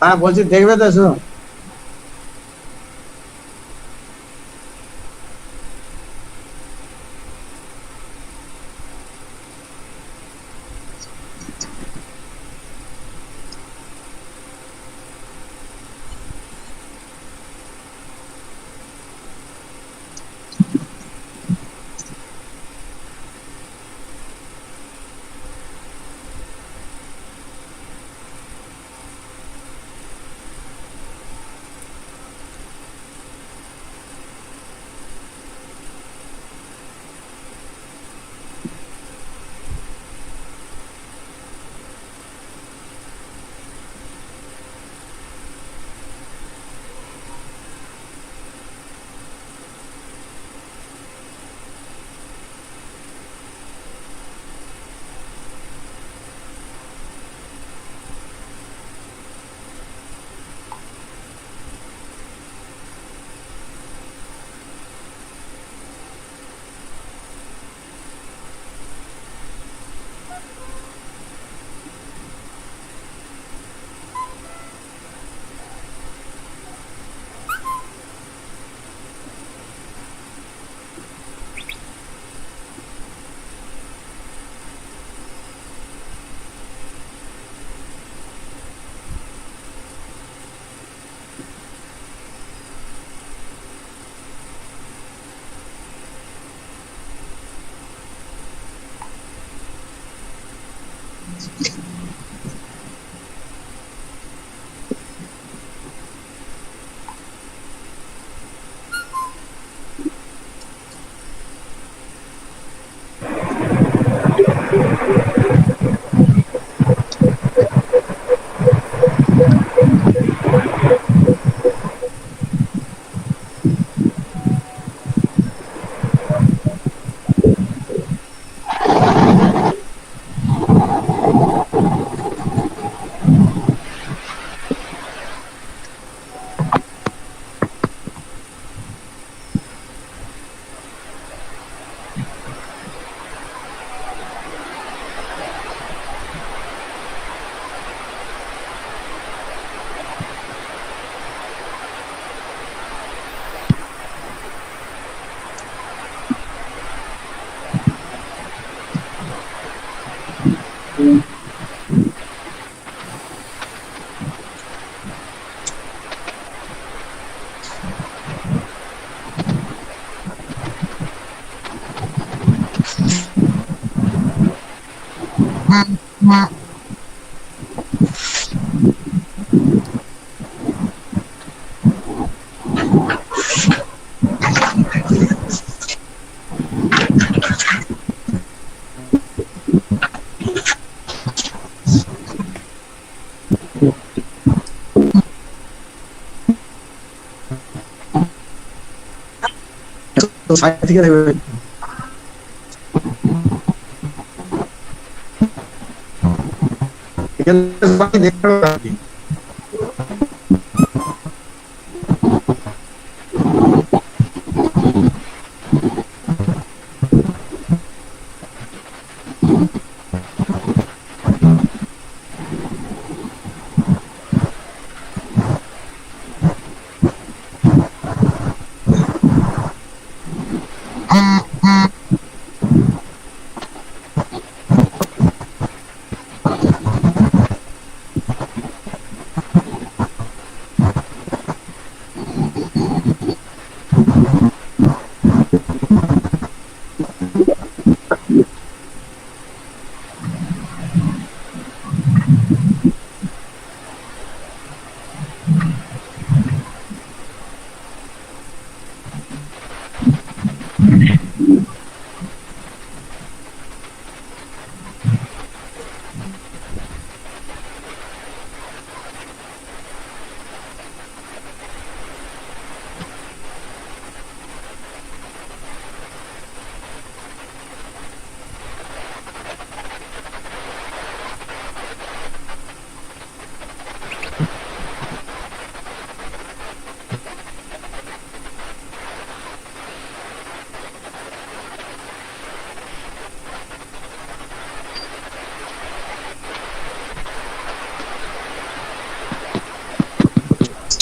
হ্যাঁ বলছি দেখবে তো শুধু। তো সাইড থেকে দেখবে। এখানে দেখতে পাবে আর কি।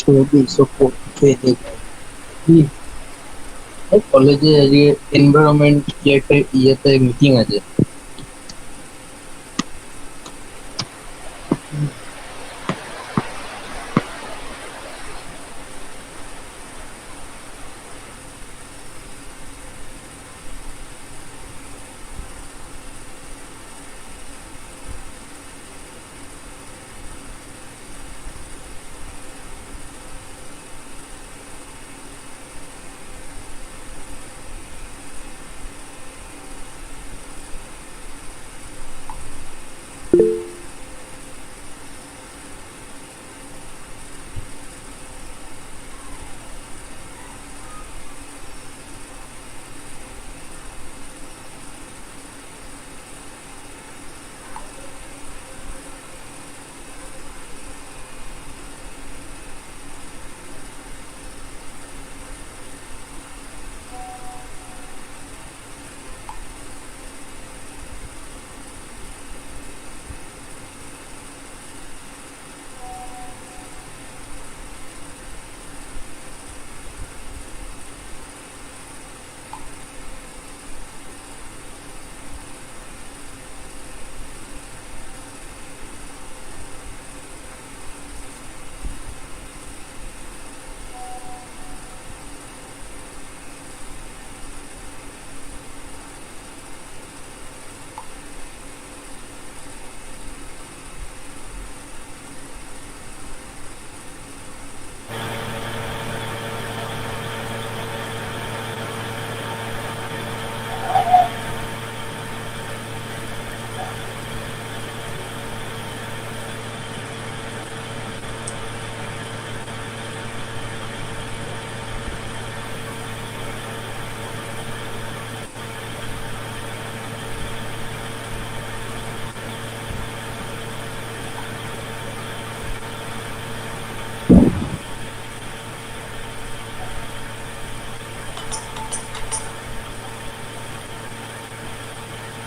ছবি সপোর্ট খেয়ে দেখবে কি কলেজে এনভায়রনমেন্ট কি একটা ইয়েতে মিটিং আছে।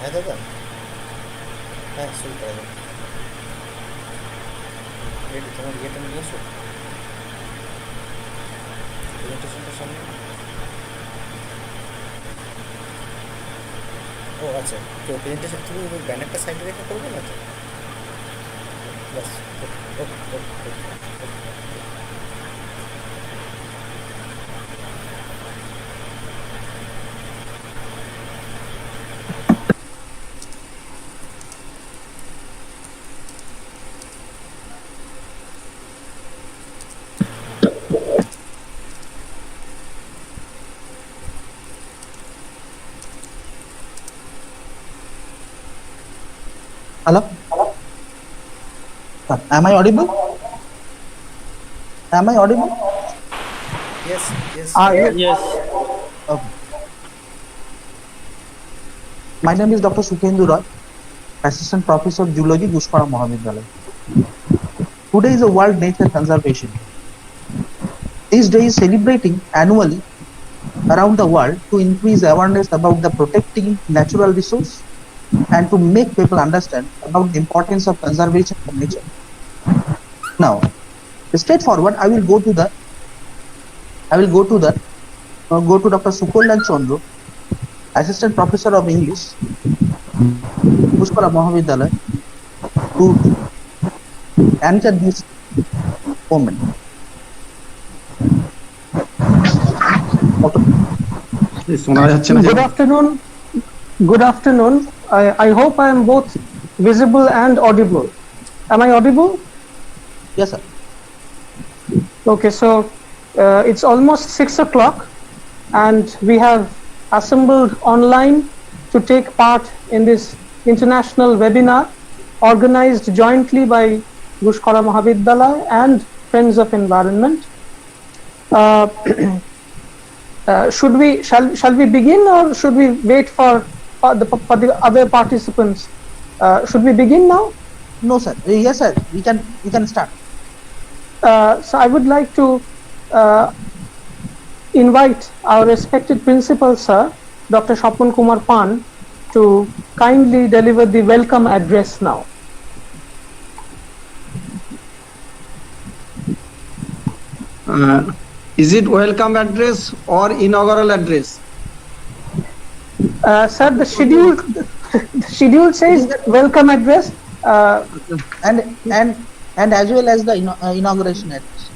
হ্যাঁ দাদা, হ্যাঁ শুরু করা যাবে। রেডি, তোমার ইয়েটা নিয়ে এসো, প্রেজেন্টেশনটা সামনে। ও আচ্ছা, তো প্রেজেন্টেশন তুমি ওই ব্যানারটা সাইডে রেখে করবে না তো? বাস, ওকে ওকে ওকে ওকে। Hello? Am I audible? Am I audible? Yes, yes. Yes. Okay. My name is Dr. Sukhendu Roy, Assistant Professor Zoology, GUSHKARA MAHAVIDYALAYA. Today is a World Nature Conservation Day. This day is celebrating annually around the world to increase awareness about the protecting natural resource and to make people understand about the importance of conservation of nature. Now, straightforward, I will go to Dr. Sukollan Chandra, Assistant Professor of English, GUSHKARA Mahavidyalaya, to answer this comment. শোনা যাচ্ছে না? Good afternoon. Good afternoon. I hope I am both visible and audible. Am I audible? Yes, sir. Okay, so it's almost 6 o'clock and we have assembled online to take part in this international webinar organized jointly by GUSHKARA Mahavidyalaya and Friends of Environment. Shall we begin or should we wait for the other participants? Should we begin now? No, sir. Yes, sir. We can start. So I would like to invite our respected principal, sir, Dr. Shapun Kumar Pan, to kindly deliver the welcome address now. Is it welcome address or inaugural address? Sir, the schedule the schedule says welcome address. and as well as the inauguration address.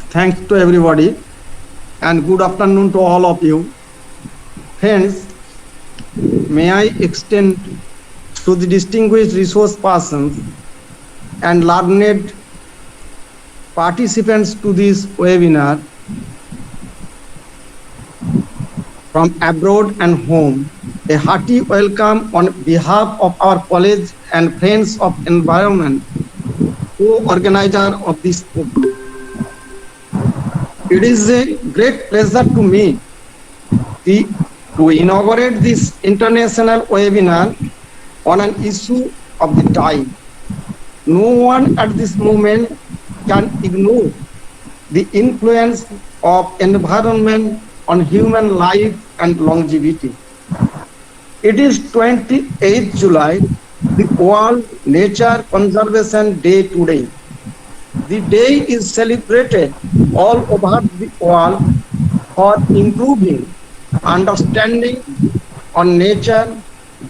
Thanks to everybody and good afternoon to all of you. Friends, may I extend to the distinguished resource persons and learned participants to this webinar from abroad and home, a hearty welcome on behalf of our college and friends of environment, co-organizer of this program. It is a great pleasure to me to inaugurate this international webinar on an issue of the time. No one at this moment can ignore the influence of environment on human life and longevity. It is 28th July, the World Nature Conservation Day today. The day is celebrated all over the world for improving understanding on nature,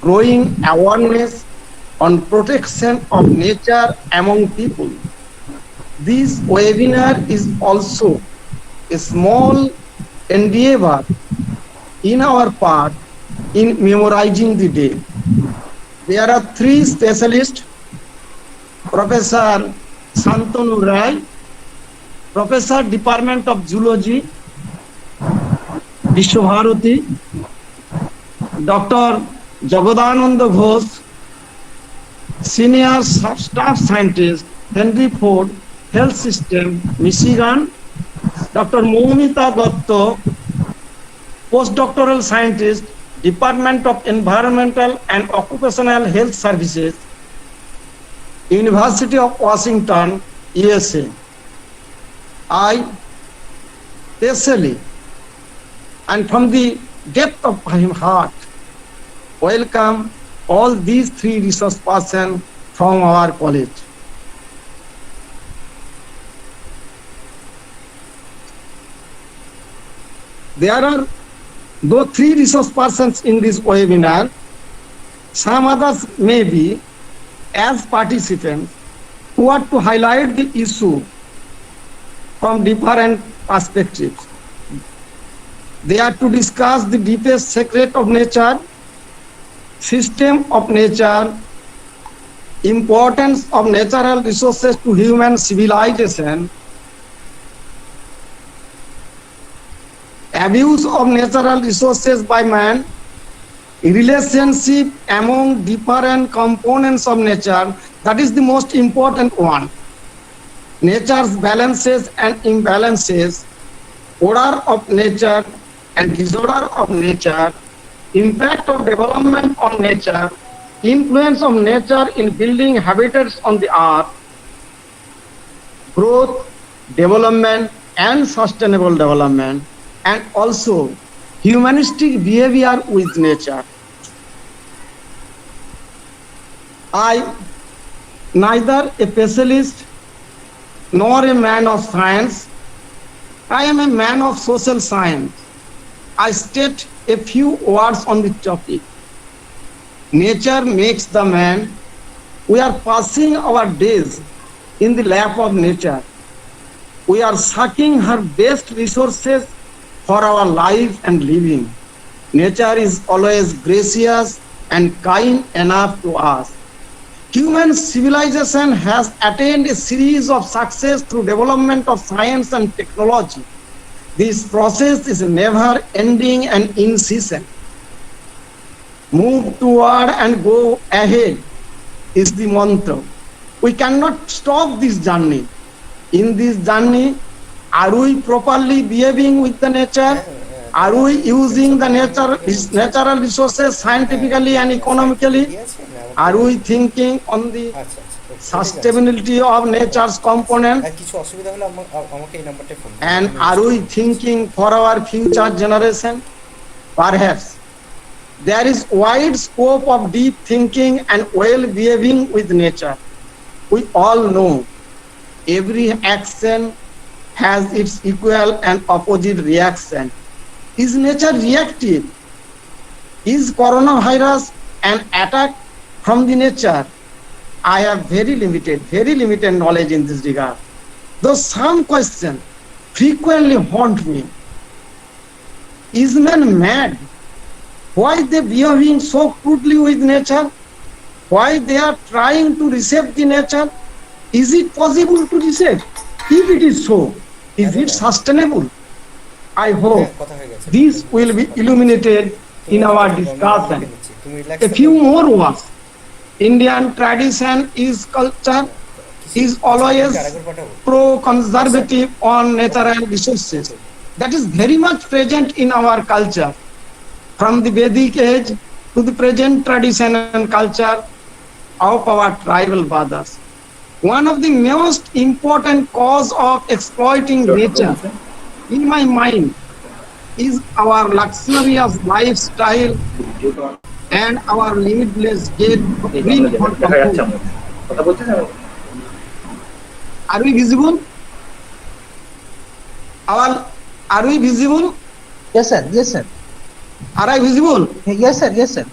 growing awareness on protection of nature among people. This webinar is also a small endeavor in our part in memorizing the day. There are three specialists: Professor Santanu Rai, Professor Department of Zoology, Vishwabharati, Dr. Jagodananda Ghosh, Senior Staff Scientist, Henry Ford Health System, Michigan, Dr. Moumita Dotto, Postdoctoral Scientist, Department of Environmental and Occupational Health Services, University of Washington, USA. I personally and from the depth of my heart welcome all these three resource persons from our college. There are though three resource persons in this webinar. Some others may be as participants who are to highlight the issue from different perspectives. They are to discuss the deepest secret of nature, system of nature, importance of natural resources to human civilization, abuse of natural resources by man, relationship among different components of nature, that is the most important one. Nature's balances and imbalances, order of nature and disorder of nature, impact of development on nature, influence of nature in building habitats on the earth, growth, development and sustainable development, and also humanistic behavior with nature. I, neither a specialist nor a man of science, I am a man of social science. I state a few words on the topic. Nature makes the man. We are passing our days in the lap of nature. We are sucking her best resources for our life and living. Nature is always gracious and kind enough to us. Human civilization has attained a series of success through development of science and technology. This process is never ending and incessant. Move toward and go ahead is the mantra. We cannot stop this journey. In this journey, are we properly behaving with the nature? Are we using the natural resources scientifically and economically? Are we thinking on the sustainability of nature's component? And are we thinking for our future generation? Perhaps there is wide scope of deep thinking and well behaving with nature. We all know every action has its equal and opposite reaction. Is nature reactive? Is coronavirus an attack from the nature? I have very limited knowledge in this regard. Though some questions frequently haunt me. Is man mad? Why they behaving so crudely with nature? Why they are trying to reset the nature? Is it possible to reset? If it is so, is it sustainable? I hope this will be illuminated in our discussion. A few more words. Indian tradition is culture is always pro-conservative on natural resources. That is very much present in our culture. From the Vedic age to the present tradition and culture of our tribal brothers. One of the most important cause of exploiting nature, in my mind, is our luxurious lifestyle and our limitless greed for comfort. Are we visible? Are we visible? Yes, sir. Yes, sir. Are I visible? Yes, sir. Yes, sir.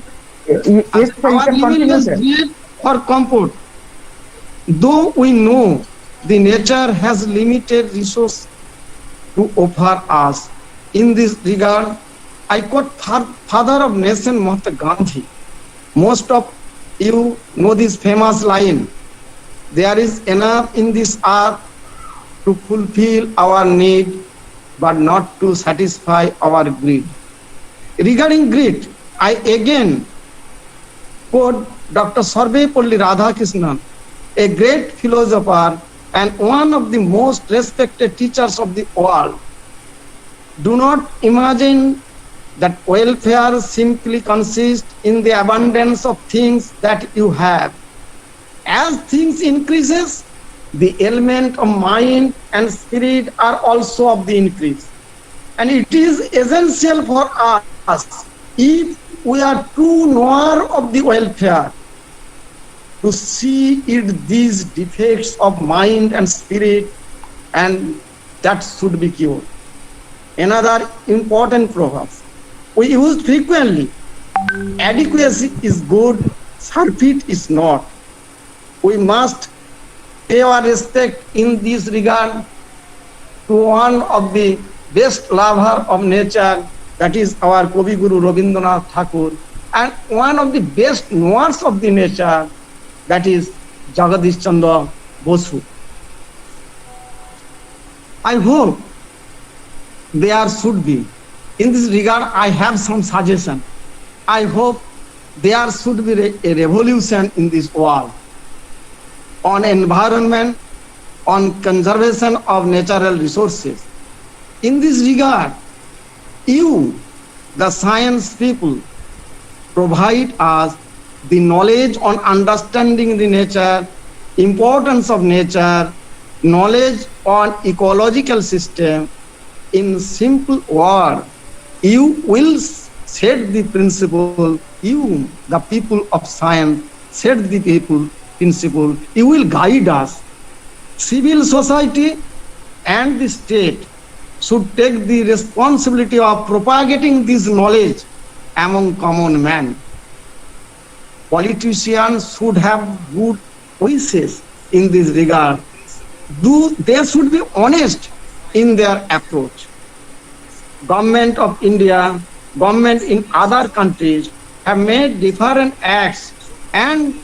Yes, sir, you Our can continue, limitless sir. greed for comfort. Though we know the nature has limited resources to offer us, in this regard, I quote Father of Nation Mahatma Gandhi. Most of you know this famous line, there is enough in this earth to fulfill our need, but not to satisfy our greed. Regarding greed, I again quote Dr. Sarvepalli Radhakrishnan, a great philosopher and one of the most respected teachers of the world. Do not imagine that welfare simply consists in the abundance of things that you have. As things increases, the element of mind and spirit are also of the increase. And it is essential for us, if we are true knower of the welfare, to see it these defects of mind and spirit, and that should be cured. Another important proverb we use frequently, adequacy is good, surfeit is not. We must pay our respect in this regard to one of the best lover of nature, that is our Kavi Guru Rabindranath Thakur, and one of the best knowers of the nature, that is Jagadish Chandra Bosu. I hope there should be, in this regard I have some suggestion. I hope there should be a revolution in this world on environment, on conservation of natural resources. In this regard, you, the science people, provide us the knowledge on understanding the nature, importance of nature, knowledge on ecological system. In simple word, you will set the principle, you, the people of science, set the people principle, you will guide us. Civil society and the state should take the responsibility of propagating this knowledge among common man. Politicians should have good wishes in this regard. They should be honest in their approach. Government of India, government in other countries have made different acts and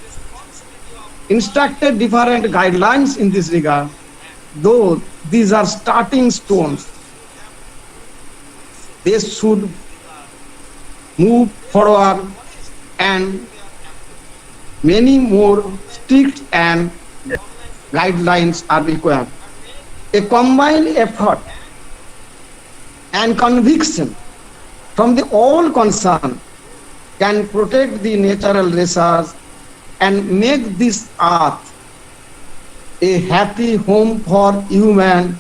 instructed different guidelines in this regard. Though these are starting stones, they should move forward, and many more strict and guidelines are required. A combined effort and conviction from the all concerned can protect the natural resources and make this earth a happy home for human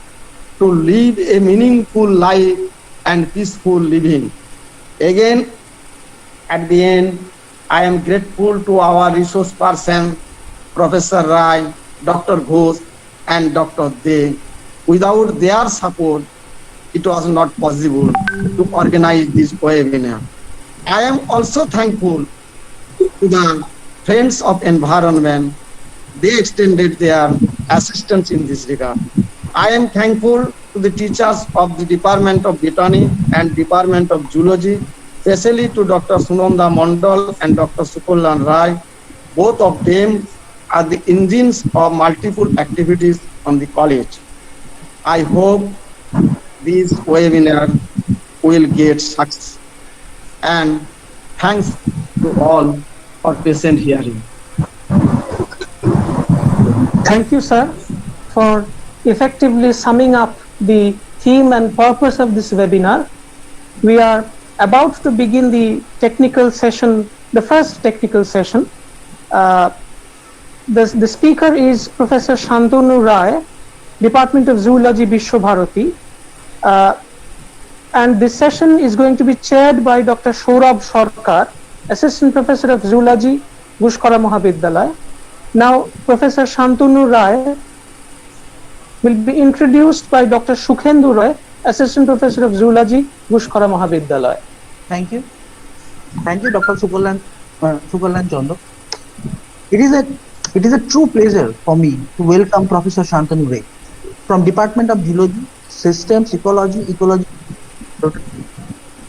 to live a meaningful life and peaceful living. Again, at the end, I am grateful to our resource person, Professor Rai, Dr. Ghosh, and Dr. De, Without their support, it was not possible to organize this webinar. I am also thankful to the Friends of Environment. They extended their assistance in this regard. I am thankful to the teachers of the Department of Botany and Department of Zoology, especially to Dr. Sunanda Mondal and Dr. Sukullan Rai. Both of them are the engines of multiple activities on the college. I hope this webinar will get success. And thanks to all for patient hearing. Thank you, sir, for effectively summing up the theme and purpose of this webinar. We are about to begin the technical session, the first technical session. The speaker is Professor Shantanu Rai, Department of Zoology, Vishwabharati. And this session is going to be chaired by Dr. Saurabh Sarkar, Assistant Professor of Zoology, GUSHKARA Mahavidyalaya. Now, Professor Shantanu Rai will be introduced by Dr. Sukhendu Roy, Assistant Professor of Zoology, GUSHKARA Mahavidyalaya. Thank you. Thank you, Dr. Sukullan Chondo. It is a true pleasure for me to welcome Professor Shantanu Rai from Department of Zoology, Systems, Ecology,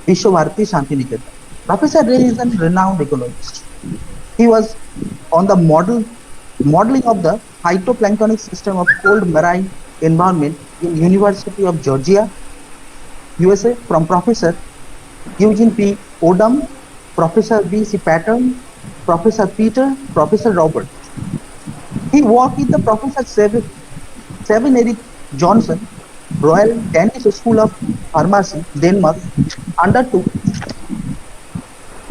Vishwabharati, Shantiniketan. Professor Rai is a renowned ecologist. He was on the modeling of the phytoplanktonic system of cold marine environment in University of Georgia, USA, from Professor Eugene P. Odom, Professor B.C. Pattern, Professor Peter, Professor Robert. He worked in the Professor Seven Erik Johnson, Royal Danish School of Pharmacy, Denmark, undertook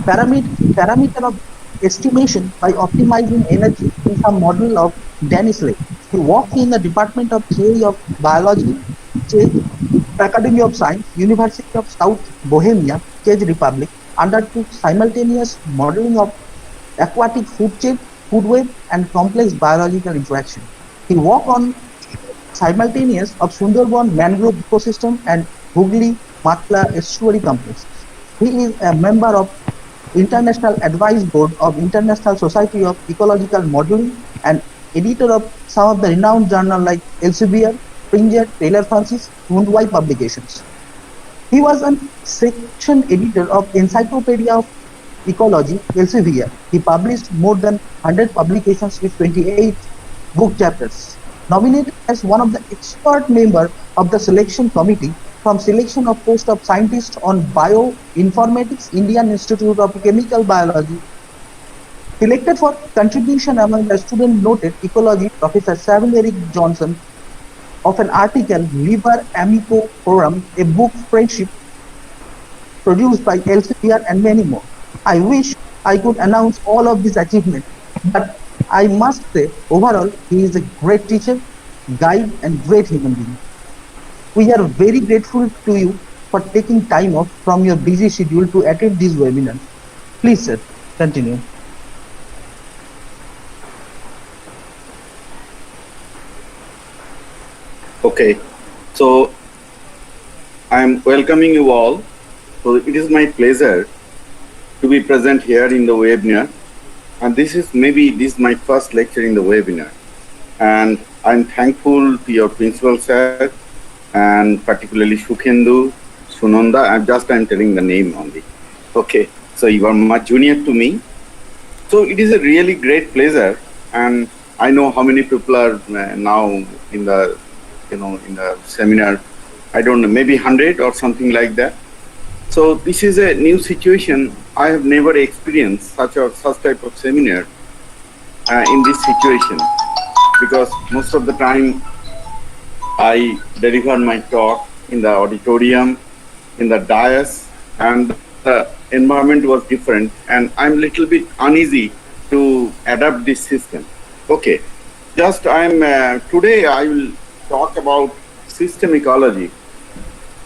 parameter of estimation by optimizing energy in some model of Danish lake. He worked in the Department of Theory of Biology, Czech Academy of Science, University of South Bohemia, Czech Republic, undertook simultaneous modeling of aquatic food chain, food web, and complex biological interaction. He worked on simultaneous of Sundarban mangrove ecosystem and Hooghly Matla estuary complex. He is a member of International Advice Board of International Society of Ecological Modelling and editor of some of the renowned journals like Elsevier, Springer, Taylor Francis, Woodwide publications. He was a section editor of Encyclopedia of Ecology, Elsevier. He published more than 100 publications with 28 book chapters. Nominated as one of the expert members of the selection committee from selection of post of scientist on bioinformatics, Indian Institute of Chemical Biology. Selected for contribution among the student noted ecology, Professor Seven Erik Johnson, of an article Liver Amico Forum, a book friendship produced by Elsevier and many more. I wish I could announce all of these achievements, but I must say overall he is a great teacher, guide and great human being. We are very grateful to you for taking time off from your busy schedule to attend this webinar. Please sir, continue. Okay, so I'm welcoming you all. So it is my pleasure to be present here in the webinar. And this is my first lecture in the webinar. And I'm thankful to your principal sir, and particularly Sukhendu, Sunanda. I'm telling the name only. Okay, so you are much junior to me. So it is a really great pleasure, and I know how many people are now in the seminar. I don't know, maybe 100 or something like that. So this is a new situation. I have never experienced such type of seminar in this situation, because most of the time I deliver my talk in the auditorium, in the dais, and the environment was different, and I'm a little bit uneasy to adapt this system. Okay, today I will talk about system ecology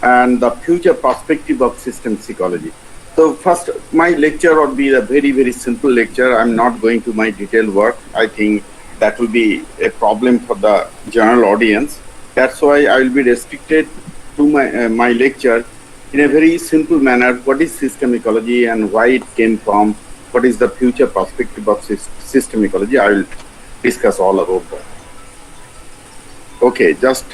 and the future perspective of systems ecology. So first, my lecture would be a very, very simple lecture. I'm not going to my detailed work. I think that will be a problem for the general audience. That's why I will be restricted to my lecture in a very simple manner. What is system ecology and why it came from? What is the future perspective of system ecology? I will discuss all about that. Okay, just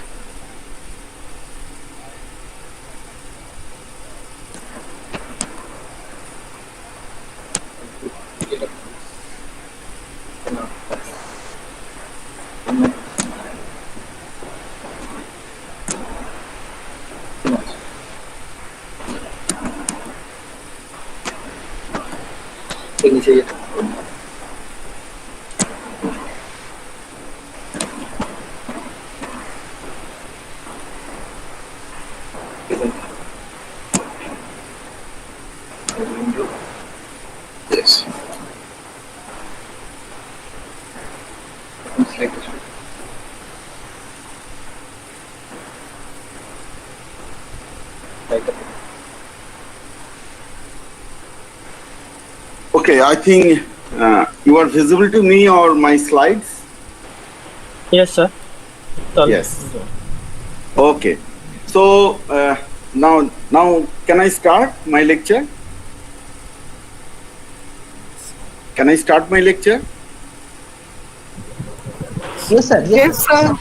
Yes. okay. I think you are visible to me or my slides. Yes, sir. Yes. Okay. So now can I start my lecture? Can I start my lecture? Yes, sir. Yes, sir.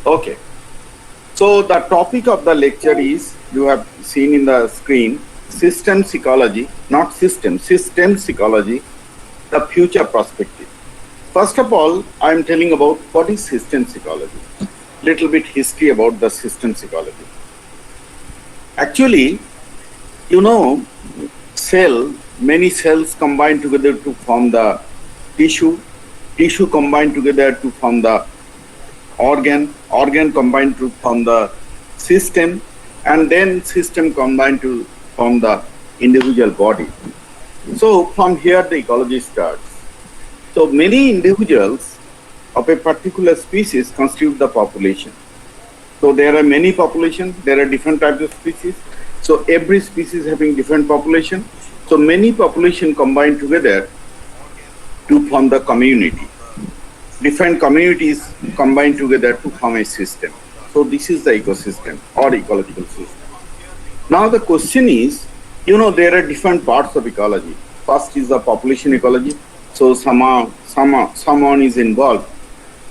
Okay. So the topic of the lecture is, you have seen in the screen, systems ecology, not system, systems ecology, the future perspective. First of all, I am telling about what is systems ecology. Little bit history about the systems ecology. Actually, you know, many cells combine together to form the tissue combine together to form the organ combine to form the system, and then system combine to form the individual body. So from here the ecology starts. So many individuals of a particular species constitute the population. So there are many populations, there are different types of species. So every species having different population. So many population combine together to form the community. Different communities combine together to form a system. So this is the ecosystem or ecological system. Now the question is, you know, there are different parts of ecology. First is the population ecology. So someone is involved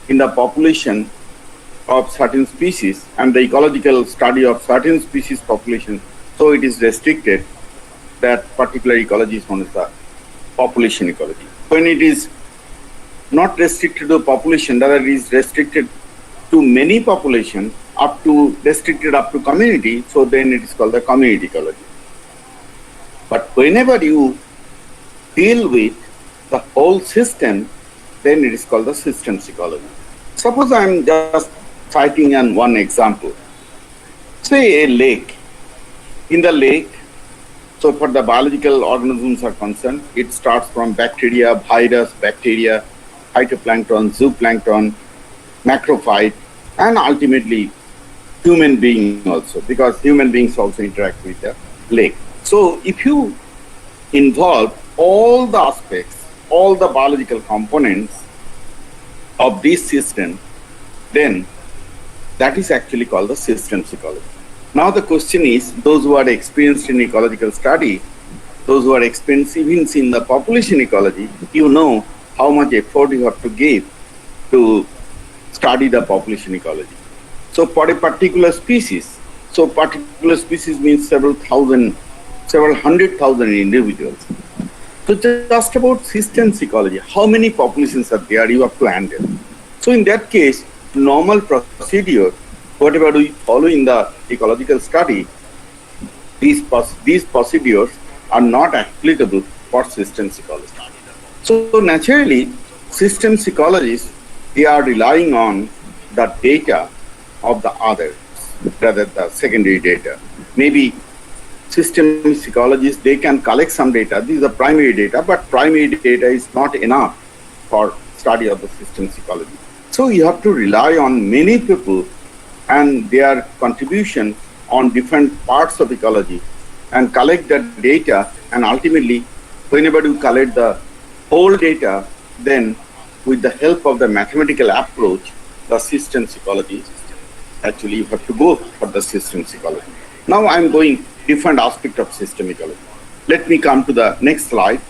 in the population of certain species and the ecological study of certain species population. So it is restricted. That particular ecology is known as the population ecology. When it is not restricted to population, rather it is restricted to many population, restricted up to community, so then it is called the community ecology. But whenever you deal with the whole system, then it is called the systems ecology. Suppose I am just citing one example. Say a lake. In the lake, so for the biological organisms are concerned, it starts from bacteria, virus, bacteria, phytoplankton, zooplankton, macrophyte, and ultimately human being also, because human beings also interact with the lake. So if you involve all the aspects, all the biological components of this system, then that is actually called the systems ecology. Now the question is, those who are experienced in ecological study, those who are experienced even in the population ecology, you know how much effort you have to give to study the population ecology. So for a particular species, so particular species means several hundred thousand individuals. So just about systems ecology, how many populations are there you have to handle. So in that case, normal procedure, whatever we follow in the ecological study, these procedures are not applicable for systems ecology. So naturally, systems ecologists, they are relying on the data of the others, rather the secondary data. Maybe systems ecologists, they can collect some data. These are primary data, but primary data is not enough for study of the systems ecology. So you have to rely on many people and their contribution on different parts of ecology and collect that data, and ultimately whenever you collect the whole data, then with the help of the mathematical approach, the systems ecology actually you have to go for the systems ecology. Now I'm going different aspect of system ecology. Let me come to the next slide.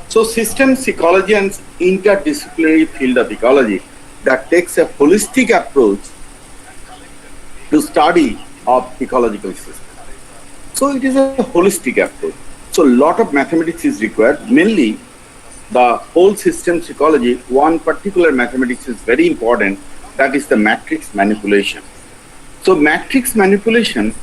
So systems ecology and interdisciplinary field of ecology that takes a holistic approach to study of ecological systems. So it is a holistic approach. So a lot of mathematics is required, mainly the whole systems ecology. One particular mathematics is very important, that is the matrix manipulation. So matrix manipulation,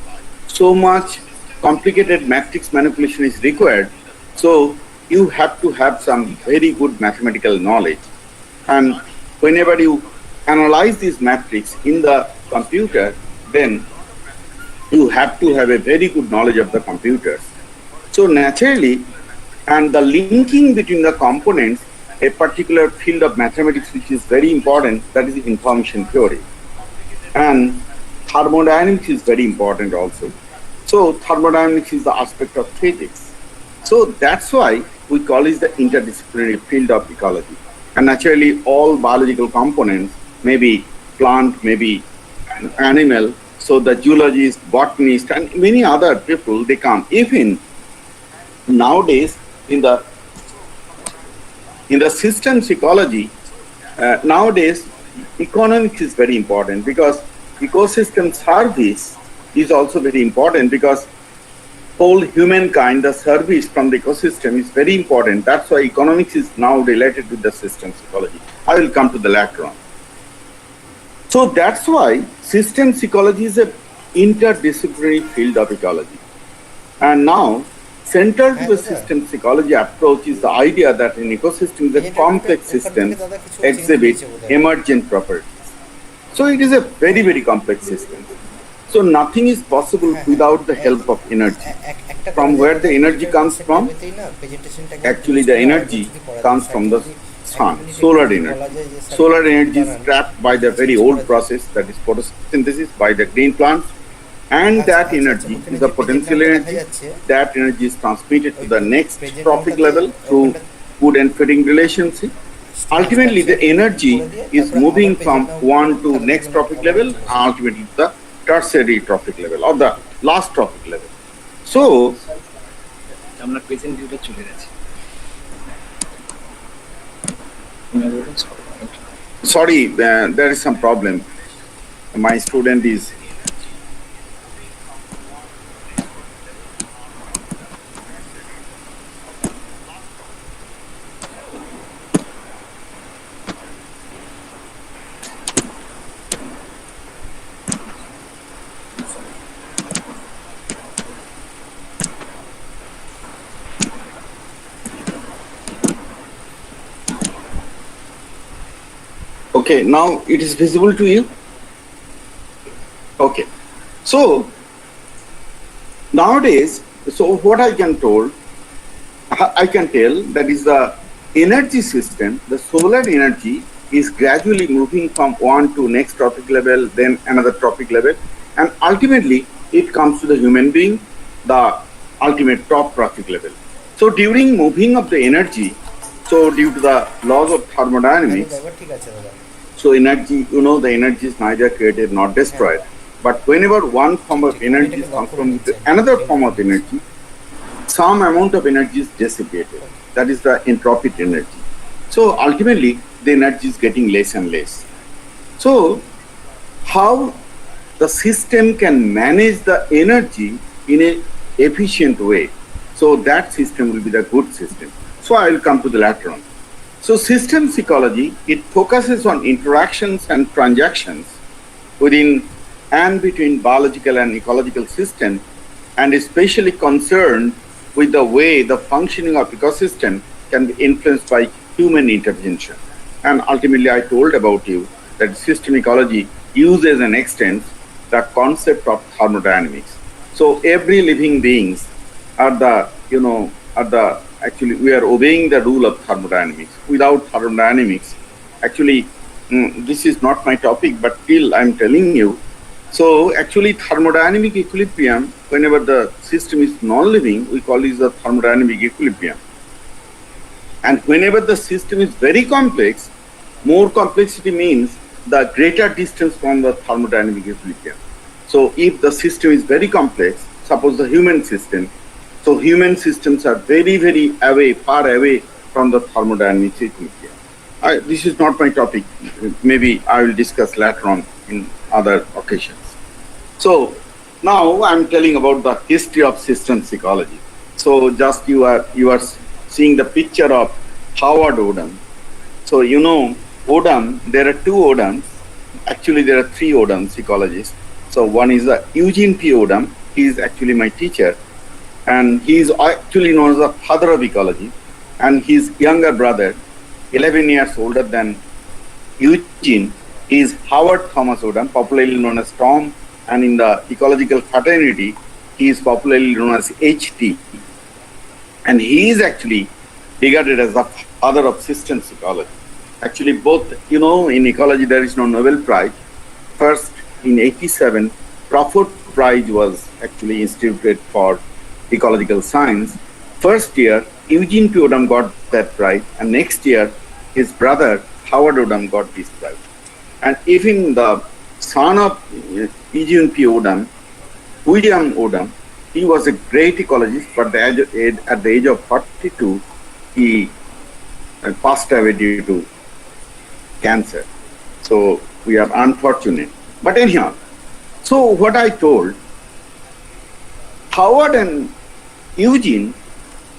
so much complicated matrix manipulation is required. So you have to have some very good mathematical knowledge. And whenever you analyze this matrix in the computer, then you have to have a very good knowledge of the computers. So naturally, and the linking between the components, a particular field of mathematics which is very important, that is information theory. And thermodynamics is very important also. So thermodynamics is the aspect of physics. So that's why we call it the interdisciplinary field of ecology. And naturally, all biological components, maybe plant, maybe animal, so the zoologists, botanists, and many other people, they come. Even nowadays, in the systems ecology, nowadays, economics is very important, because ecosystem service is also very important, because whole humankind, the service from the ecosystem is very important. That's why economics is now related with the systems ecology. I will come to the later on. So that's why systems ecology is an interdisciplinary field of ecology. And now, central to the systems ecology approach is the idea that an ecosystem is a complex system exhibit emergent properties. So it is a very, very complex system. So nothing is possible without the help of energy. From where the energy comes from? Actually, the energy comes from the sun, solar energy. Solar energy is trapped by the very old process, that is photosynthesis by the green plants. And that energy is the potential energy. That energy is transmitted to the next trophic level through food and feeding relationship. Ultimately, the energy is moving from one to next trophic level, ultimately to the tertiary trophic level or the last trophic level. So, sorry, there is some problem. My student is. Okay, now it is visible to you? Okay. So, nowadays, so what I can tell that is the energy system, the solar energy is gradually moving from one to next trophic level, then another trophic level, and ultimately it comes to the human being, the ultimate top trophic level. So during moving of the energy, so due to the laws of thermodynamics, so energy, the energy is neither created nor destroyed. But whenever one form of energy is transformed into another form of energy, some amount of energy is dissipated. That is the entropic energy. So ultimately, the energy is getting less and less. So how the system can manage the energy in an efficient way? So that system will be the good system. So I will come to the later on. So systems ecology, it focuses on interactions and transactions within and between biological and ecological systems, and especially concerned with the way the functioning of ecosystem can be influenced by human intervention. And ultimately, I told about you that system ecology uses and extends the concept of thermodynamics. So every living beings are actually, we are obeying the rule of thermodynamics. Without thermodynamics, actually, this is not my topic, but still I'm telling you. So actually, thermodynamic equilibrium, whenever the system is non-living, we call it the thermodynamic equilibrium. And whenever the system is very complex, more complexity means the greater distance from the thermodynamic equilibrium. So if the system is very complex, suppose the human system, so human systems are very, very away, far away from the thermodynamic equilibrium. This is not my topic. Maybe I will discuss later on in other occasions. So now I'm telling about the history of systems ecology. So just you are seeing the picture of Howard Odum. So you know Odum, there are two Odums. Actually, there are three Odums, ecologists. So one is Eugene P. Odum. He is actually my teacher, and he is actually known as the father of ecology. And his younger brother, 11 years older than Eugene, is Howard Thomas Odum, popularly known as Tom, and in the ecological fraternity, he is popularly known as HT. And he is actually regarded as the father of systems ecology. Actually, both, in ecology there is no Nobel Prize. First, in 87, Crawford Prize was actually instituted for ecological science. First year, Eugene P. Odum got that prize, and next year, his brother, Howard Odum, got this prize. And even the son of Eugene P. Odum, William Odum, he was a great ecologist, but at the age of 42, he passed away due to cancer. So we are unfortunate. But anyhow, so what I told, Howard and Eugene,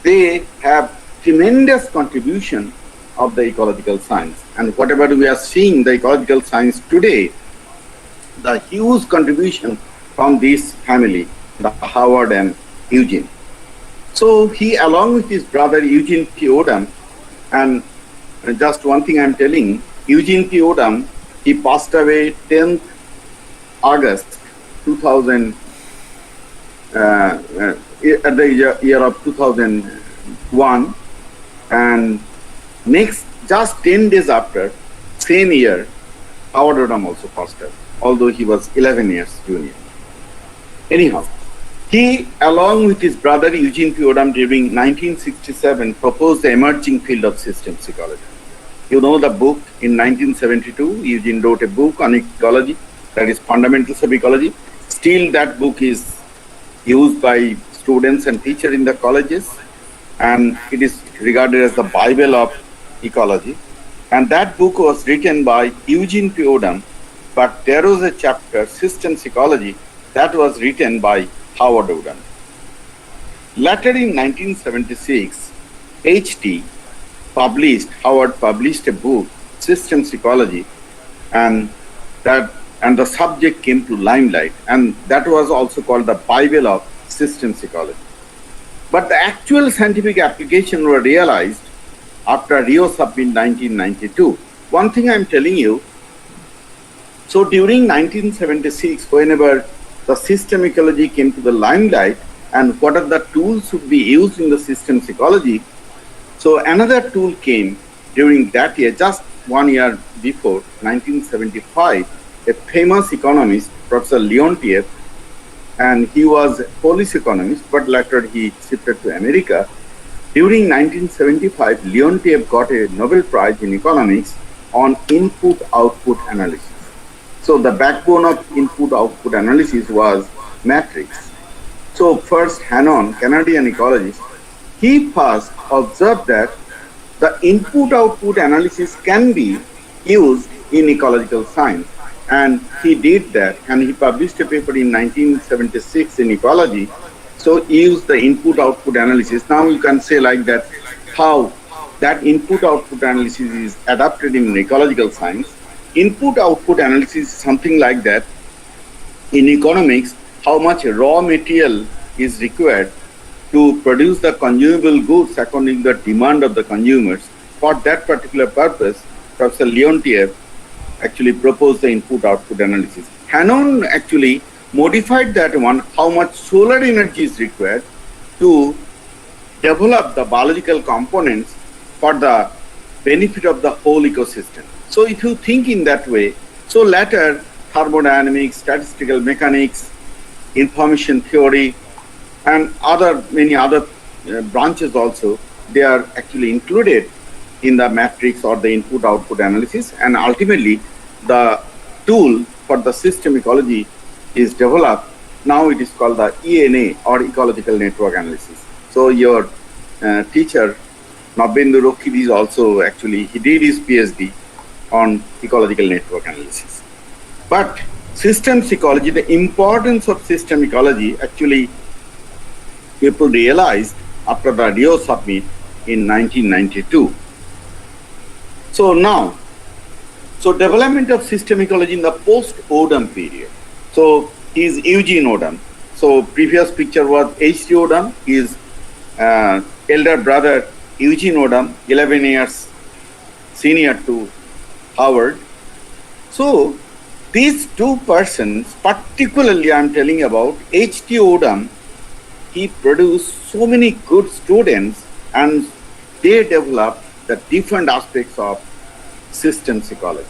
they have tremendous contribution of the ecological science. And whatever we are seeing, the ecological science today, the huge contribution from this family, the Howard and Eugene. So he, along with his brother Eugene P. Odum, and just one thing I'm telling, Eugene P. Odum, he passed away 10th August 2000, at the year of 2001, and next, just 10 days after, same year, Howard Odum also passed away, although he was 11 years junior. Anyhow, he, along with his brother Eugene P. Odum, during 1967, proposed the emerging field of systems ecology. You know the book in 1972, Eugene wrote a book on ecology, that is Fundamentals of Ecology. Still, that book is used by students and teachers in the colleges, and it is regarded as the Bible of ecology. And that book was written by Eugene P. Odum, but there was a chapter, Systems Ecology, that was written by Howard Odum. Later in 1976, Howard published a book, Systems Ecology, and the subject came to limelight, and that was also called the Bible of Systems Ecology. But the actual scientific application were realized after Rio Summit 1992. One thing I'm telling you, so during 1976, whenever the system ecology came to the limelight, and what are the tools should be used in the systems ecology, so another tool came during that year, just 1 year before, 1975, a famous economist, Professor Leontiev, and he was a Polish economist, but later he shifted to America. During 1975, Leontiev got a Nobel Prize in economics on input-output analysis. So the backbone of input-output analysis was matrix. So first Hannon, Canadian ecologist, he first observed that the input-output analysis can be used in ecological science. And he did that, and he published a paper in 1976 in Ecology. So he used the input-output analysis. Now you can say like that, how that input-output analysis is adapted in ecological science. Input-output analysis is something like that. In economics, how much raw material is required to produce the consumable goods according to the demand of the consumers. For that particular purpose, Professor Leontiev actually proposed the input-output analysis. Hannon actually modified that one, how much solar energy is required to develop the biological components for the benefit of the whole ecosystem. So if you think in that way, so later thermodynamics, statistical mechanics, information theory, and many other branches also, they are actually included in the matrix or the input-output analysis, and ultimately the tool for the system ecology is developed. Now it is called the ENA, or Ecological Network Analysis. So your teacher, Nabbendu Rokhid, is also actually, he did his PhD on ecological network analysis. But systems ecology, the importance of system ecology, actually people realized after the Rio Summit in 1992. So now, development of system ecology in the post-Odum period. So he is Eugene Odum. So previous picture was H.T. Odum, his elder brother Eugene Odum, 11 years senior to Howard. So these two persons, particularly I'm telling about H.T. Odum, he produced so many good students and they developed the different aspects of systems ecology.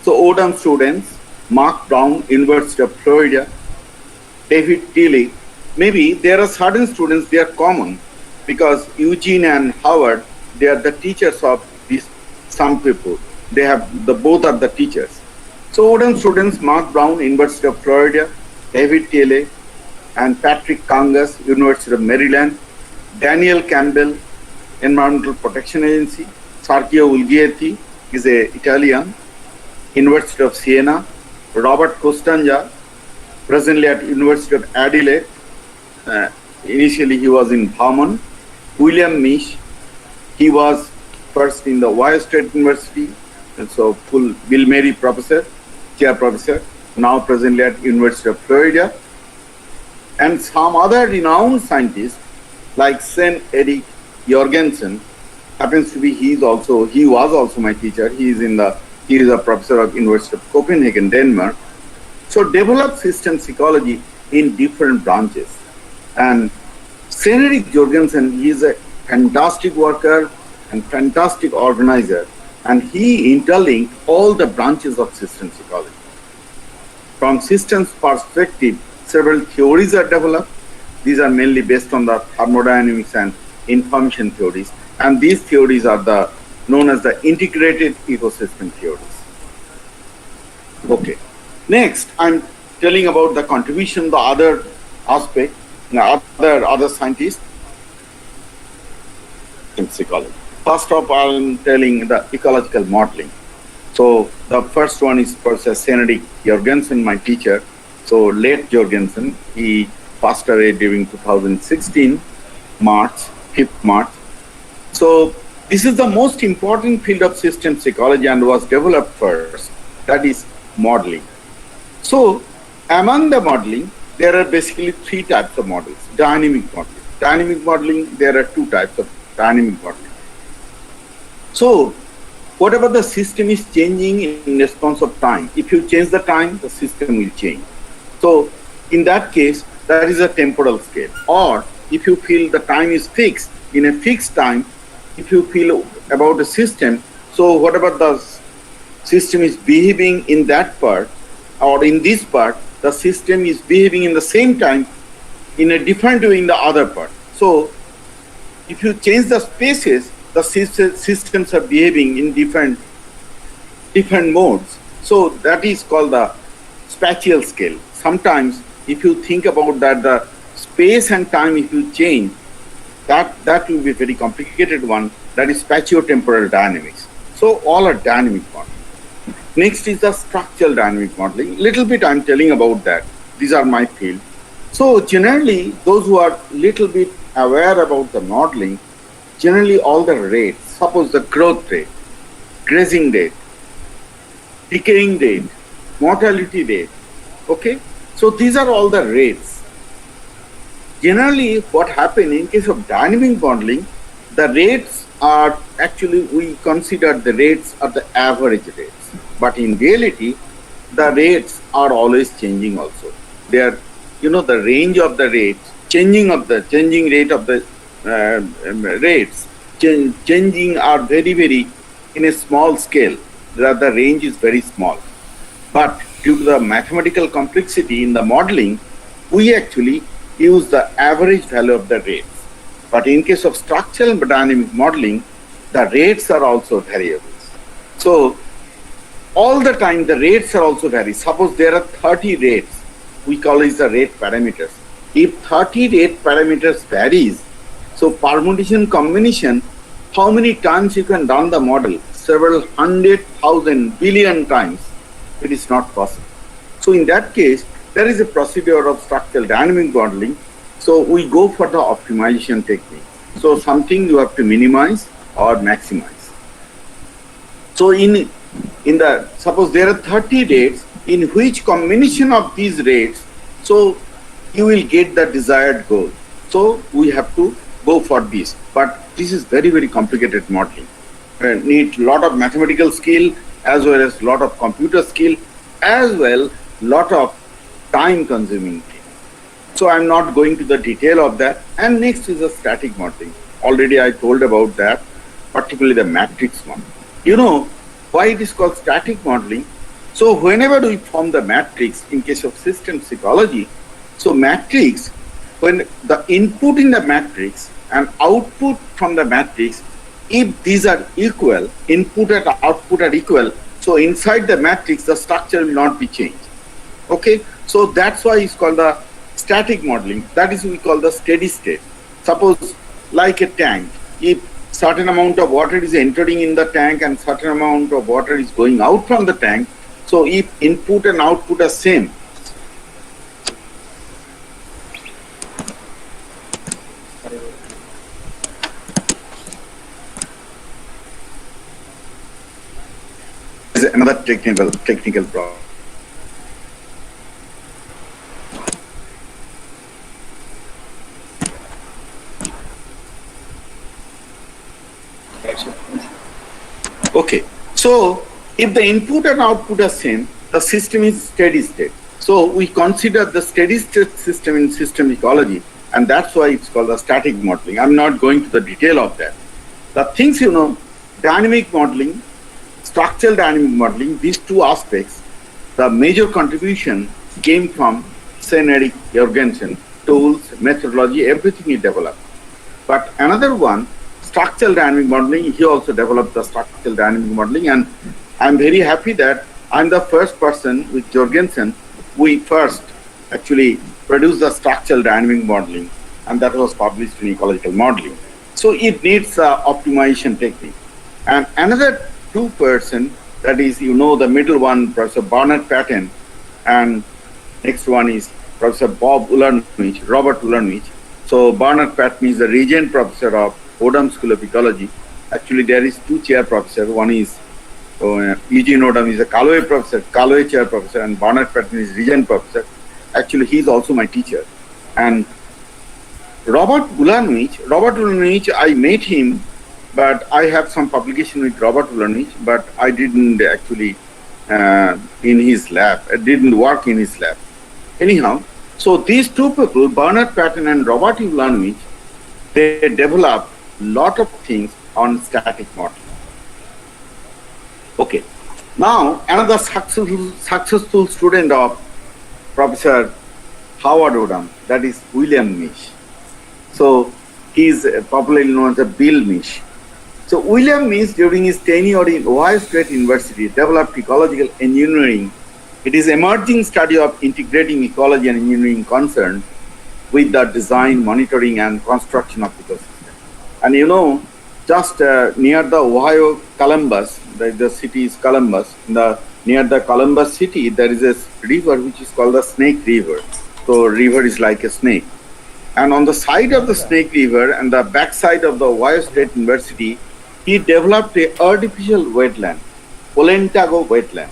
So Odum students, Mark Brown, University of Florida, David Tilley, maybe there are certain students, they are common because Eugene and Howard, they are the teachers of these, some people. They have, both are the teachers. So Odum students, Mark Brown, University of Florida, David Tilley, and Patrick Kangas, University of Maryland, Daniel Campbell, Environmental Protection Agency, Sergio Ulgietti is an Italian, University of Siena, Robert Costanja, presently at University of Adelaide, initially he was in Vermont, William Misch, he was first in the Ohio State University, and so full Bill Mary professor, chair professor, now presently at University of Florida, and some other renowned scientists like Sven Erik Jorgensen, happens to be, he was also my teacher, he is a professor of University of Copenhagen, Denmark. So developed systems ecology in different branches. And Sven Erik Jorgensen, he is a fantastic worker and fantastic organizer, and he interlinked all the branches of systems ecology. From systems perspective, several theories are developed. These are mainly based on the thermodynamics and information theories, and these theories are known as the integrated ecosystem theories. Okay. Next, I'm telling about the contribution, the other aspect, other scientists in ecology. First off, I'm telling the ecological modeling. So the first one is Professor Sven Erik Jorgensen, my teacher. So late Jorgensen, he passed away during 2016, March, 5th March. So this is the most important field of systems ecology and was developed first, that is modeling. So among the modeling, there are basically three types of models. Dynamic modeling. Dynamic modeling, there are two types of dynamic modeling. So whatever the system is changing in response of time, if you change the time, the system will change. So in that case, that is a temporal scale. Or if you feel the time is fixed, in a fixed time, if you feel about the system, so whatever the system is behaving in that part, or in this part, the system is behaving in the same time in a different way in the other part. So if you change the spaces, the systems are behaving in different modes. So that is called the spatial scale. Sometimes if you think about that, the space and time, if you change, that will be a very complicated one. That is spatio-temporal dynamics. So all are dynamic modeling. Next is the structural dynamic modeling. Little bit I'm telling about that. These are my field. So generally, those who are little bit aware about the modeling, generally all the rates, suppose the growth rate, grazing rate, decaying rate, mortality rate, okay? So these are all the rates. Generally, what happens in case of dynamic modeling, the rates are actually, we consider the rates are the average rates. But in reality, the rates are always changing also. They are, the range of the rates, changing rate of the rates, changing are very, very in a small scale. The range is very small. But due to the mathematical complexity in the modeling, we actually use the average value of the rates. But in case of structural dynamic modeling, the rates are also variables. So all the time the rates are also vary. Suppose there are 30 rates, we call it the rate parameters. If 30 rate parameters varies, so permutation combination, how many times you can run the model? Several 100,000 billion times. It is not possible. So in that case, there is a procedure of structural dynamic modeling. So we go for the optimization technique. So something you have to minimize or maximize. So in the, suppose there are 30 rates, in which combination of these rates, so you will get the desired goal. So we have to go for this. But this is very, very complicated modeling. Need lot of mathematical skill, as well as lot of computer skill, as well lot of time consuming thing. So I'm not going to the detail of that. And next is the static modeling. Already I told about that, particularly the matrix one. You know why it is called static modeling? So whenever we form the matrix, in case of systems ecology, so matrix, when the input in the matrix and output from the matrix, if these are equal, input and output are equal, so inside the matrix, the structure will not be changed. Okay, so that's why it's called the static modeling. That is we call the steady state. Suppose like a tank, if certain amount of water is entering in the tank and certain amount of water is going out from the tank, so if input and output are same, is another technical problem. Okay, so if the input and output are same, the system is steady state. So we consider the steady state system in system ecology, and that's why it's called the static modeling. I'm not going to the detail of that. The things, you know, dynamic modeling, structural dynamic modeling, these two aspects, the major contribution came from Sven-Erik Jorgensen, tools, methodology, everything he developed. But another one, structural dynamic modeling, he also developed the structural dynamic modeling, and I'm very happy that I'm the first person with Jorgensen. We first actually produced the structural dynamic modeling, and that was published in Ecological Modeling. So it needs optimization technique. And another two person, that is, you know, the middle one, Professor Bernard Patton, and next one is Professor Robert Ulanowicz. So Bernard Patton is the Regent Professor of Odum School of Ecology. Actually, there is two chair professors. One is Eugene Odum is a Callaway professor, Callaway chair professor, and Bernard Patton is Regent Professor. Actually, he is also my teacher. And Robert Ulanowicz, I met him, but I have some publication with Robert Ulanowicz, but I didn't actually in his lab. I didn't work in his lab. Anyhow, so these two people, Bernard Patton and Robert Ulanowicz, they developed lot of things on static modeling. Okay, now another successful student of Professor Howard Odum, that is William Misch. So he is popularly known as Bill Misch. So William Misch, during his tenure in Ohio State University, developed ecological engineering. It is emerging study of integrating ecology and engineering concern with the design, monitoring, and construction of ecosystem. And you know, just near the Ohio Columbus, the city is Columbus, near the Columbus city, there is a river which is called the Snake River. So river is like a snake. And on the side of the Snake River and the back side of the Ohio State University, he developed a artificial wetland, Olentago wetland.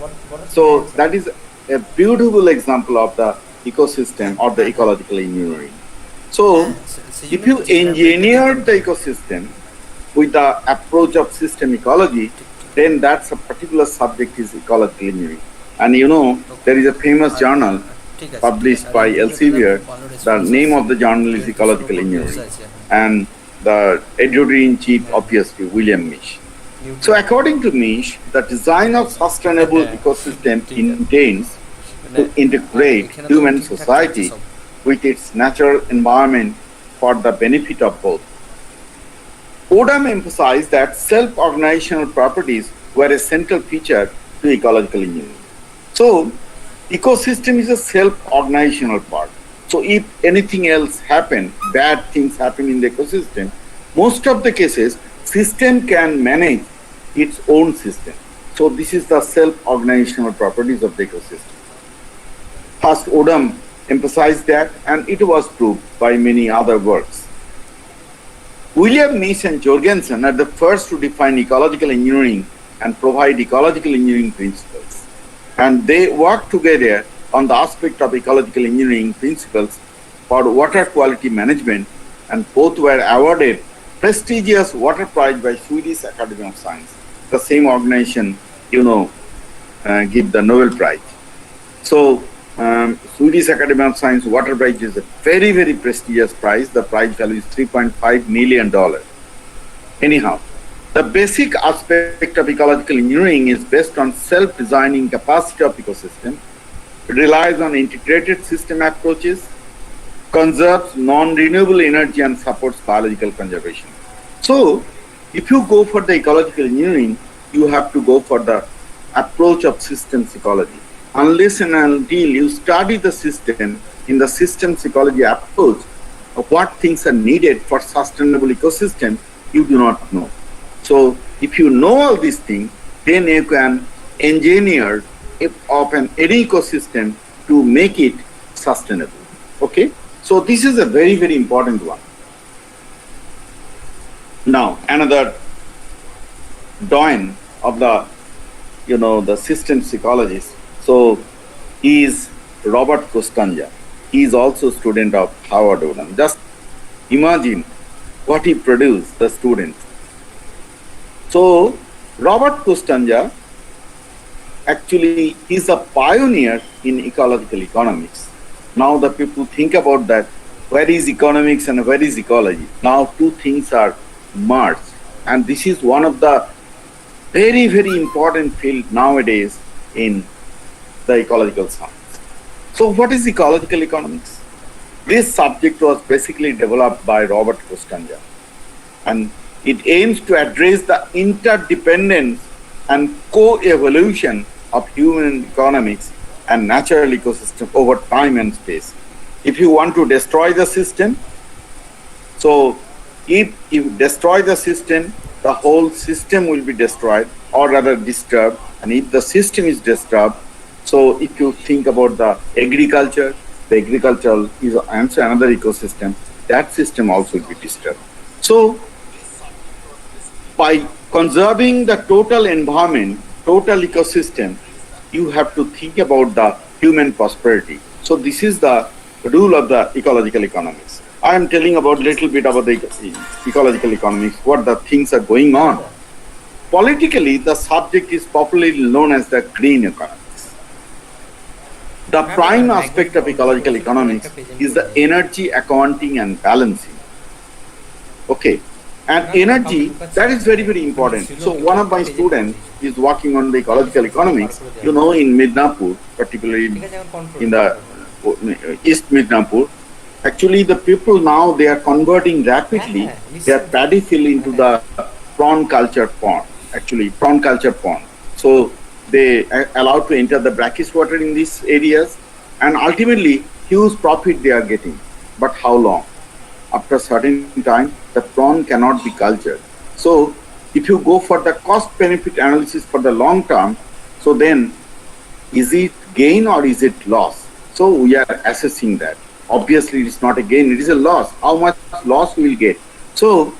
So that is a beautiful example of the ecosystem or the ecological engineering. So if you engineer the ecosystem with the approach of system ecology, then that's a particular subject is ecological engineering. And you know, there is a famous journal published by Elsevier. The name of the journal is Ecological Engineering. And the editor-in-chief, obviously, William Misch. So according to Misch, the design of sustainable ecosystem intends to integrate human society with its natural environment for the benefit of both. Odum emphasized that self-organizational properties were a central feature to ecological engineering. So ecosystem is a self-organizational part. So if anything else happen, bad things happen in the ecosystem, most of the cases, system can manage its own system. So this is the self-organizational properties of the ecosystem. First, Odom emphasized that, and it was proved by many other works. William Nish and Jorgensen are the first to define ecological engineering and provide ecological engineering principles. And they worked together on the aspect of ecological engineering principles for water quality management, and both were awarded prestigious water prize by Swedish Academy of Science. The same organization, give the Nobel Prize. So Swedish Academy of Science Water Prize is a very, very prestigious prize. The prize value is $3.5 million. Anyhow, the basic aspect of ecological engineering is based on self-designing capacity of ecosystem. It relies on integrated system approaches, conserves non-renewable energy, and supports biological conservation. So, if you go for the ecological engineering, you have to go for the approach of systems ecology. Unless and until you study the system in the systems ecology approach of what things are needed for sustainable ecosystem, you do not know. So if you know all these things, then you can engineer any ecosystem to make it sustainable. Okay? So this is a very, very important one. Now, another doyen of the, the systems ecologist. So he is Robert Kostanja. He is also a student of Howard Odom. Just imagine what he produced, the students. So Robert Kostanja actually is a pioneer in ecological economics. Now the people think about that, where is economics and where is ecology? Now two things are merged. And this is one of the very, very important field nowadays in the ecological science. So what is ecological economics? This subject was basically developed by Robert Kostanja, and it aims to address the interdependence and co-evolution of human economics and natural ecosystem over time and space. If you want to destroy the system, so if you destroy the system, the whole system will be destroyed or rather disturbed. And if the system is disturbed, so if you think about the agriculture is also another ecosystem, that system also will be disturbed. So by conserving the total environment, total ecosystem, you have to think about the human prosperity. So this is the rule of the ecological economics. I am telling about little bit about the ecological economics, what the things are going on. Politically, the subject is popularly known as the green economics. The prime aspect of ecological economics is the energy accounting and balancing. Okay, and energy, that is very, very important. So one of my students is working on the ecological economics, in Midnapur, particularly in the East Midnapur. Actually, the people now, they are converting rapidly their paddy field into the prawn culture pond, So they are allowed to enter the brackish water in these areas, and ultimately huge profit they are getting. But how long? After a certain time, the prawn cannot be cultured. So if you go for the cost benefit analysis for the long term, so then is it gain or is it loss? So we are assessing that. Obviously, it is not a gain, it is a loss. How much loss we will get? So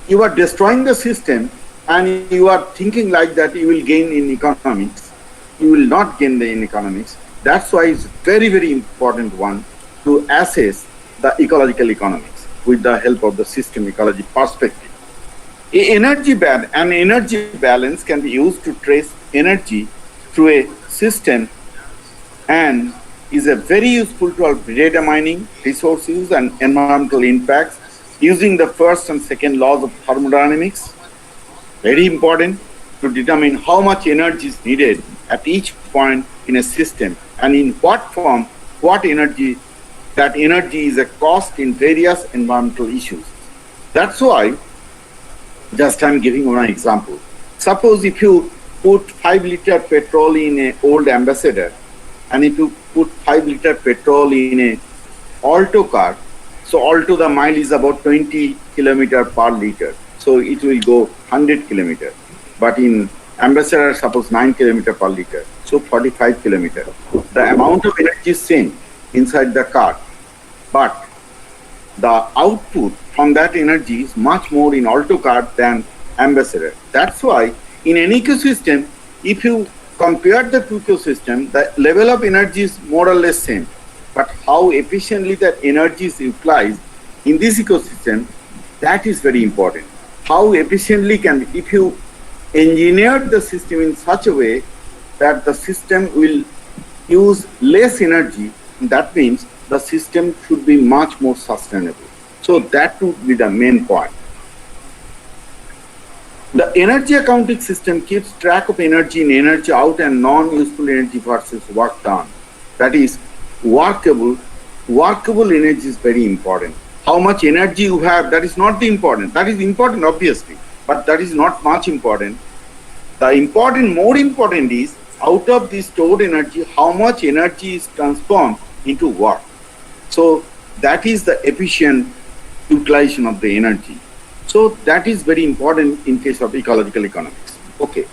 you are destroying the system and you are thinking like that you will gain in economics. You will not gain in economics. That's why it's very, very important one to assess the ecological economics with the help of the system ecology perspective. Energy balance can be used to trace energy through a system and is a very useful tool for determining resource use and environmental impacts using the first and second laws of thermodynamics. Very important to determine how much energy is needed at each point in a system and in what form, what energy, that energy is a cost in various environmental issues. That's why, just I'm giving one example. Suppose if you put 5-liter petrol in an old Ambassador, and if you put 5-liter petrol in a Alto car, so Alto the mile is about 20 kilometer per liter. So it will go 100 kilometer. But in Ambassador, suppose 9 kilometer per liter, so 45 kilometer. The amount of energy is same inside the car, but the output from that energy is much more in Alto car than Ambassador. That's why in an ecosystem, if you compare the two ecosystem, the level of energy is more or less same. But how efficiently that energy is utilized in this ecosystem, that is very important. How efficiently can, if you engineer the system in such a way that the system will use less energy, that means the system should be much more sustainable. So that would be the main point. The energy accounting system keeps track of energy in, energy out, and non-useful energy versus work done. That is workable. Workable energy is very important. How much energy you have, that is not the important. That is important, obviously, but that is not much important. The important, more important is, out of this stored energy, how much energy is transformed into work. So that is the efficient utilization of the energy. So that is very important in case of ecological economics. Okay.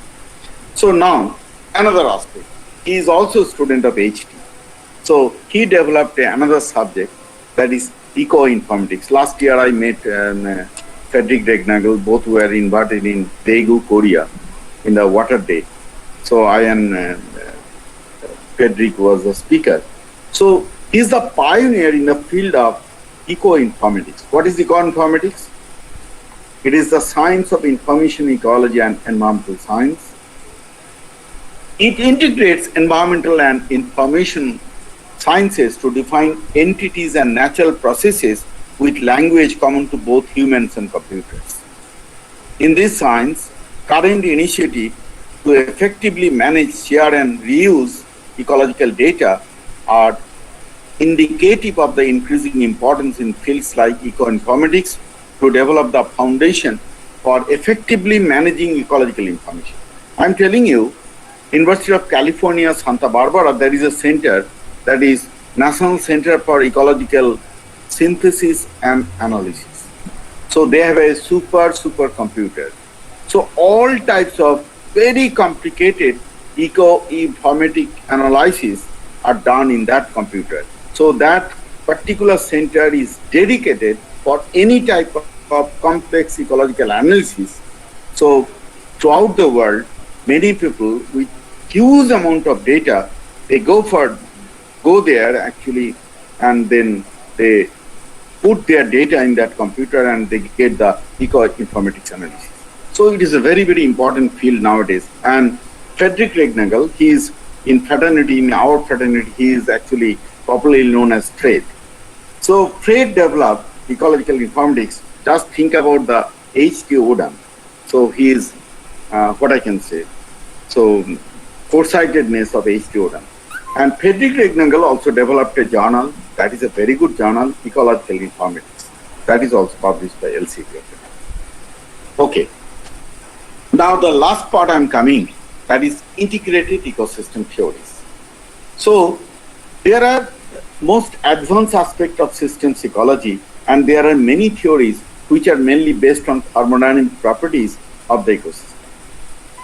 So now another aspect. He is also a student of HT. So he developed another subject, that is Eco-Informatics. Last year I met Frederick Regnagel. Both were invited in Daegu, Korea, in the Water Day. So I and Frederick was the speaker. So he is the pioneer in the field of Eco-Informatics. What is Eco-Informatics? It is the science of information ecology and environmental science. It integrates environmental and information sciences to define entities and natural processes with language common to both humans and computers. In this science, current initiative to effectively manage, share, and reuse ecological data are indicative of the increasing importance in fields like eco-informatics to develop the foundation for effectively managing ecological information. I'm telling you, University of California, Santa Barbara, there is a center that is National Center for Ecological Synthesis and Analysis. So they have a super computer. So all types of very complicated eco-informatic analysis are done in that computer. So that particular center is dedicated for any type of complex ecological analysis. So throughout the world, many people with huge amount of data, they go there actually, and then they put their data in that computer and they get the eco-informatics analysis. So it is a very important field nowadays. And Frederick Regnagel, he is in fraternity, in our fraternity, he is actually popularly known as Fred. So Fred developed ecological informatics. Just think about the H.T. Odum. So he is, what I can say, so foresightedness of H.T. Odum. And Frederick Regnagel also developed a journal, that is a very good journal, Ecological Informatics. That is also published by LCP. Okay. Now the last part I'm coming, that is integrated ecosystem theories. So there are most advanced aspects of systems ecology, and there are many theories which are mainly based on thermodynamic properties of the ecosystem.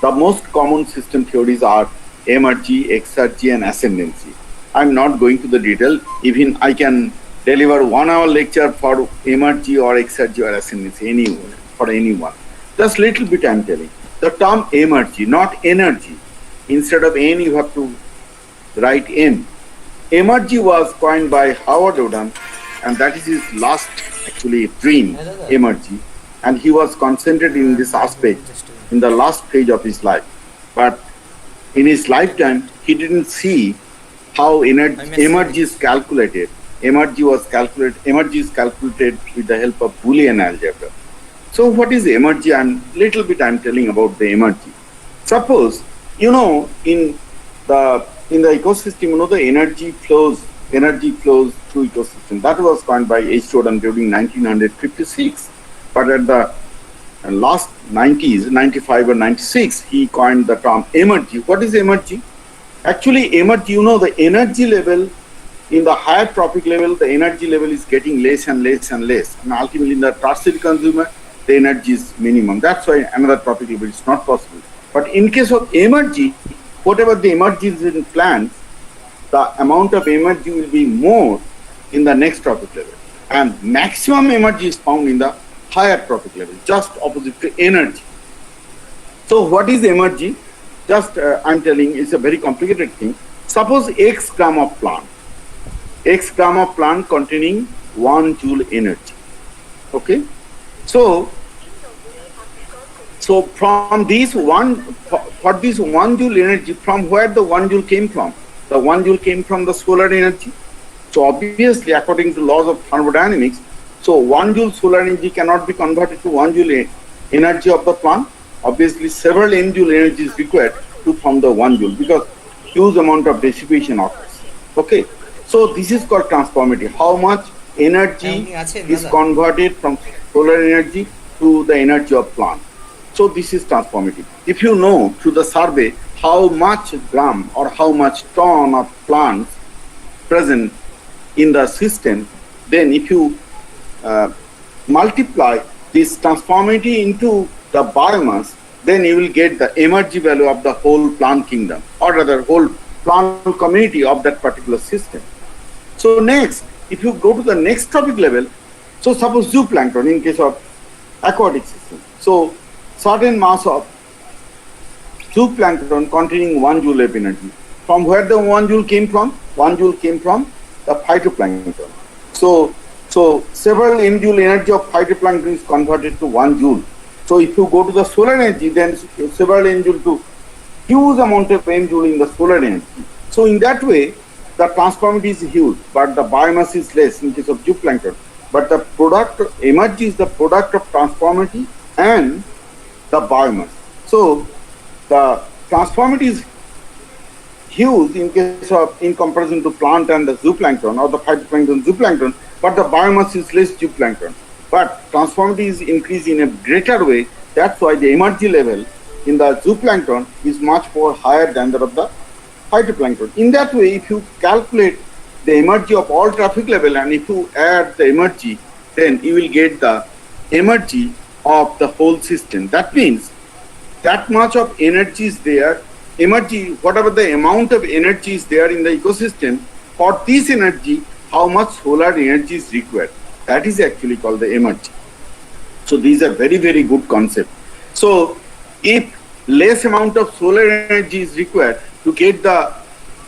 The most common system theories are emergy, exergy, and ascendancy. I'm not going to the detail. Even I can deliver 1 hour lecture for emergy or exergy or ascendancy, for anyone. Just little bit I'm telling. The term emergy, not energy. Instead of N, you have to write M. Emergy was coined by Howard Odum, and that is his last actually dream, emergy. And he was concentrated in this aspect in the last phase of his life. But in his lifetime, he didn't see how energy is calculated. Energy is calculated with the help of Boolean algebra. So what is energy? I'm telling about the energy. Suppose, in the ecosystem, the energy flows through ecosystem. That was coined by H. Odum during 1956. But at the last 90s, 95 or 96, he coined the term energy. What is energy? Actually, energy, the energy level in the higher trophic level, the energy level is getting less and less and less. And ultimately, in the tertiary consumer, the energy is minimum. That's why another trophic level is not possible. But in case of energy, whatever the energy is in plants, the amount of energy will be more in the next trophic level. And maximum energy is found in the higher trophic level, just opposite to energy. So what is energy? Just I'm telling, it's a very complicated thing. Suppose X gram of plant containing 1 joule energy. Okay, so from this for this 1 joule energy, from where the 1 joule came from? The 1 joule came from the solar energy. So obviously, according to laws of thermodynamics, so 1 joule solar energy cannot be converted to 1 joule energy of the plant. Obviously, several n joule energy is required to form the 1 joule because huge amount of dissipation occurs. Okay, so this is called transformative. How much energy is converted from solar energy to the energy of plant. So this is transformative. If you know through the survey how much gram or how much ton of plants present in the system, then if you multiply this transformativity into the biomass, then you will get the energy value of the whole plant kingdom, or rather whole plant community of that particular system. So next, if you go to the next topic level, so suppose zooplankton in case of aquatic system. So certain mass of zooplankton containing 1 joule of energy. From where the 1 joule came from? 1 joule came from the phytoplankton. So several n joule energy of phytoplankton is converted to 1 joule. So if you go to the solar energy, then several n joule to huge amount of n joule in the solar energy. So in that way, the transformativity is huge, but the biomass is less in case of zooplankton. But the product energy is the product of transformativity and the biomass. So the transformativity is huge in case of, in comparison to plant and the zooplankton or the phytoplankton zooplankton, but the biomass is less zooplankton. But transformativity is increased in a greater way. That's why the energy level in the zooplankton is much more higher than that of the phytoplankton. In that way, if you calculate the energy of all traffic level and if you add the energy, then you will get the energy of the whole system. That means that much of energy is there. Energy, whatever the amount of energy is there in the ecosystem, for this energy, how much solar energy is required. That is actually called the energy. So these are very, very good concept. So if less amount of solar energy is required to get the,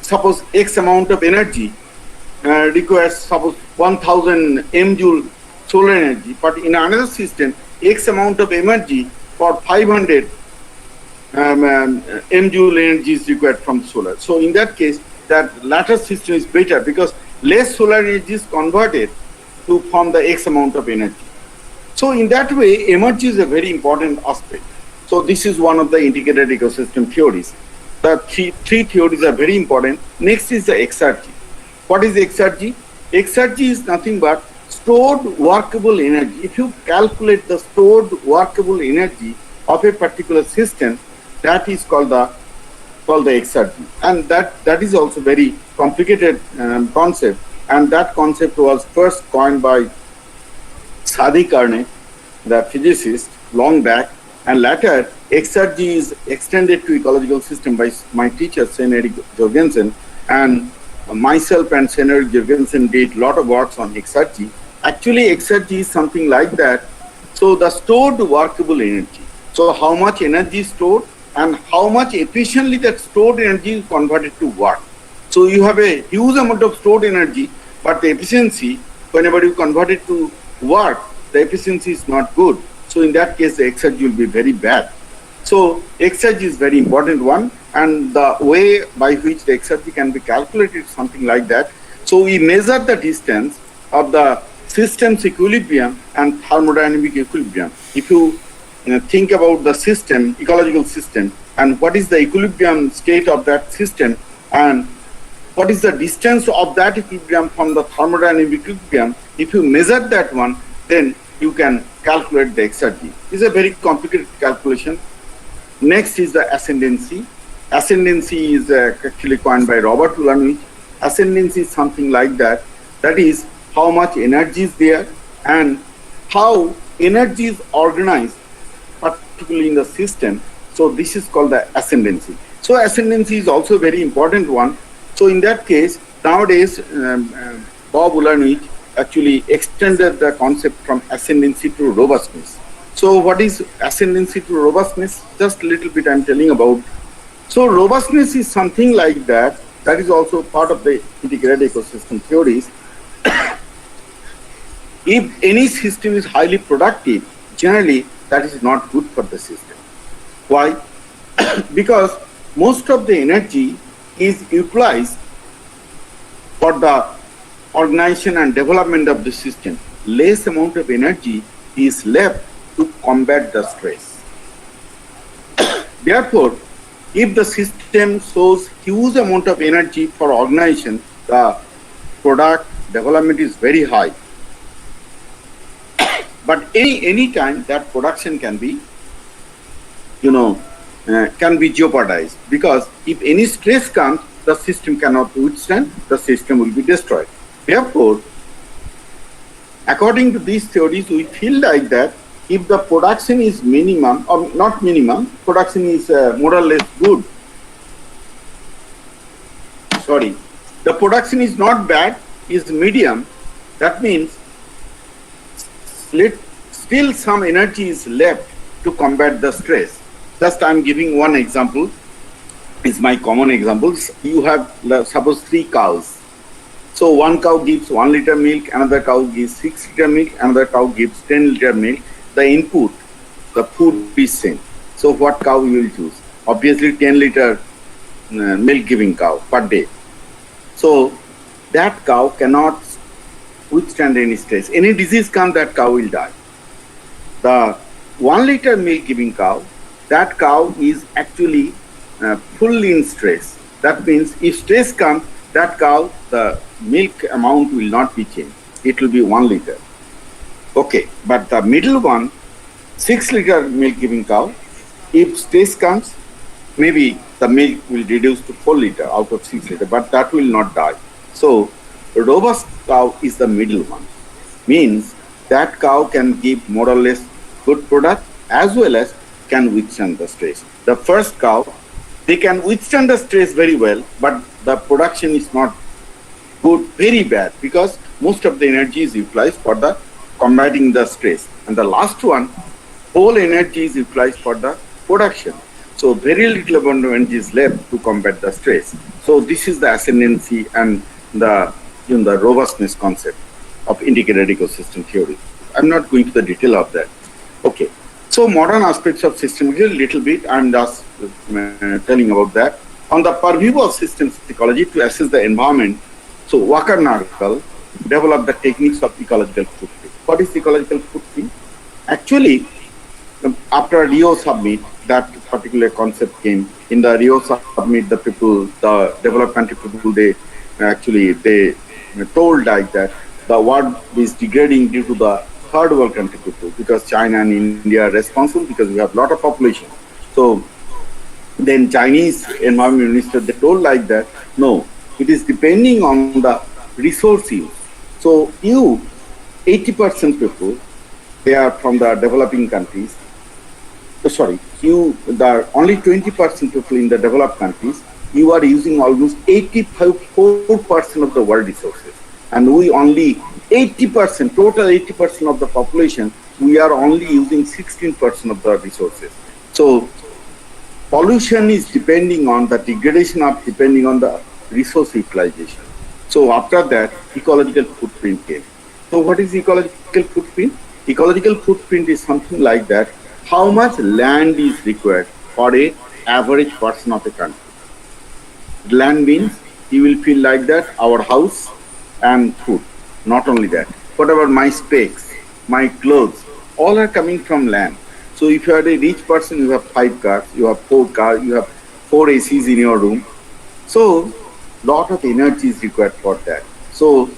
suppose X amount of energy requires suppose 1000 m joule solar energy, but in another system, X amount of energy for 500 m joule energy is required from solar. So in that case, that latter system is better because less solar energy is converted to form the X amount of energy. So in that way, energy is a very important aspect. So this is one of the integrated ecosystem theories. The three theories are very important. Next is the exergy. What is exergy? Exergy is nothing but stored workable energy. If you calculate the stored workable energy of a particular system, that is called the exergy. And that is also very complicated concept. And that concept was first coined by Sadi Carney, the physicist, long back. And later, exergy is extended to ecological system by my teacher, Svein Erik Jorgensen. And myself and Svein Erik Jorgensen did a lot of works on exergy. Actually, exergy is something like that. So the stored workable energy. So how much energy is stored and how much efficiently that stored energy is converted to work. So you have a huge amount of stored energy, but the efficiency, whenever you convert it to work, the efficiency is not good. So in that case, the exergy will be very bad. So exergy is very important one, and the way by which the exergy can be calculated is something like that. So we measure the distance of the system's equilibrium and thermodynamic equilibrium. If you think about the system, ecological system, and what is the equilibrium state of that system, and what is the distance of that equilibrium from the thermodynamic equilibrium, if you measure that one, then you can calculate the exergy. It's a very complicated calculation. Next is the ascendancy. Ascendancy is actually coined by Robert Ullanich. Ascendancy is something like that. That is how much energy is there and how energy is organized, particularly in the system. So this is called the ascendancy. So ascendancy is also a very important one. So in that case, nowadays, Bob Ullanich actually extended the concept from ascendancy to robustness. So what is ascendancy to robustness? Just a little bit I'm telling about. So robustness is something like that. That is also part of the integrated ecosystem theories. If any system is highly productive, generally that is not good for the system. Why? Because most of the energy is utilized for the organization and development of the system. Less amount of energy is left to combat the stress. Therefore, if the system shows huge amount of energy for organization, the product development is very high. But any time that production can be, can be jeopardized, because if any stress comes, the system cannot withstand, the system will be destroyed. Therefore, according to these theories, we feel like that if the production is minimum, or not minimum, production is more or less good. Sorry, the production is not bad, is medium. That means still some energy is left to combat the stress. Just I'm giving one example. It's my common examples. You have suppose 3 cows. So one cow gives 1 liter milk, another cow gives 6 liter milk, another cow gives 10 liter milk. The input, the food is same. So what cow you will choose? Obviously 10 liter milk giving cow per day. So that cow cannot withstand any stress. Any disease comes, that cow will die. The 1 liter milk giving cow, that cow is actually full in stress. That means if stress comes, that cow, the milk amount will not be changed. It will be 1 liter. Okay, but the middle one, 6 liter milk giving cow, if stress comes, maybe the milk will reduce to 4 liter out of 6 liter, but that will not die. So robust cow is the middle one. Means that cow can give more or less good product as well as can withstand the stress. The first cow, they can withstand the stress very well, but the production is not good, very bad, because most of the energy is utilized for the combating the stress. And the last one, whole energy is utilized for the production. So very little amount of energy is left to combat the stress. So this is the ascendancy and the robustness concept of integrated ecosystem theory. I'm not going to the detail of that. Okay. So modern aspects of system, a little bit, I'm just telling about that. On the purview of systems ecology to assess the environment, so Walker-Narkle developed the techniques of ecological footprint. What is ecological footprint? Actually, after Rio summit, that particular concept came. In the Rio summit, the people, the development people, they told like that the world is degrading due to the third world country people, because China and India are responsible, because we have a lot of population. So then Chinese environment minister, they told like that, no, it is depending on the resource use. So you, 80% people, they are from the developing countries. The only 20% people in the developed countries, you are using almost 84% of the world resources. And we only 80%, total 80% of the population, we are only using 16% of the resources. So pollution is depending on the degradation of depending on the resource utilization. So after that, ecological footprint came. So what is ecological footprint? Ecological footprint is something like that. How much land is required for a average person of a country? Land means you will feel like that, our house and food. Not only that, whatever my specs, my clothes, all are coming from land. So if you are a rich person, you have 5 cars, you have 4 cars, you have 4 ACs in your room. So lot of energy is required for that. So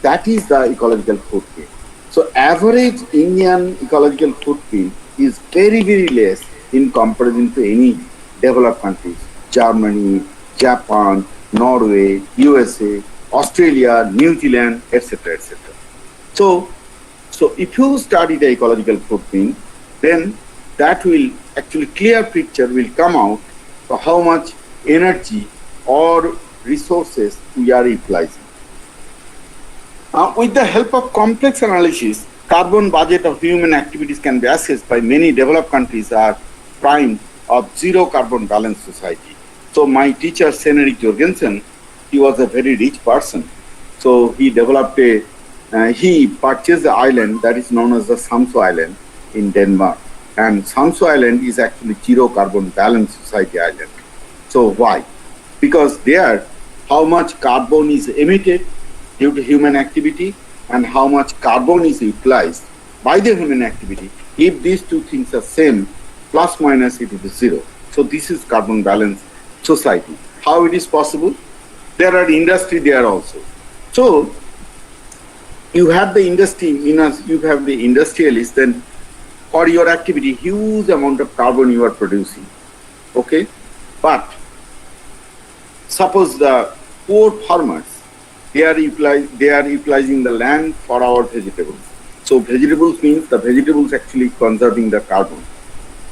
that is the ecological footprint. So average Indian ecological footprint is very, very less in comparison to any developed countries, Germany, Japan, Norway, USA, Australia, New Zealand, etc., etc. So if you study the ecological footprint, then that will actually clear picture will come out for how much energy or resources we are utilizing. With the help of complex analysis, carbon budget of human activities can be assessed by many developed countries are primed of zero carbon balance society. So my teacher, Sven-Erik Jorgensen, he was a very rich person. So he developed he purchased the island that is known as the Samsø Island in Denmark. And Samsø Island is actually zero carbon balance society island. So why? Because there, how much carbon is emitted due to human activity and how much carbon is utilized by the human activity. If these two things are same, plus minus it will be zero. So this is carbon balance society. How it is possible? There are industry there also. So you have the industry, you have the industrialists, then for your activity, huge amount of carbon you are producing. Okay? But suppose the poor farmers, they are utilizing the land for our vegetables. So vegetables means the vegetables actually conserving the carbon.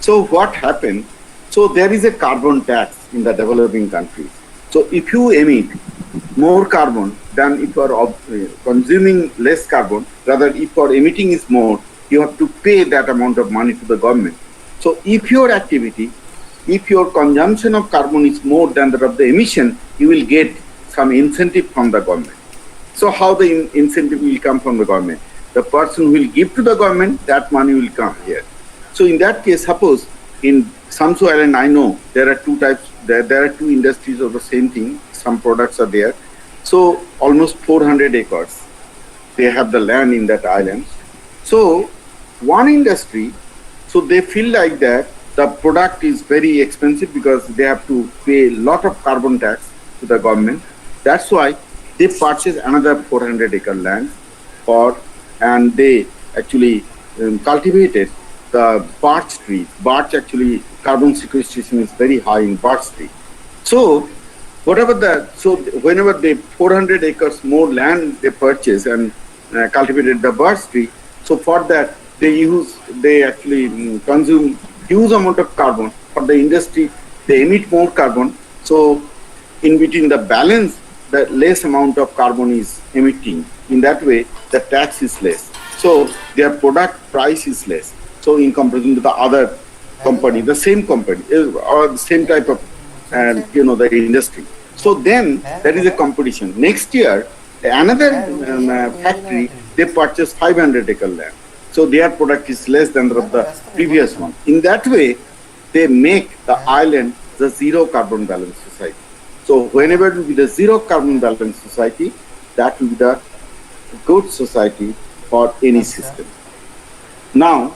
So what happened? So there is a carbon tax in the developing countries. So if you emit more carbon than if you are consuming less carbon, rather if you are emitting is more, you have to pay that amount of money to the government. So if your activity, if your consumption of carbon is more than that of the emission, you will get some incentive from the government. So how the incentive will come from the government? The person who will give to the government, that money will come here. So in that case, suppose in Samsø Island, I know there are two types, there are two industries of the same thing, some products are there. So almost 400 acres, they have the land in that island. So one industry, so they feel like that the product is very expensive because they have to pay a lot of carbon tax to the government. That's why they purchase another 400 acre land and they actually cultivated the birch tree. Birch actually, carbon sequestration is very high in birch tree. So whenever the 400 acres more land they purchase and cultivated the birch tree, so for that they actually consume huge amount of carbon. For the industry, they emit more carbon. So in between the balance, the less amount of carbon is emitting. In that way, the tax is less. So their product price is less. So in comparison to the other company, the same company or the same type of, the industry. So then there is a competition. Next year, another factory, they purchase 500 acre land. So their product is less than the previous one. In that way, they make the island the zero carbon balance society. So whenever it will be the zero carbon balance society, that will be the good society for any system. Now,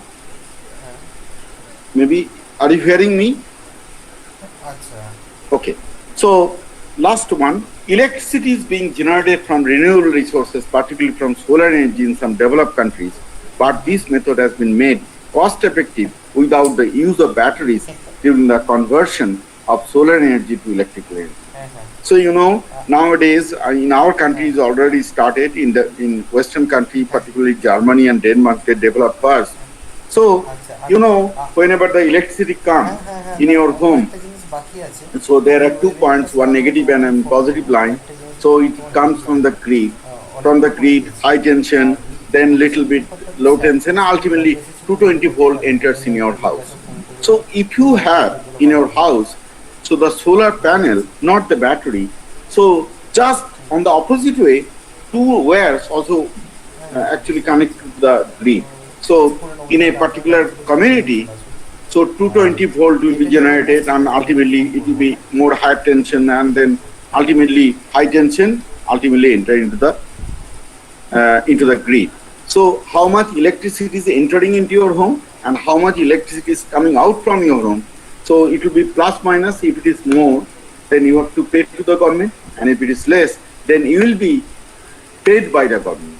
maybe, are you hearing me? Okay. So last one, electricity is being generated from renewable resources, particularly from solar energy in some developed countries. But this method has been made cost effective without the use of batteries during the conversion of solar energy to electrical energy. So nowadays in our country is already started in Western country, particularly Germany and Denmark, they develop first. So whenever the electricity comes in your home, so there are 2 points, one negative and a positive line. So it comes from the grid, high tension, then little bit low tension, and ultimately 220 volt enters in your house. So if you have in your house, so the solar panel, not the battery, so just on the opposite way, 2 wires also actually connect to the grid. So in a particular community, so 220 volt will be generated and ultimately it will be more high tension and then ultimately high tension ultimately enter into the grid. So how much electricity is entering into your home and how much electricity is coming out from your home. So it will be plus minus. If it is more, then you have to pay to the government, and if it is less, then you will be paid by the government.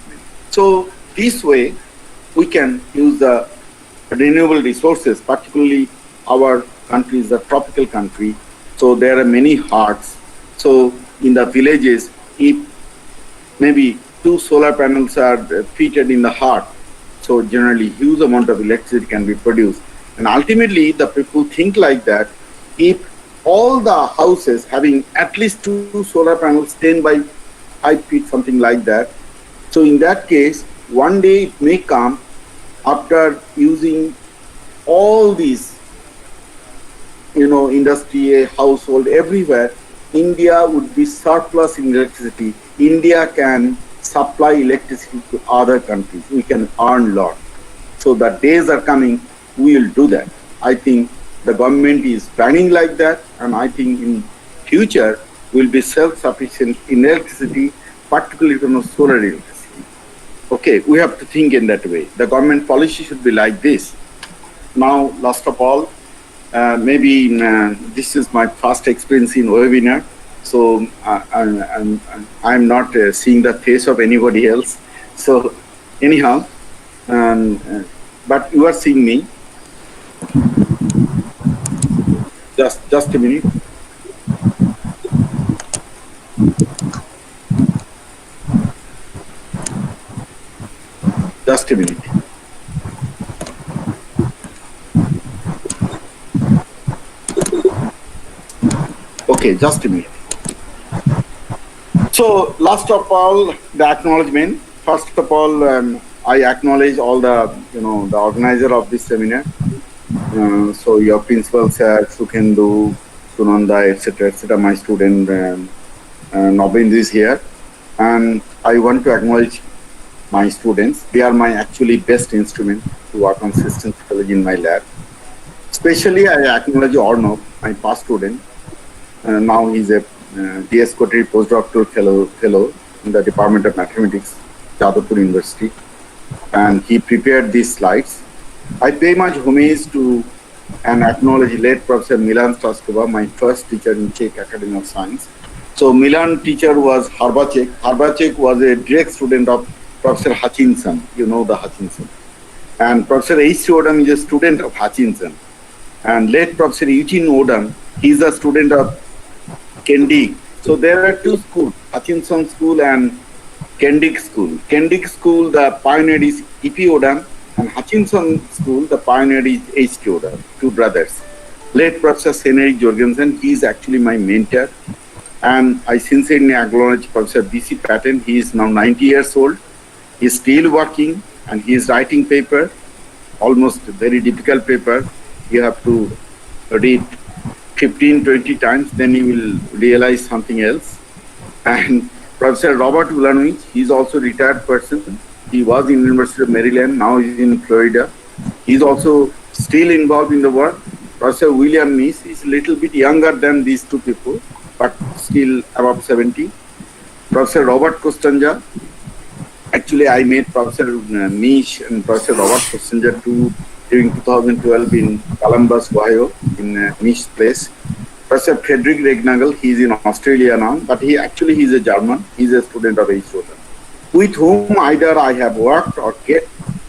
So this way, we can use the renewable resources, particularly our country is a tropical country, so there are many hearts. So in the villages, if maybe 2 solar panels are fitted in the heart, so generally huge amount of electricity can be produced. And ultimately, the people think like that, if all the houses having at least 2 solar panels, 10 by 5 feet, something like that, so in that case, one day it may come after using all these, industry, household, everywhere, India would be surplus in electricity. India can supply electricity to other countries. We can earn a lot. So the days are coming, we will do that. I think the government is planning like that, and I think in future we'll be self-sufficient in electricity, particularly from solar electricity. Okay, we have to think in that way. The government policy should be like this. Now, last of all, maybe this is my first experience in webinar, so I'm not seeing the face of anybody else. So anyhow, but you are seeing me. Just a minute. Just a minute. Okay, just a minute. So last of all, the acknowledgement. First of all, I acknowledge all the, the organizer of this seminar. So your principal, sir, Sukhendu, Sunanda, etc., my student, Nobin is here. And I want to acknowledge my students. They are my actually best instrument to work on systems ecology in my lab. Especially I acknowledge Arnav, my past student. Now he's a DS Kotri postdoctoral fellow in the Department of Mathematics, Jadavpur University. And he prepared these slides. I pay much homage to and acknowledge late Professor Milan Straskova, my first teacher in Czech Academy of Science. So Milan teacher was Harbacek. Harbacek was a direct student of Professor Hutchinson. You know the Hutchinson. And Professor H.C. Odom is a student of Hutchinson. And late Professor Eugene Odom, he is a student of Kendig. So there are 2 schools, Hutchinson School and Kendig School. Kendig School, the pioneer is E.P. Odom, and Hutchinson School, the pioneer is H.T. Odom, 2 brothers. Late Professor Sven-Erik Jorgensen, he is actually my mentor. And I sincerely acknowledge Professor B.C. Patton. He is now 90 years old. He is still working and he is writing paper, almost very difficult paper. You have to read 15-20 times, then you will realize something else. And Professor Robert Ulanovich, he is also a retired person. He was in University of Maryland, now he is in Florida. He is also still involved in the work. Professor William Meese is a little bit younger than these 2 people, but still above 70. Professor Robert Kostanja, actually I met Professor Meese and Professor Robert Kostanja during 2012 in Columbus, Ohio, in Meese's place. Professor Frederick Regnagel, he is in Australia now, but he is a German. He is a student of H. with whom either I have worked or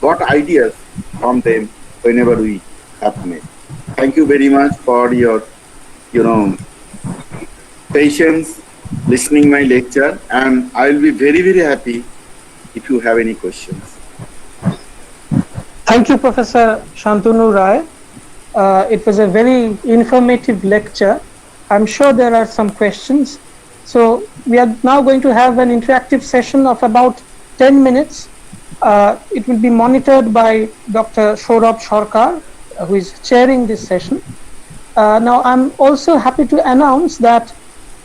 got ideas from them whenever we have met. Thank you very much for your, patience, listening my lecture, and I will be very, very happy if you have any questions. Thank you, Professor Shantanu Rai. It was a very informative lecture. I'm sure there are some questions. So we are now going to have an interactive session of about 10 minutes. It will be monitored by Dr. Saurabh Sarkar, who is chairing this session. Now I'm also happy to announce that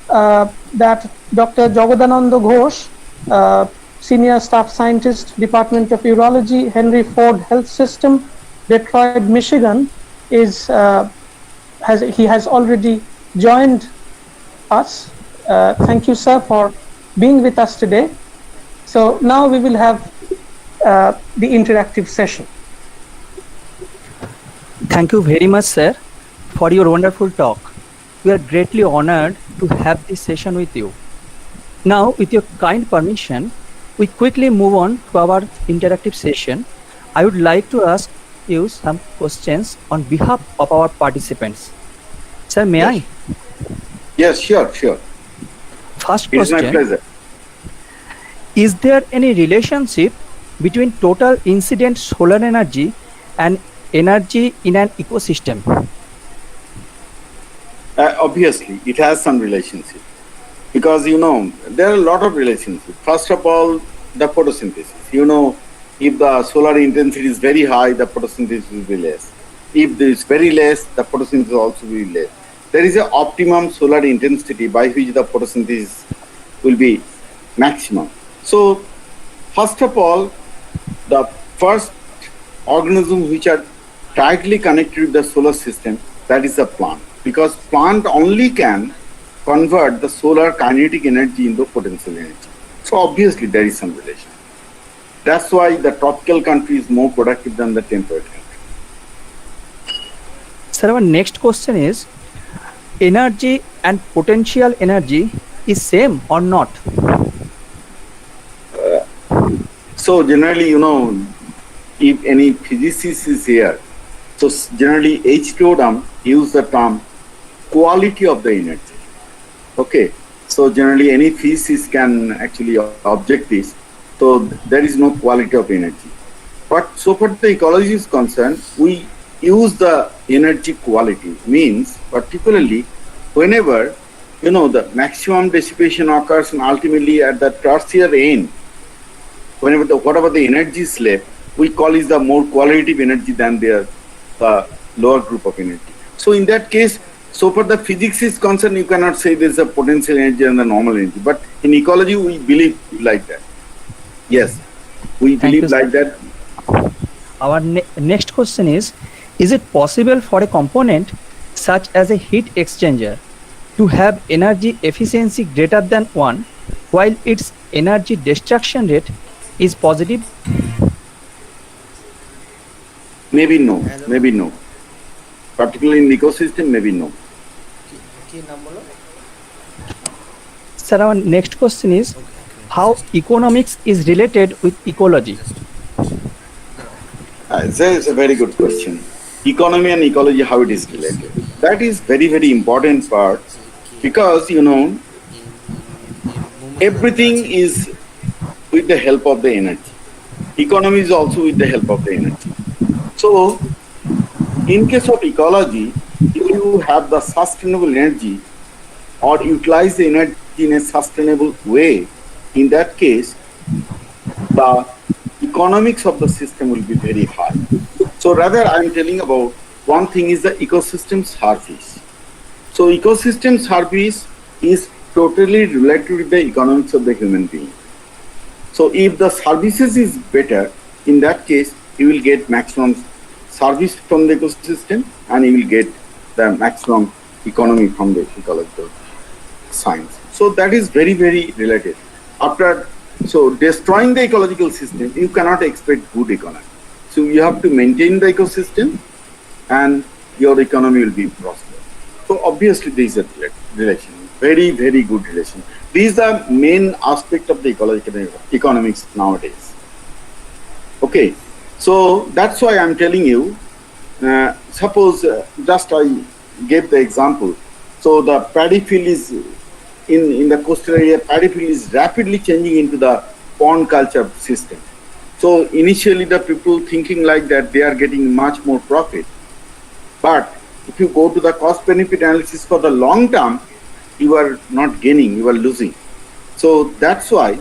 Dr. Jagadananda Ghosh, Senior Staff Scientist, Department of Urology, Henry Ford Health System, Detroit, Michigan, has already joined us. Thank you, sir, for being with us today. So now we will have the interactive session. Thank you very much, sir, for your wonderful talk. We are greatly honored to have this session with you. Now, with your kind permission, we quickly move on to our interactive session. I would like to ask you some questions on behalf of our participants. Sir, may Yes. I? Yes, sure. First It is my question. pleasure. Is there any relationship between total incident solar energy and energy in an ecosystem? Obviously, it has some relationship because there are a lot of relationships. First of all, the photosynthesis. If the solar intensity is very high, the photosynthesis will be less. If there is very less, the photosynthesis also will be less. There is an optimum solar intensity by which the photosynthesis will be maximum. So, first of all, the first organisms which are tightly connected with the solar system, that is the plant, because plant only can convert the solar kinetic energy into potential energy. So obviously there is some relation. That's why the tropical country is more productive than the temperate country. Sir, our next question is, energy and potential energy is same or not? So generally, if any physicist is here, so generally H2O term use the term quality of the energy. Okay, so generally any physicist can actually object this. So there is no quality of energy. But so far the ecology is concerned, we use the energy quality, means particularly whenever the maximum dissipation occurs and ultimately at the tertiary end, whenever whatever the energy is left, we call is the more qualitative energy than the lower group of energy. So in that case, so far the physics is concerned, you cannot say there is a potential energy and the normal energy. But in ecology, we believe like that. Yes, we Thank believe you, like sir. that. Our next question is it possible for a component such as a heat exchanger to have energy efficiency greater than 1 while its energy destruction rate is positive? Maybe no. Particularly in ecosystem, maybe no. কি নাম বলো? Sir, our next question is how economics is related with ecology? That's a very good question. Economy and ecology, how it is related. That is very, very important part because, everything is with the help of the energy. Economy is also with the help of the energy. So, in case of ecology, if you have the sustainable energy or utilize the energy in a sustainable way, in that case, the economics of the system will be very high. So rather, I am telling about one thing is the ecosystem service. So ecosystem service is totally related with the economics of the human being. So if the services is better, in that case, you will get maximum service from the ecosystem and you will get the maximum economy from the ecological science. So that is very, very related. So destroying the ecological system, you cannot expect good economy. So you have to maintain the ecosystem and your economy will be prosperous. So obviously there is a relation, very, very good relation. These are main aspect of the ecological economics nowadays. Okay, so that's why I'm telling you, suppose just I gave the example. So the paddy field is in the coastal area, paddy field is rapidly changing into the pond culture system. So initially the people thinking like that, they are getting much more profit. But if you go to the cost benefit analysis for the long term, you are not gaining, you are losing. So that's why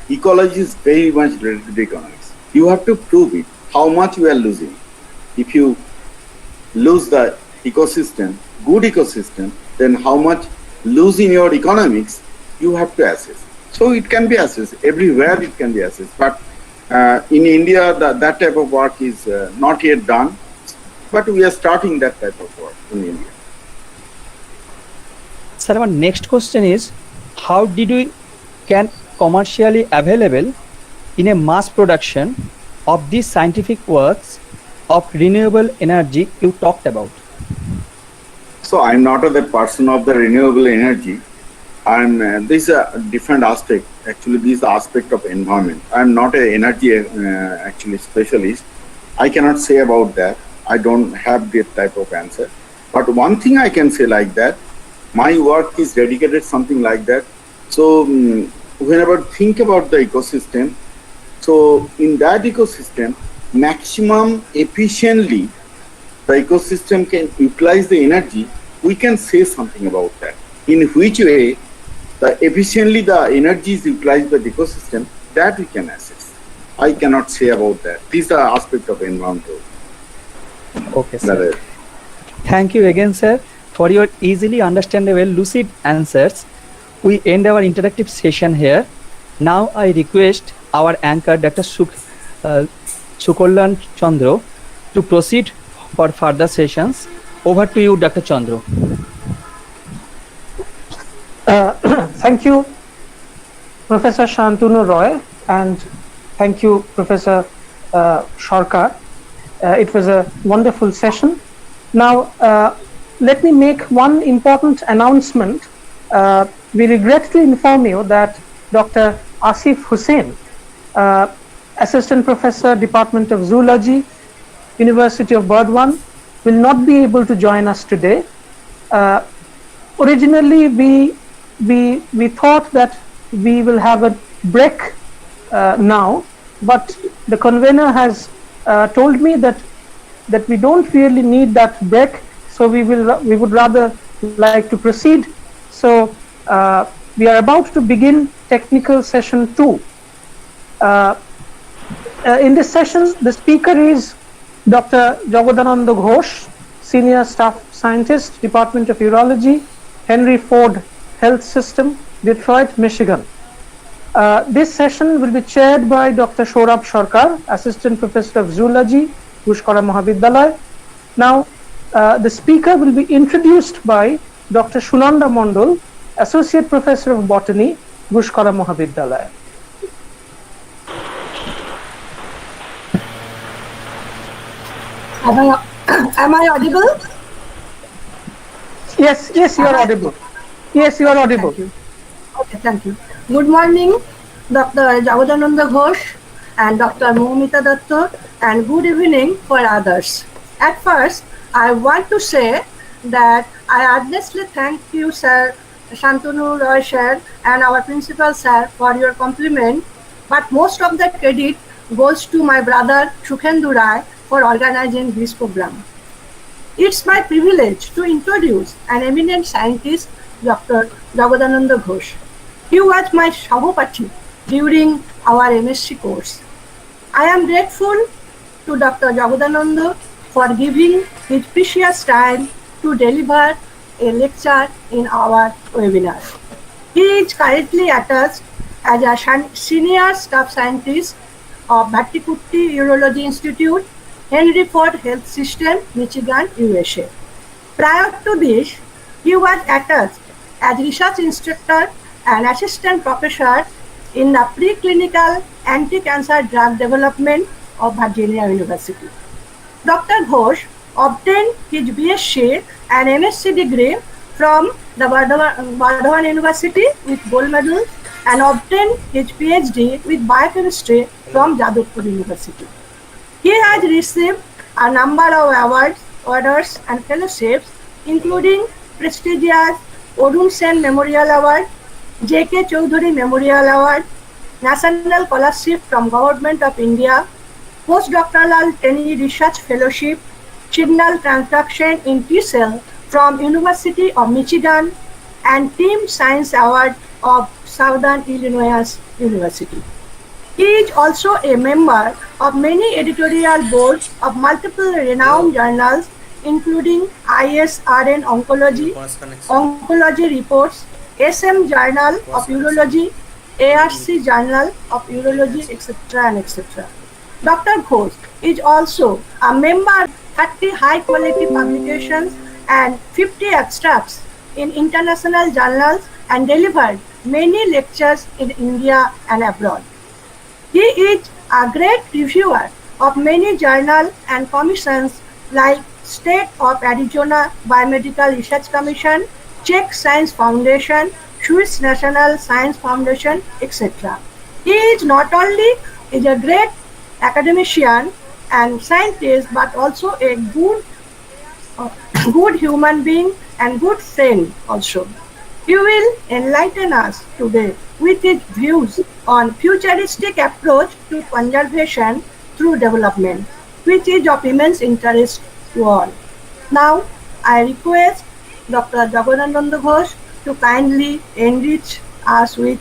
ecology is very much related to economics. You have to prove it, how much you are losing. If you lose the ecosystem, good ecosystem, then how much lose in your economics, you have to assess. So it can be assessed, everywhere it can be assessed. But in India, that type of work is not yet done, but we are starting that type of work in India. Sir, our next question is how did we can commercially available in a mass production of these scientific works of renewable energy you talked about? So I'm not the person of the renewable energy. This is a different aspect. Actually, this is the aspect of environment. I'm not an energy actually specialist. I cannot say about that. I don't have that type of answer. But one thing I can say like that, my work is dedicated something like that. So whenever think about the ecosystem, so in that ecosystem, maximum efficiently, the ecosystem can utilize the energy, we can say something about that. In which way the efficiently the energy is utilized by the ecosystem, that we can assess. I cannot say about that. These are aspects of environmental. Okay, sir. Thank you again, sir, for your easily understandable, lucid answers. We end our interactive session here. Now I request our anchor, Dr. Sukollan Chandra, to proceed for further sessions. Over to you, Dr. Chandra. Thank you, Professor Shantanu Roy, and thank you, Professor Sarkar. It was a wonderful session. Now, let me make one important announcement. We regretfully inform you that Dr. Asif Hussain, Assistant Professor, Department of Zoology, University of Burdwan, will not be able to join us today. Originally, we thought that we will have a break now, but the convener has told me that we don't really need that break, so we would rather like to proceed. So we are about to begin technical session 2. In this session, the speaker is Dr. Jagadananda Ghosh, Senior Staff Scientist, Department of Urology, Henry Ford Health System, Detroit, Michigan. This session will be chaired by Dr. Saurabh Sarkar, Assistant Professor of Zoology, GUSHKARA Mahavidyalaya. Now, the speaker will be introduced by Dr. Sunanda Mondol, Associate Professor of Botany, GUSHKARA Mahavidyalaya. Am I audible? Yes, you are audible. Yes, you are audible. Thank you. Okay, thank you. Good morning, Dr. Jagadananda Ghosh and Dr. Moumita Datta, and good evening for others. At first, I want to say that I earnestly thank you, Sir Shantanu Roy, sir, and our principal, sir, for your compliment, but most of the credit goes to my brother Sukhendu Rai for organizing this program. It's my privilege to introduce an eminent scientist, Dr. Jagadananda Ghosh. He was my Sahopati during our MSc course. I am grateful to Dr. Jagadananda for giving his precious time to deliver a lecture in our webinar. He is currently attached as a senior staff scientist of Bhattikutty Urology Institute, Henry Ford Health System, Michigan, USA. Prior to this, he was attached as research instructor and assistant professor in the preclinical anti-cancer drug development of Virginia University. Dr. Ghosh obtained his BSc and MSc degree from the Burdwan University with gold medal and obtained his PhD with biochemistry from Jadavpur University. He has received a number of awards, orders and fellowships, including prestigious Odun Sen Memorial Award, J.K. Chowdhury Memorial Award, National Scholarship from Government of India, Postdoctoral Tenure Research Fellowship, Signal Transduction in T-cell from University of Michigan, and Team Science Award of Southern Illinois University. He is also a member of many editorial boards of multiple renowned journals, including ISRN Oncology, Oncology Reports, SM Journal of Urology, ARC Journal of Urology, etc. and etc. Dr. Ghosh is also a member of 30 high-quality publications and 50 abstracts in international journals and delivered many lectures in India and abroad. He is a great reviewer of many journals and commissions like State of Arizona Biomedical Research Commission, Czech Science Foundation, Swiss National Science Foundation, etc. He is not only a great academician, and scientist, but also a uh, good human being and good friend also. He will enlighten us today with his views on futuristic approach to conservation through development, which is of immense interest to all. Now, I request Dr. Jaganananda Ghosh to kindly enrich us with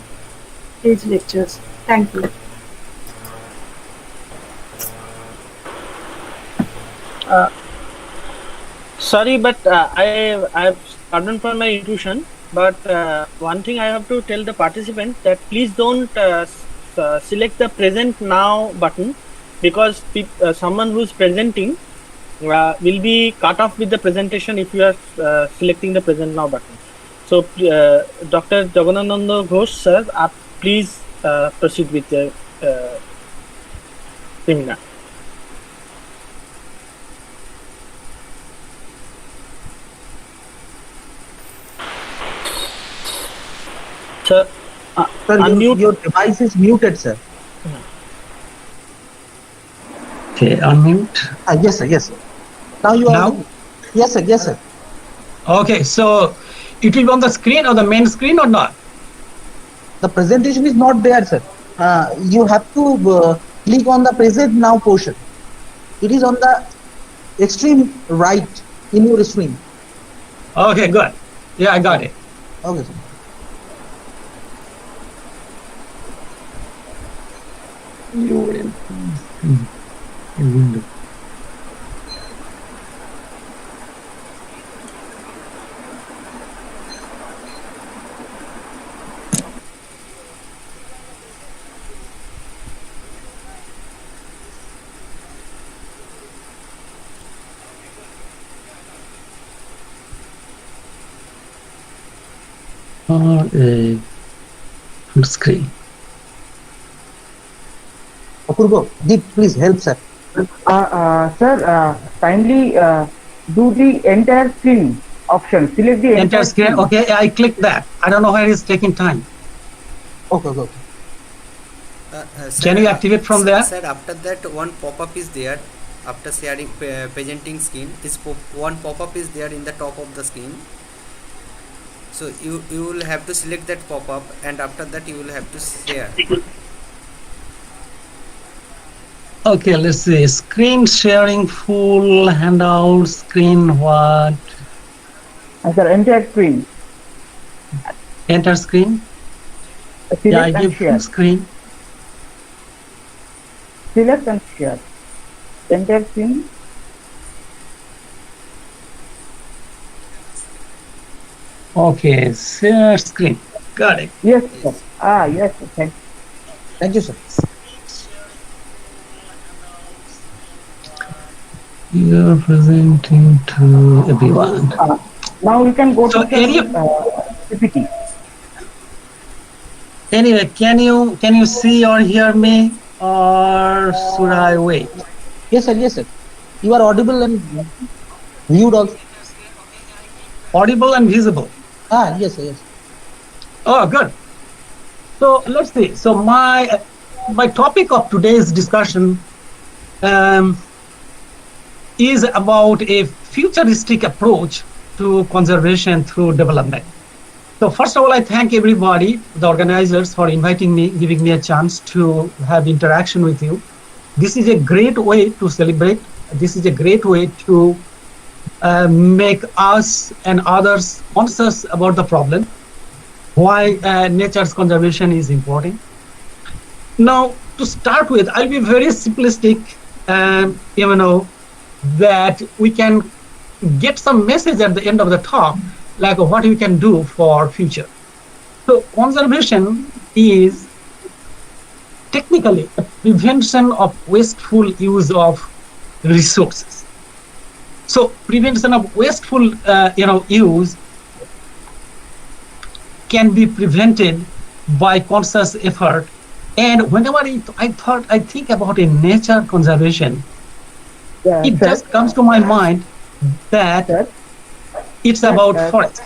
his lectures. Thank you. Sorry, but I've pardon for my intrusion. But one thing I have to tell the participants that please don't select the present now button, because someone who's presenting will be cut off with the presentation if you are selecting the present now button. So Dr. Jaganananda Ghosh sir, please proceed with the seminar. Sir, Sir, unmute. your device is muted, sir. Okay, unmute. Yes, sir. Yes, sir. Now you are. Now? Yes, sir. Yes, sir. Okay, so it will be on the screen or the main screen or not? The presentation is not there, sir. You have to click on the present now portion. It is on the extreme right in your screen. Okay, good. Yeah, I got it. Okay, sir. Window. Or a full screen. Apurva, Deep, please help, sir. Sir, kindly do the entire screen option. Select the Entire screen. Okay, I clicked that. I don't know why it's taking time. Okay, okay. Can you activate from there? Sir, after that one pop-up is there. After sharing presenting screen, one pop-up is there in the top of the screen. So you will have to select that pop-up, and after that you will have to share. Okay, let's see. Screen sharing, full handout, screen what? Sir, entire screen. Enter screen. Select Yeah, I and give share. full screen. Select and share. Entire screen. Okay, share screen. Got it. Yes, sir. Yes, sir. Thank you, sir. You're presenting to everyone. Now we can go So to PPT. Anyway, can you see or hear me, or should I wait? Yes, sir. Yes, sir. You are audible and viewed also. Audible and visible. Yes, sir. Yes. Oh, good. So let's see. So my topic of today's discussion is about a futuristic approach to conservation through development. So first of all, I thank everybody, the organizers, for inviting me, giving me a chance to have interaction with you. This is a great way to celebrate. This is a great way to make us and others conscious about the problem, why nature's conservation is important. Now, to start with, I'll be very simplistic, that we can get some message at the end of the talk, like what we can do for future. So conservation is technically a prevention of wasteful use of resources. So prevention of wasteful use can be prevented by conscious effort. And whenever I think about a nature conservation, it just comes to my mind that it's about forest.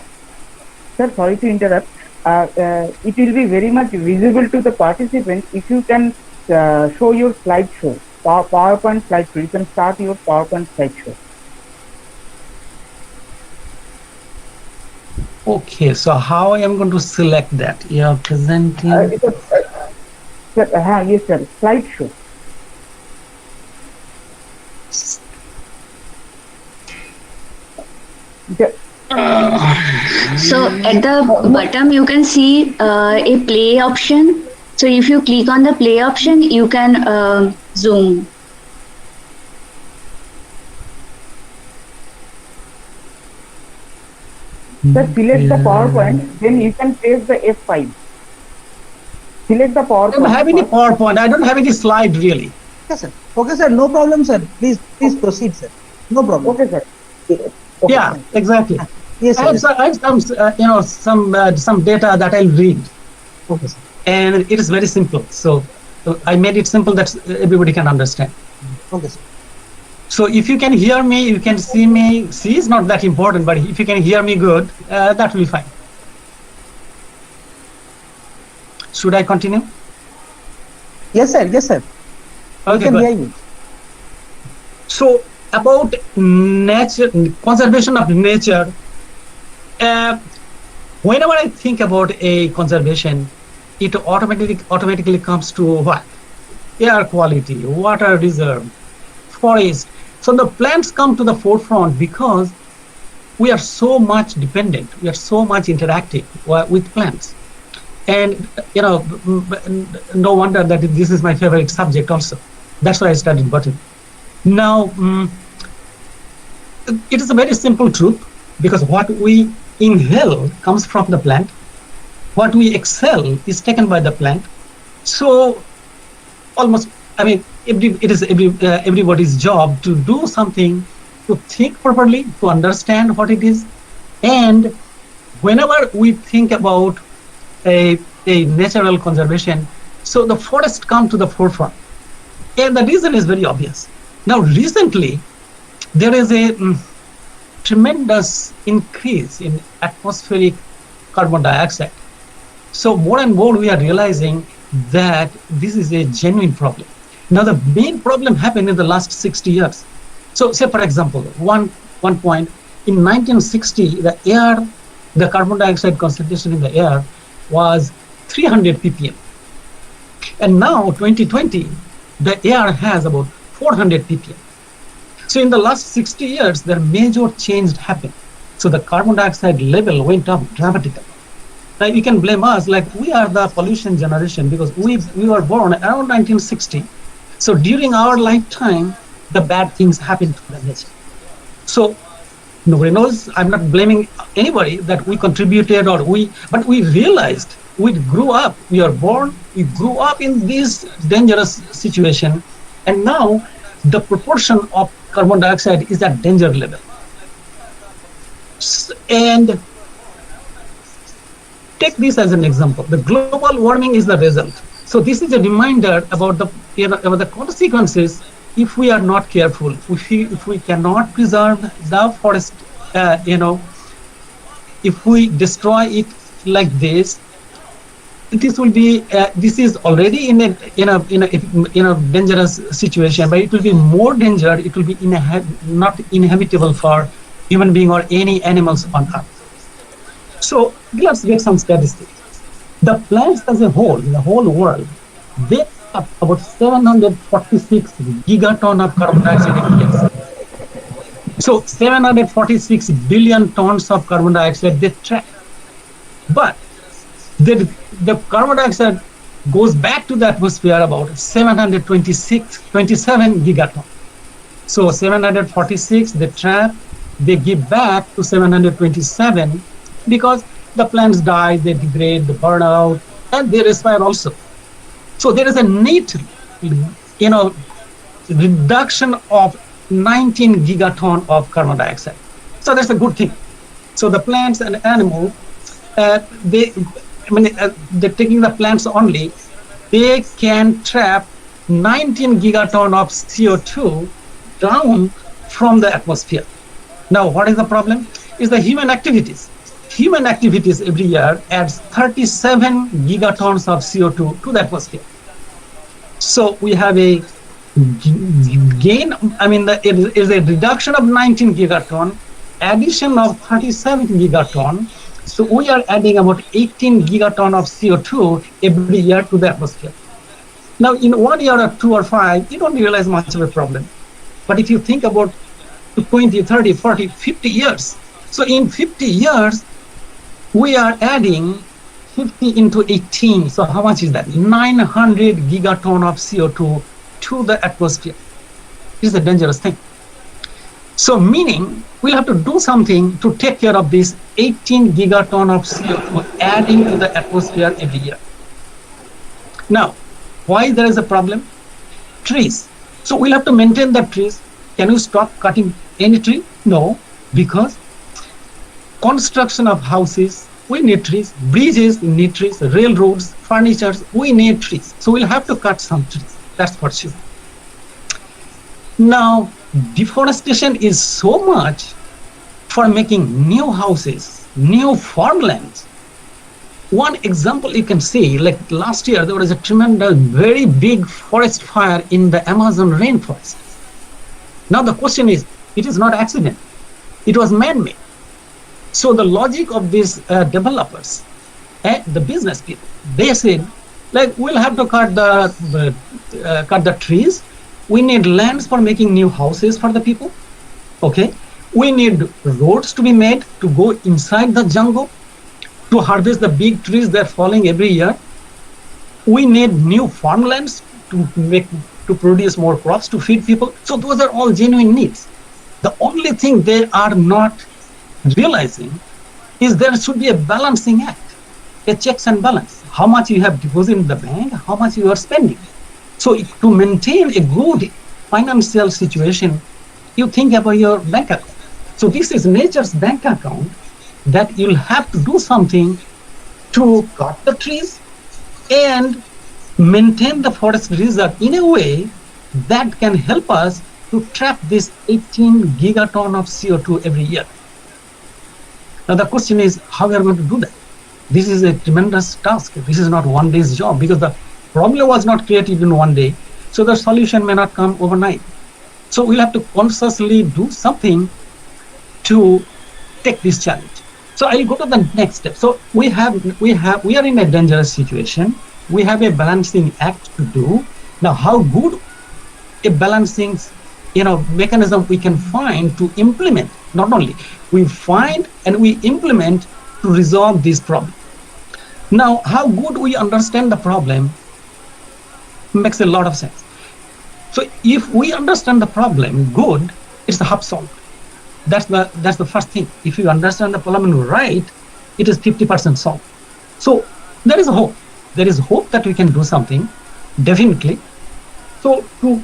Sir, sorry to interrupt. It will be very much visible to the participants if you can show your slideshow. PowerPoint slideshow. You can start your PowerPoint slideshow. Okay, so how I am going to select that? You are presenting. Yes, sir. Slideshow. So at the bottom you can see a play option. So if you click on the play option, you can zoom. Just select the PowerPoint, then you can press the F5. Select the I PowerPoint. don't have any PowerPoint. I don't have any slide really. Okay, sir. Okay, sir. No problem, sir. Please proceed, sir. No problem. Okay, sir. Okay, Yeah, exactly. Yes, I sir. have some data that I'll read, Okay, sir. and it is very simple. So I made it simple that everybody can understand. Okay, sir. So if you can hear me, you can see me. See is not that important, but if you can hear me good, that will be fine. Should I continue? Yes, sir. Yes, sir. We Okay, can good. hear you. So about nature, conservation of nature, whenever I think about a conservation, it automatically comes to what? Air quality, water reserve, forest. So the plants come to the forefront because we are so much dependent, we are so much interacting with plants. And no wonder that this is my favorite subject also. That's why I studied botany. Now, it is a very simple truth, because what we inhale comes from the plant. What we exhale is taken by the plant. So almost, it is everybody's job to do something, to think properly, to understand what it is. And whenever we think about a natural conservation, so the forest come to the forefront. And the reason is very obvious. Now, recently, there is a tremendous increase in atmospheric carbon dioxide. So more and more we are realizing that this is a genuine problem. Now, the main problem happened in the last 60 years. So say, for example, one point, in 1960, the carbon dioxide concentration in the air was 300 ppm. And now, 2020, the air has about 400 ppm. So in the last 60 years, there major change happened. So the carbon dioxide level went up dramatically. Now you can blame us, like we are the pollution generation, because we were born around 1960. So during our lifetime, the bad things happened to the nature. So nobody knows, I'm not blaming anybody that we contributed but we realized, we grew up, we are born, we grew up in this dangerous situation, and now the proportion of carbon dioxide is at danger level. And take this as an example. The global warming is the result. So this is a reminder about the consequences if we are not careful. If we cannot preserve the forest, if we destroy it like this, this will be this is already in a dangerous situation, but it will be more danger. It will be not inhabitable for human being or any animals on earth. So let's get some statistics. The plants as a whole, in the whole world, they have about 746 gigaton of carbon dioxide emissions. So 746 billion tons of carbon dioxide they trap. But the carbon dioxide goes back to the atmosphere about 27 gigaton. So 746 they trap, they give back to 727 because the plants die, they degrade, they burn out, and they respire also. So there is a net, reduction of 19 gigaton of carbon dioxide. So that's a good thing. So the plants and animals, they're taking the plants only, they can trap 19 gigaton of CO2 down from the atmosphere. Now, what is the problem? Is the human activities. Human activities every year adds 37 gigatons of CO2 to the atmosphere. So we have a gain, it is a reduction of 19 gigaton, addition of 37 gigaton. So we are adding about 18 gigaton of CO2 every year to the atmosphere. Now, in 1 year or 2 or 5, you don't realize much of a problem. But if you think about 20, 30, 40, 50 years, so in 50 years, we are adding 50 into 18. So how much is that? 900 gigaton of CO2 to the atmosphere. This is a dangerous thing. So meaning we'll have to do something to take care of this 18 gigaton of CO2 adding to the atmosphere every year. Now, why there is a problem? Trees. So we'll have to maintain the trees. Can you stop cutting any tree? No, because construction of houses, we need trees. Bridges, we need trees. Railroads, furniture, we need trees. So we'll have to cut some trees. That's for sure. Now, deforestation is so much for making new houses, new farmlands. One example you can see, like last year, there was a tremendous, very big forest fire in the Amazon rainforest. Now the question is, it is not accident. It was man-made. So the logic of these developers, the business people, they said, like, we'll have to cut the trees. We need lands for making new houses for the people. Okay. We need roads to be made to go inside the jungle to harvest the big trees that are falling every year. We need new farmlands to produce more crops to feed people. So those are all genuine needs. The only thing they are not realizing is there should be a balancing act, a checks and balance. How much you have deposited in the bank, how much you are spending. So to maintain a good financial situation, you think about your bank account. So this is nature's bank account that you'll have to do something to cut the trees and maintain the forest reserve in a way that can help us to trap this 18 gigaton of CO2 every year. Now the question is how we are going to do that. This is a tremendous task. This is not one day's job because the problem was not created in one day. So the solution may not come overnight. So we'll have to consciously do something to take this challenge. So I'll go to the next step. So we are in a dangerous situation. We have a balancing act to do. Now, how good a balancing, mechanism we can find to implement? Not only we find and we implement to resolve this problem. Now, how good we understand the problem makes a lot of sense. So if we understand the problem good, it's half solved. That's the first thing. If you understand the problem right, it is 50% solved. So there is hope. There is hope that we can do something, definitely. So to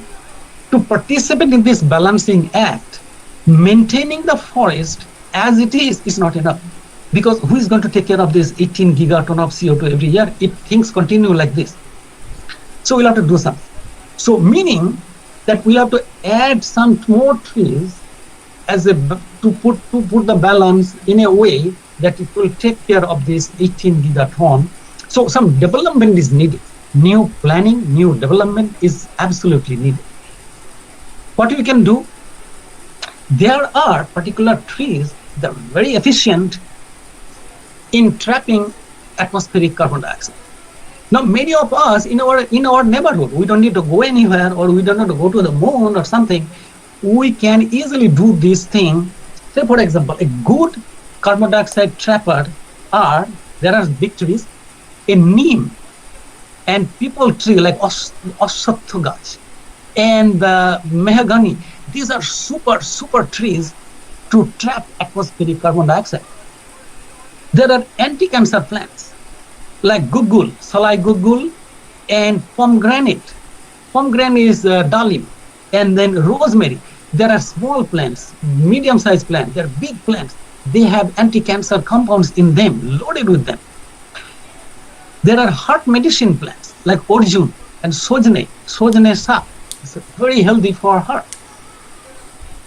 participate in this balancing act, maintaining the forest as it is not enough. Because who is going to take care of this 18 gigaton of CO2 every year if things continue like this? So we'll have to do something. So meaning that we'll have to add some more trees to put the balance in a way that it will take care of this 18 gigaton. So some development is needed. New planning, new development is absolutely needed. What we can do? There are particular trees that are very efficient in trapping atmospheric carbon dioxide. Now, many of us in our neighborhood, we don't need to go anywhere, or we don't need to go to the moon or something. We can easily do this thing. Say, for example, a good carbon dioxide trapper there are big trees, a neem and people tree like Ashwatthagach and the mahogany. These are super trees to trap atmospheric carbon dioxide. There are anti-cancer plants like gugul, salai gugul, and pomegranate. Pomegranate is dalim, and then rosemary. There are small plants, medium-sized plants. There are big plants. They have anti-cancer compounds in them, loaded with them. There are heart medicine plants like Orjun and Sojane sap. It's very healthy for heart.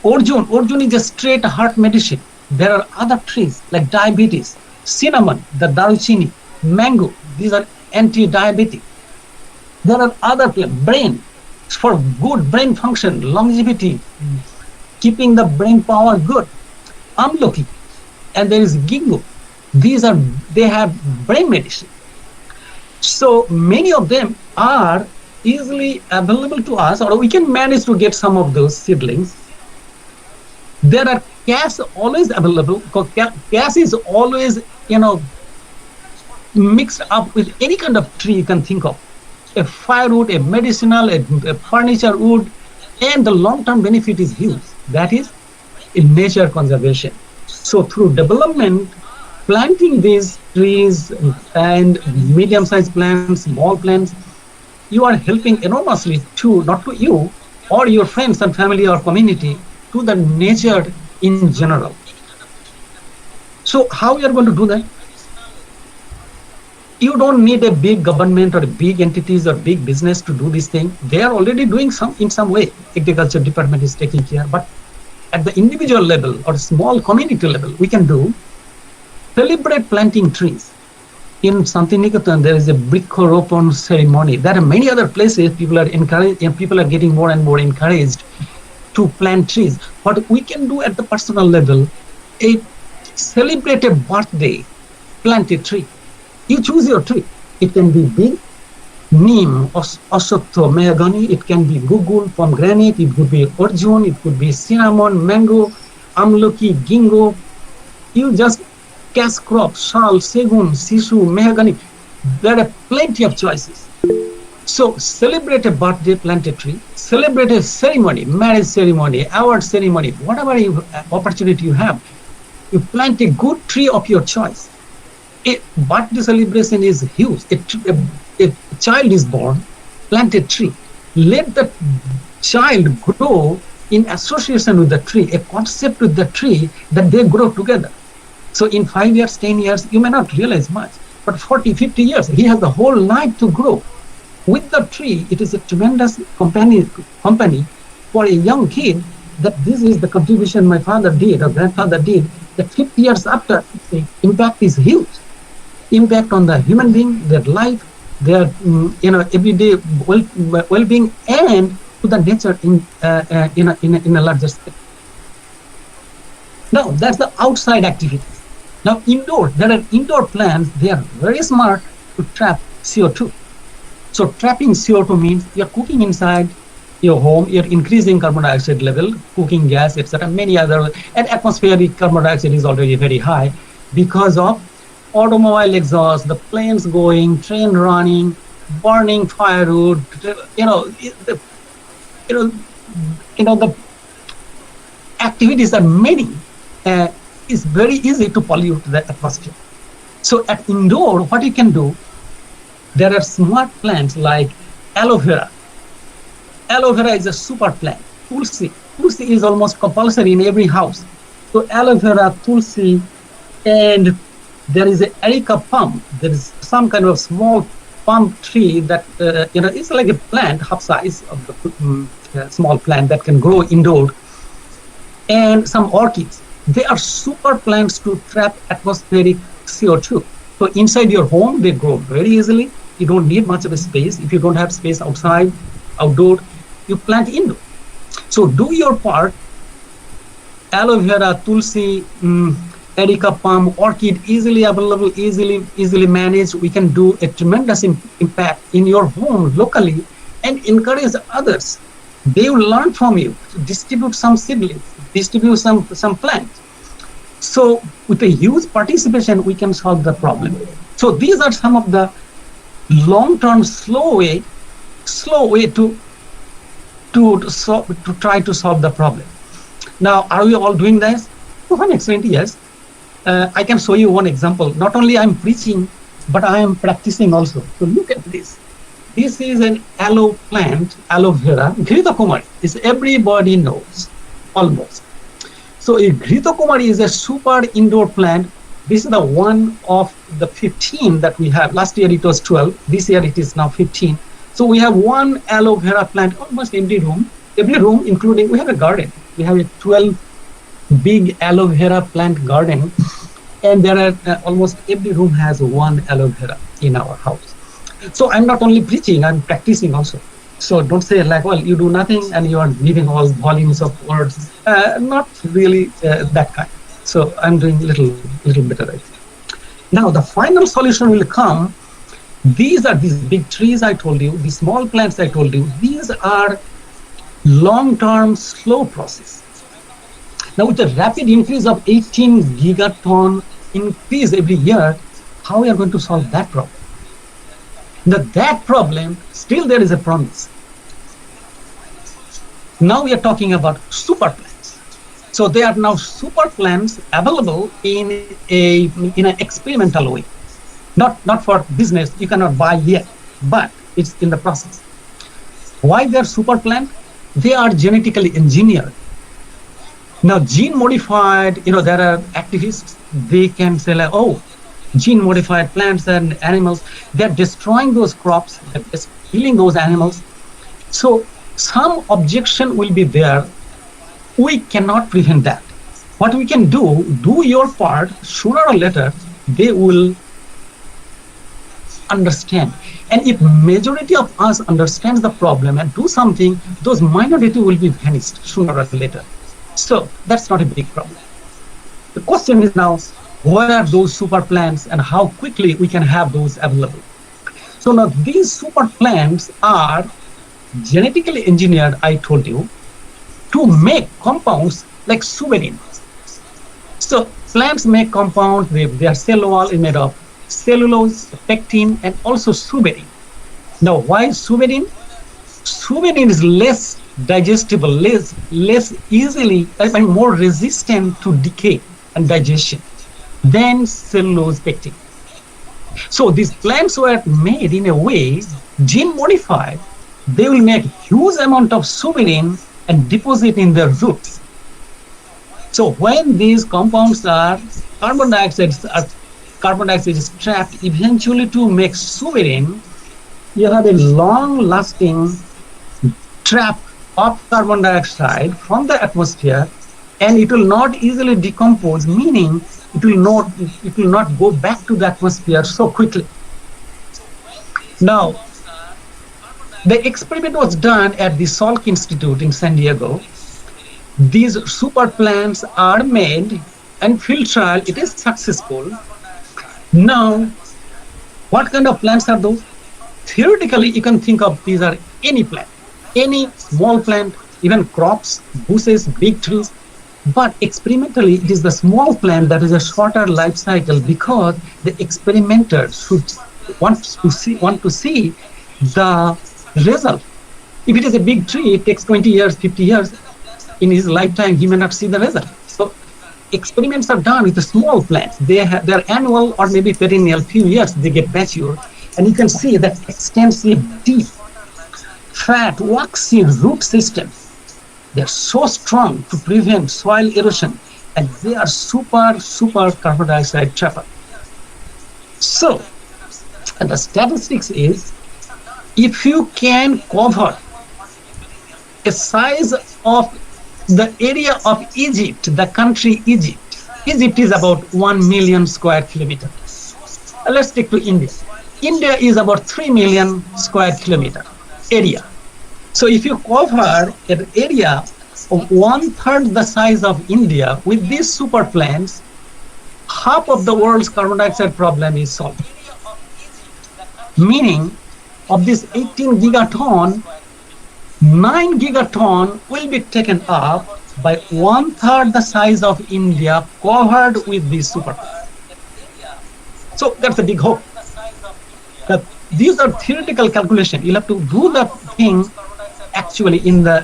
Orjun is a straight heart medicine. There are other trees like diabetes, cinnamon, the daruchini, mango. These are anti-diabetic. There are other plants, brain. for good brain function, longevity, keeping the brain power good. Amloki, and there is ginkgo. They have brain medicine. So many of them are easily available to us, or we can manage to get some of those seedlings. There are gas always available, because gas is always, mixed up with any kind of tree you can think of. A firewood, a medicinal, a furniture wood, and the long-term benefit is huge. That is in nature conservation. So through development, planting these trees and medium-sized plants, small plants, you are helping enormously to, not to you or your friends and family or community, to the nature in general. So how we are going to do that? You don't need a big government or big entities or big business to do this thing. They are already doing in some way. Agriculture department is taking care. But at the individual level or small community level, we can celebrate planting trees. In Santiniketan, there is a Briksharopan ceremony. There are many other places people are encouraged, and people are getting more and more encouraged to plant trees. What we can do at the personal level, celebrate a birthday, plant a tree. You choose your tree. It can be big, neem, asotho, mahogany. It can be gugul, pomegranate. It could be arjun. It could be cinnamon, mango, amloki, ginkgo. You just cash crop, sal, segun, sisu, mahogany. There are plenty of choices. So celebrate a birthday, plant a tree. Celebrate a ceremony, marriage ceremony, award ceremony, whatever opportunity you have. You plant a good tree of your choice. A birthday celebration is huge. A child is born, plant a tree. Let the child grow in association with the tree, a concept with the tree, that they grow together. So in 5 years, 10 years, you may not realize much, but 40, 50 years, he has the whole life to grow. With the tree, it is a tremendous company for a young kid, that this is the contribution my father did or grandfather did, that 50 years after, the impact is huge. Impact on the human being, their life, their everyday well-being, and to the nature in a larger scale. Now that's the outside activities. Now indoor, there are indoor plants. They are very smart to trap CO2. So trapping CO2 means you're cooking inside your home, you're increasing carbon dioxide level, cooking gas, etc. Many other, and atmospheric carbon dioxide is already very high because of automobile exhaust, the planes going, train running, burning firewood. The activities are many. It's very easy to pollute the atmosphere. So at indoor, what you can do, there are smart plants like aloe vera. Aloe vera is a super plant. Tulsi. Tulsi is almost compulsory in every house. So aloe vera, tulsi, and there is an areca palm. There is some kind of small palm tree that, it's like a plant, half size of the small plant that can grow indoor. And some orchids. They are super plants to trap atmospheric CO2. So inside your home, they grow very easily. You don't need much of a space. If you don't have space outside, outdoor, you plant indoor. So do your part. Aloe vera, tulsi, areca palm, orchid, easily available, easily managed. We can do a tremendous impact in your home locally and encourage others. They will learn from you. Distribute some seedlings, distribute some plants. So with a huge participation, we can solve the problem. So these are some of the long-term slow way to try to solve the problem. Now, are we all doing this? To some extent, yes. I can show you one example. Not only I'm preaching, but I am practicing also. So look at this. This is an aloe plant, aloe vera, Ghrithokumari. This everybody knows, almost. So Ghrithokumari is a super indoor plant. This is the one of the 15 that we have. Last year it was 12. This year it is now 15. So we have one aloe vera plant almost every room, including, we have a garden. We have a 12 big aloe vera plant garden. And there are almost every room has one aloe vera in our house. So I'm not only preaching, I'm practicing also. So don't say like, well, you do nothing and you are giving all volumes of words. Not really that kind. So I'm doing little better, I think. Now the final solution will come. These are these big trees I told you, the small plants I told you. These are long-term, slow process. Now with the rapid increase of 18 gigaton increase every year, how we are going to solve that problem? Now that problem, still there is a promise. Now we are talking about super plants. So there are now super plants available in an experimental way. Not for business, you cannot buy yet, but it's in the process. Why they are super plant? They are genetically engineered. Now gene modified, there are activists, they can say like, oh, gene modified plants and animals, they're destroying those crops, they're killing those animals. So some objection will be there. We cannot prevent that. What we can do your part, sooner or later, they will understand. And if majority of us understands the problem and do something, those minority will be vanished sooner or later. So that's not a big problem. The question is now, what are those super plants and how quickly we can have those available? So now these super plants are genetically engineered, I told you, to make compounds like suberin. So plants make compounds, their cell wall is made of cellulose, pectin, and also suberin. Now why suberin? Suberin is less digestible, less easily, more resistant to decay and digestion than cellulose, pectin. So these plants were made in a way, gene modified, they will make huge amount of suberin and deposit in their roots. So when these compounds are, carbon dioxide is trapped eventually to make suberin, you have a long-lasting trap of carbon dioxide from the atmosphere, and it will not easily decompose, meaning it will not go back to the atmosphere so quickly. Now, the experiment was done at the Salk Institute in San Diego. These super plants are made and field trial, it is successful. Now, what kind of plants are those? Theoretically, you can think of these are any plant, any small plant, even crops, bushes, big trees. But experimentally, it is the small plant that is a shorter life cycle because the experimenters should want to see the result. If it is a big tree, it takes 20 years, 50 years. In his lifetime, he may not see the result. So experiments are done with the small plants. They are annual or maybe perennial, few years they get mature. And you can see that extensive, deep, fat, waxy root system. They are so strong to prevent soil erosion, and they are super carbon dioxide trapper. So, and the statistics is, if you can cover a size of the area of Egypt, the country Egypt is about 1 million square kilometers. Let's take to India. India is about 3 million square kilometer area. So if you cover an area of 1/3 the size of India with these super plants, half of the world's carbon dioxide problem is solved. Meaning, of this 18 gigaton, 9 gigaton will be taken up by 1/3 the size of India covered with these super plants. So that's a big hope. But these are theoretical calculations. You'll have to do the thing actually in the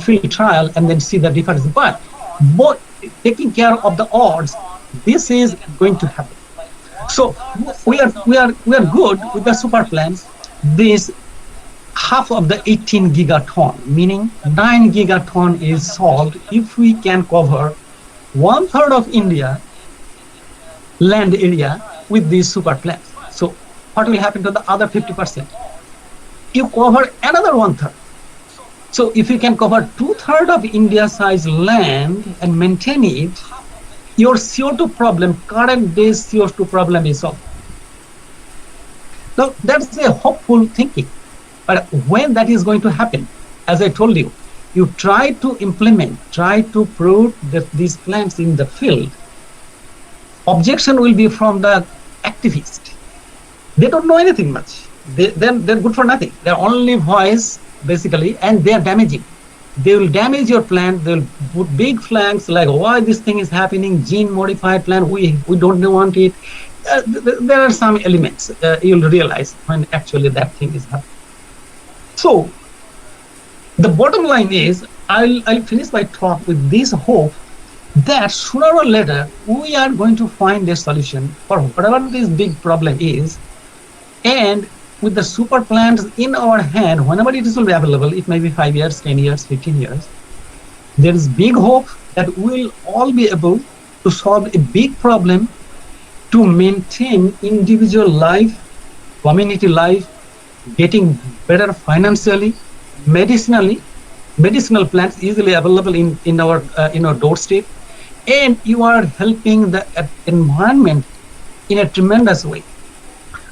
field trial and then see the difference. But both taking care of the odds, this is going to happen. So we are good with the super plants. This half of the 18 gigaton, meaning 9 gigaton is solved if we can cover 1/3 of India land area with these super plants. So what will happen to the other 50%? You cover another 1/3. So if you can cover 2/3 of India size land and maintain it, your CO2 problem, current day CO2 problem is solved. Now that's a hopeful thinking. But when that is going to happen, as I told you, you try to implement, try to prove that these plants in the field. Objection will be from the activist. They don't know anything much. They're good for nothing. They're only voice, basically, and they're damaging. They will damage your plant. They'll put big flags like why this thing is happening, gene-modified plant, we don't want it. There are some elements you'll realize when actually that thing is happening. So the bottom line is, I'll finish my talk with this hope that sooner or later we are going to find a solution for whatever this big problem is, and with the super plants in our hand, whenever it will be available, it may be 5 years, 10 years, 15 years, there is big hope that we will all be able to solve a big problem to maintain individual life, community life, getting better financially, medicinally. Medicinal plants easily available in our doorstep, and you are helping the environment in a tremendous way.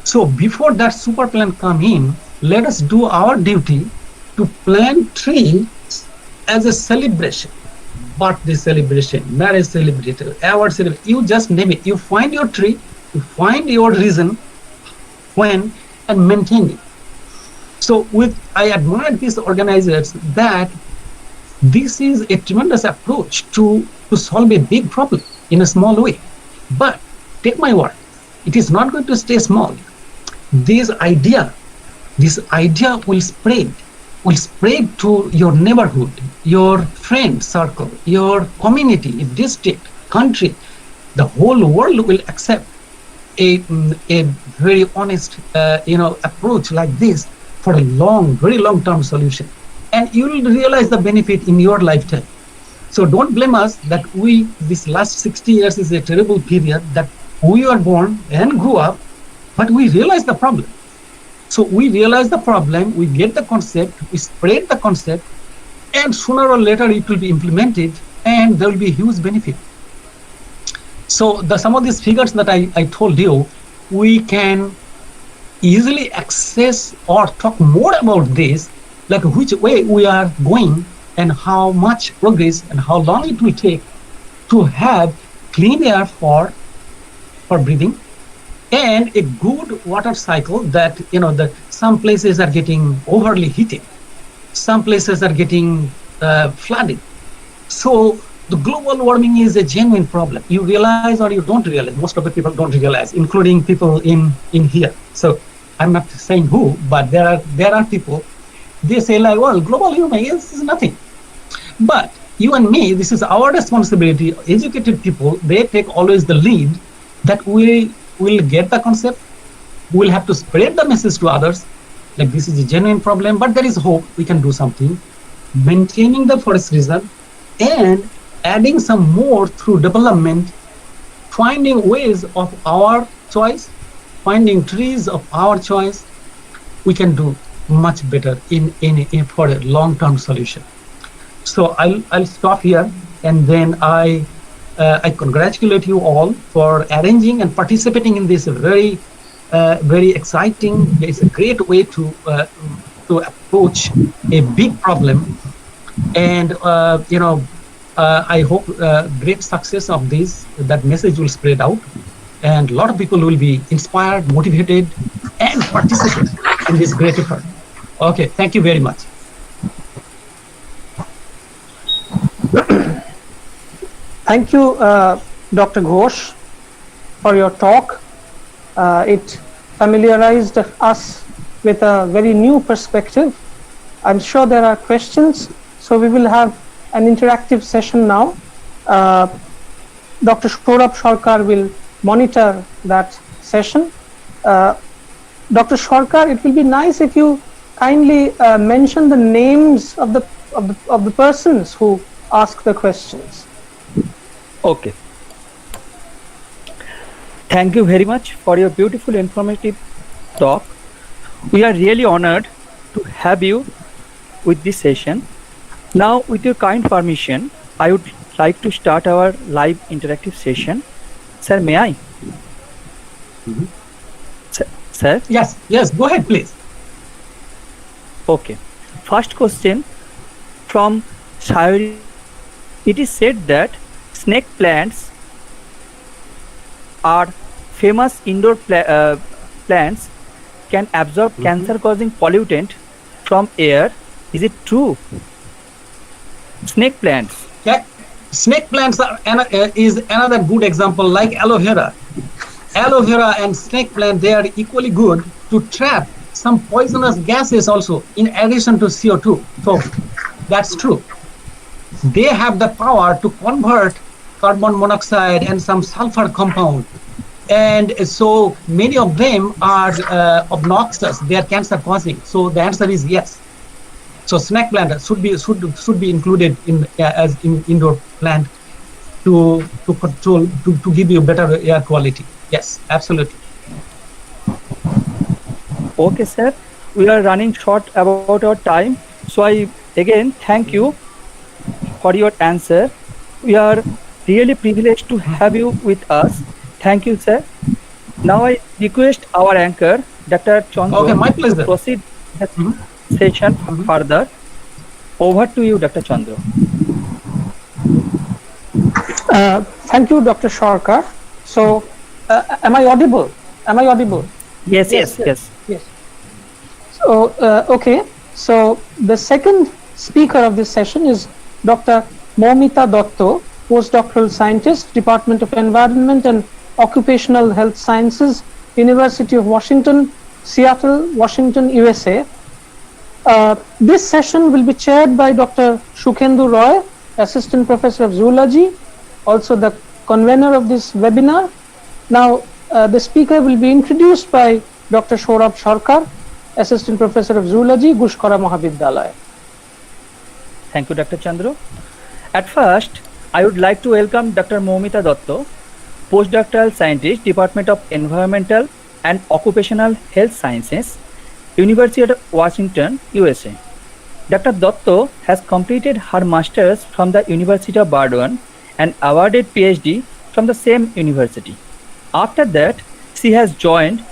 So before that super plant come in, let us do our duty to plant trees as a celebration. Birthday celebration, marriage celebration, award celebration, you just name it. You find your tree, you find your reason when, and maintain it. So I admire these organizers that this is a tremendous approach to solve a big problem in a small way. But take my word, it is not going to stay small. This idea will spread to your neighborhood, your friend circle, your community, district, country. The whole world will accept a very honest approach like this for a very long term solution, and you will realize the benefit in your lifetime. So don't blame us that this last 60 years is a terrible period that we are born and grew up, but we realize the problem. So we realize the problem, we get the concept, we spread the concept, and sooner or later it will be implemented and there will be huge benefit. So some of these figures that I told you, we can easily access or talk more about this, like which way we are going and how much progress and how long it will take to have clean air for breathing, and a good water cycle that that some places are getting overly heated, some places are getting flooded. So the global warming is a genuine problem. You realize or you don't realize. Most of the people don't realize, including people in here. So I'm not saying who, but there are people, they say like, well, global warming is nothing. But you and me, this is our responsibility. Educated people, they take always the lead that we will get the concept, we'll have to spread the message to others, like this is a genuine problem, but there is hope, we can do something, maintaining the forest reserve and adding some more through development, finding ways of our choice, finding trees of our choice, we can do much better in for a long-term solution. So I'll stop here, and then I congratulate you all for arranging and participating in this very exciting. It's a great way to approach a big problem, and I hope great success of this. That message will spread out, and a lot of people will be inspired, motivated, and participate in this great effort. Okay, thank you very much. Thank you, Dr. Ghosh, for your talk. It familiarized us with a very new perspective. I'm sure there are questions, so we will have an interactive session now. Dr. Saurabh Sarkar will monitor that session. Dr. Sarkar, it will be nice if you kindly mention the names of the persons who ask the questions. Okay. Thank you very much for your beautiful informative talk. We are really honored to have you with this session. Now, with your kind permission, I would like to start our live interactive session. Sir, may I? Mm-hmm. Sir? Yes, go ahead, please. Okay. First question from Sayuri. It is said that snake plants are famous indoor plants can absorb cancer-causing pollutant from air. Is it true? Snake plants. Yeah. Snake plants are is another good example, like aloe vera. Aloe vera and snake plant, they are equally good to trap some poisonous gases also in addition to CO2. So that's true. They have the power to convert carbon monoxide and some sulfur compound. And so many of them are obnoxious, they are cancer causing. So the answer is yes. So snake plant should be included in as in indoor plant to control to give you better air quality. Yes, absolutely. Okay, sir. We are running short about our time. So I again thank you for your answer. We are really privileged to have you with us. Thank you, sir. Now I request our anchor, Dr. Chandra, Okay, my pleasure. to proceed the session further. Over to you, Dr. Chandra. Thank you, Dr. Sharkar. So, am I audible? Am I audible? Yes. So, okay. So, the second speaker of this session is Dr. Moumita Dotto, postdoctoral scientist, Department of Environment and Occupational Health Sciences, University of Washington, Seattle, Washington, USA. This session will be chaired by Dr. Shukhendu Roy, Assistant Professor of Zoology, also the convener of this webinar. Now, the speaker will be introduced by Dr. Saurabh Sarkar, Assistant Professor of Zoology, GUSHKARA Mahavidyalaya. Thank you, Dr. Chandra. At first, I would like to welcome Dr. Moumita Dotto, postdoctoral scientist, Department of Environmental and Occupational Health Sciences, University of Washington, USA. Dr. Dotto has completed her master's from the University of Bardwan and awarded PhD from the same university. After that, she has joined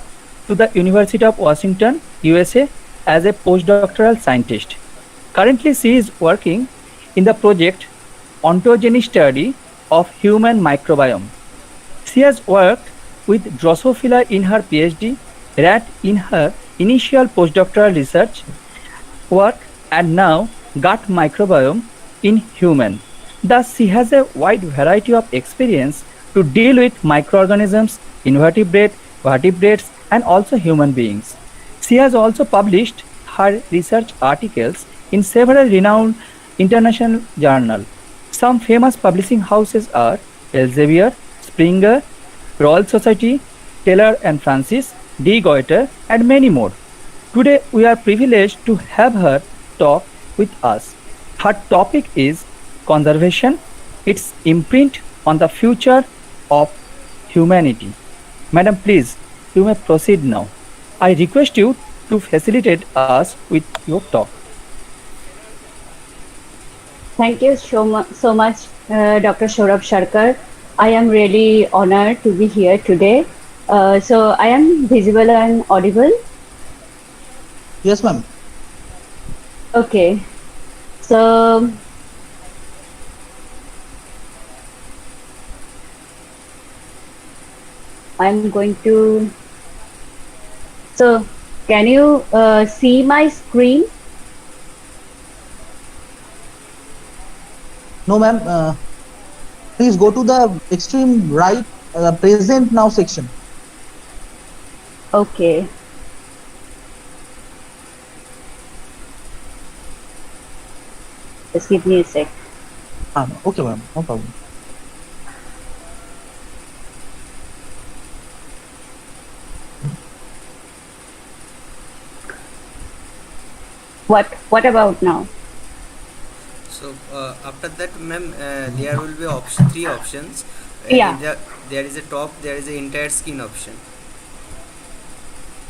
to the University of Washington, USA as a postdoctoral scientist. Currently, she is working in the project Ontogeny Study of Human Microbiome. She has worked with Drosophila in her PhD, rat in her initial postdoctoral research work, and now gut microbiome in human. Thus, she has a wide variety of experience to deal with microorganisms, invertebrate, vertebrates, and also human beings. She has also published her research articles in several renowned international journals. Some famous publishing houses are Elsevier, Springer, Royal Society, Taylor and Francis, D. Goiter, and many more. Today, we are privileged to have her talk with us. Her topic is conservation, its imprint on the future of humanity. Madam, please, you may proceed now. I request you to facilitate us with your talk. Thank you so much, Dr. Saurabh Sarkar. I am really honored to be here today. So I am visible and audible? Yes, ma'am. Okay. So I'm going to. So can you see my screen? No, ma'am. Please go to the extreme right, present now section. Okay. Just give me a sec. Okay, ma'am. No problem. What about now? So after that, ma'am, there will be three options. Yeah. There is a top, there is a entire skin option.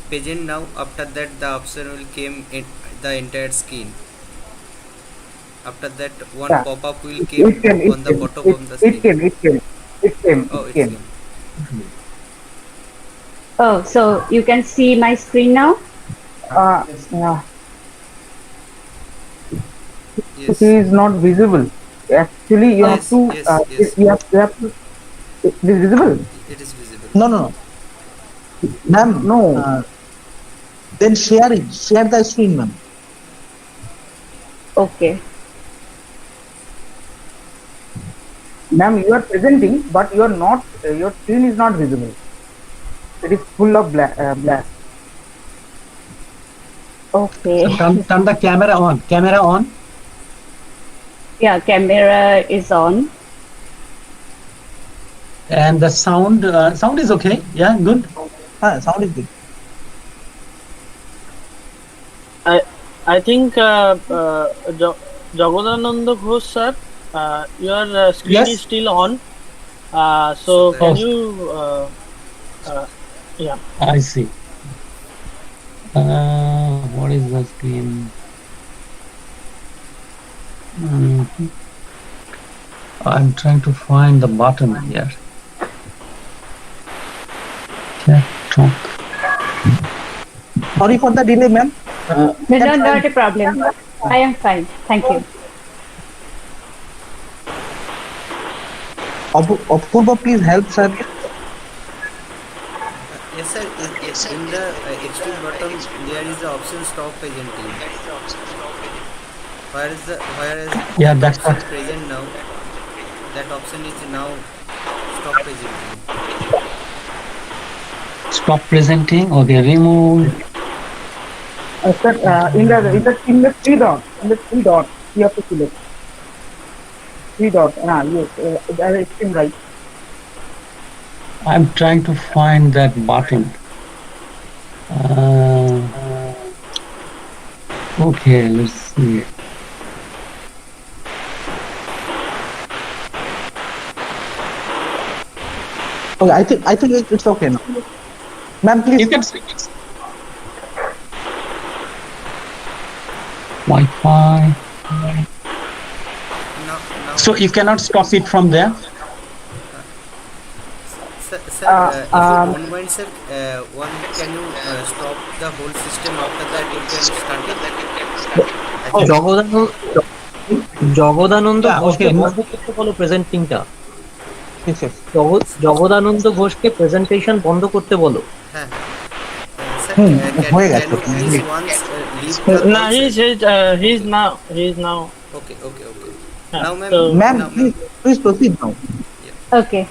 Present now. After that, the option will came in the entire skin. After that, one pop-up will came on the bottom of the screen. It came. Oh, it came. Oh, so you can see my screen now? Yes. he is not visible. Actually, you have Yes, to. yes, yes. You have to. It is visible. It is visible. No, no, no. Ma'am, No. then share it. Share the screen, ma'am. Okay. Ma'am, you are presenting, but you are not. Your screen is not visible. It is full of black. Okay. So turn the camera on. Camera on. Yeah, camera is on. And the sound is okay. Yeah, good. Sound is good. I think Jagadananda Ghosh sir, your screen Yes. is still on. So can Oh. you? Yeah. I see. What is the screen? I'm trying to find the button here. Chat talk. Sorry for the delay, ma'am. No, not a problem. I am fine. Thank you. Apurva, please help, sir. Yes, sir. In the extreme bottom, there is the option stop presenting. Whereas Yeah, that's option what. present now. That option is now stop presenting. Stop presenting. Okay, remove. Sir, in the three dot, you have to select three dot. Yes, that is extreme right. I'm trying to find that button. Okay, let's see. Okay, I think it's okay now. Ma'am, please. You can see it. Wi-Fi. Now, So you cannot stop it from there. sir, if you don't mind, sir, can you stop the whole system? After that, you can start it. Jagadananda Yeah, ঘোষকে okay. বন্ধ করতে বলো প্রেজেন্টিংটা। Yes, yes. Jagadananda ঘোষকে presentation বন্ধ করতে বলো। হ্যাঁ, sir, হয়ে can গেছে। you please once leave the No, call, he's now. Okay. Yeah, Now, ma'am. so- Ma'am, please proceed now. Okay.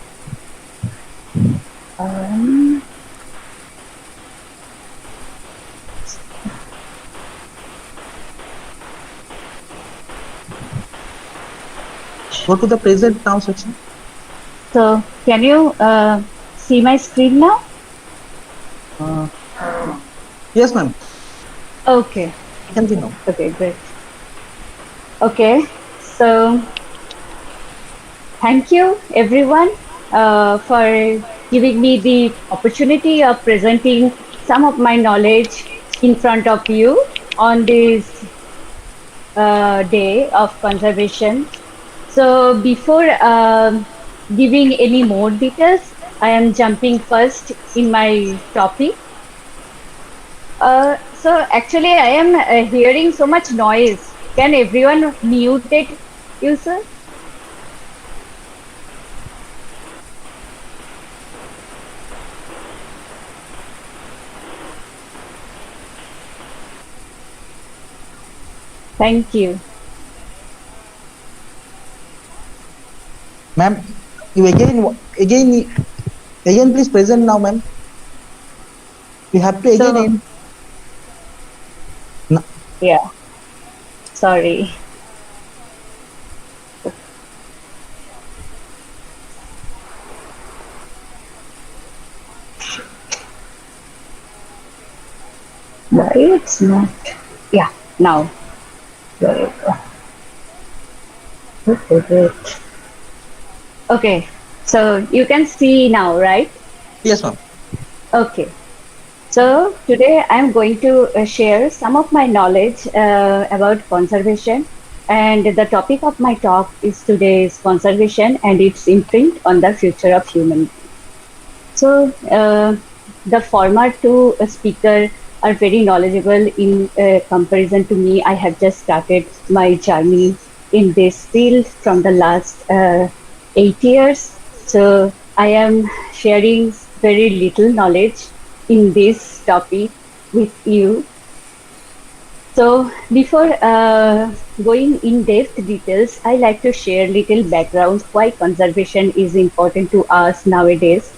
Go to the present now section. So, can you see my screen now? Yes, ma'am. Okay. You can see now. Okay, great. Okay, so thank you everyone for giving me the opportunity of presenting some of my knowledge in front of you on this day of conservation. So before giving any more details, I am jumping first in my topic. So actually I am hearing so much noise. Can everyone mute it, user? Thank you. Ma'am, you again please present now, ma'am. You have to again So- in. Yeah. Sorry. Why it's not? Yeah, now. There you go. Okay, so you can see now, right? Yes, ma'am. Okay. So today I'm going to share some of my knowledge about conservation, and the topic of my talk is today's conservation and its imprint on the future of humanity. So the former two speaker are very knowledgeable in comparison to me. I have just started my journey in this field from the last 8 years. So I am sharing very little knowledge in this topic with you. So before going in depth details, I like to share little background why conservation is important to us nowadays.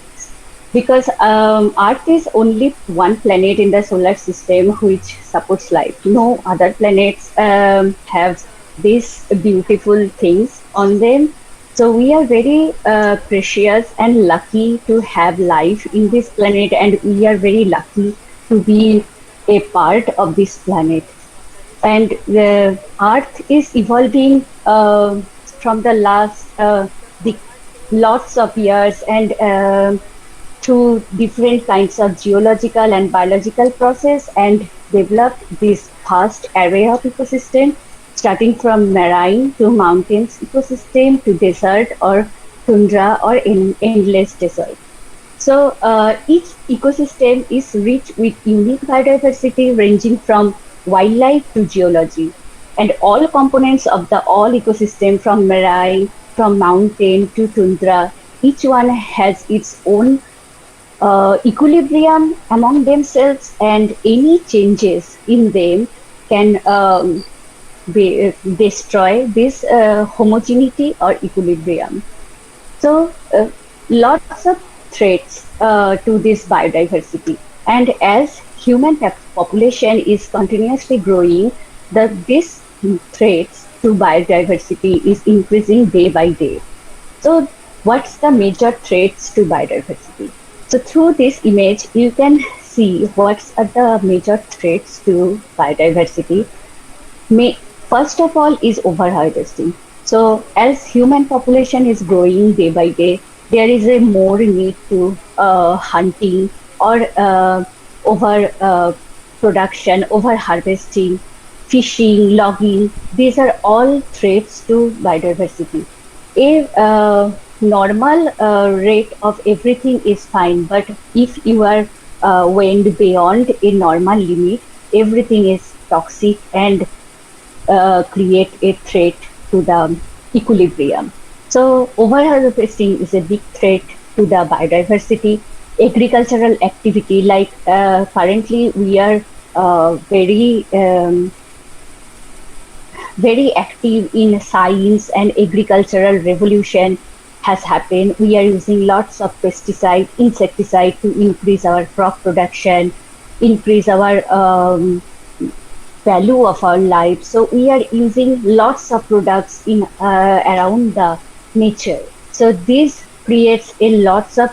Because Earth is only one planet in the solar system which supports life. No other planets have these beautiful things on them. So we are very precious and lucky to have life in this planet, and we are very lucky to be a part of this planet. And the Earth is evolving from the last lots of years, and through different kinds of geological and biological process, and developed this vast array of ecosystem, starting from marine to mountains ecosystem to desert or tundra or endless desert. So each ecosystem is rich with unique biodiversity ranging from wildlife to geology, and all components of the all ecosystem from marine, from mountain to tundra, each one has its own equilibrium among themselves, and any changes in them can destroy this homogeneity or equilibrium. So lots of threats to this biodiversity, and as human population is continuously growing, this threats to biodiversity is increasing day by day. So what's the major threats to biodiversity? So through this image, you can see what are the major threats to biodiversity. First of all is overharvesting. So as human population is growing day by day, there is a more need to hunting or over production, over harvesting, fishing, logging. These are all threats to biodiversity. A normal rate of everything is fine, but if you are went beyond a normal limit, everything is toxic and create a threat to the equilibrium. So overharvesting is a big threat to the biodiversity. Agricultural activity, like currently we are very active in science, and agricultural revolution has happened. We are using lots of pesticide, insecticide to increase our crop production, increase our value of our life. So we are using lots of products in around the nature. So this creates a lots of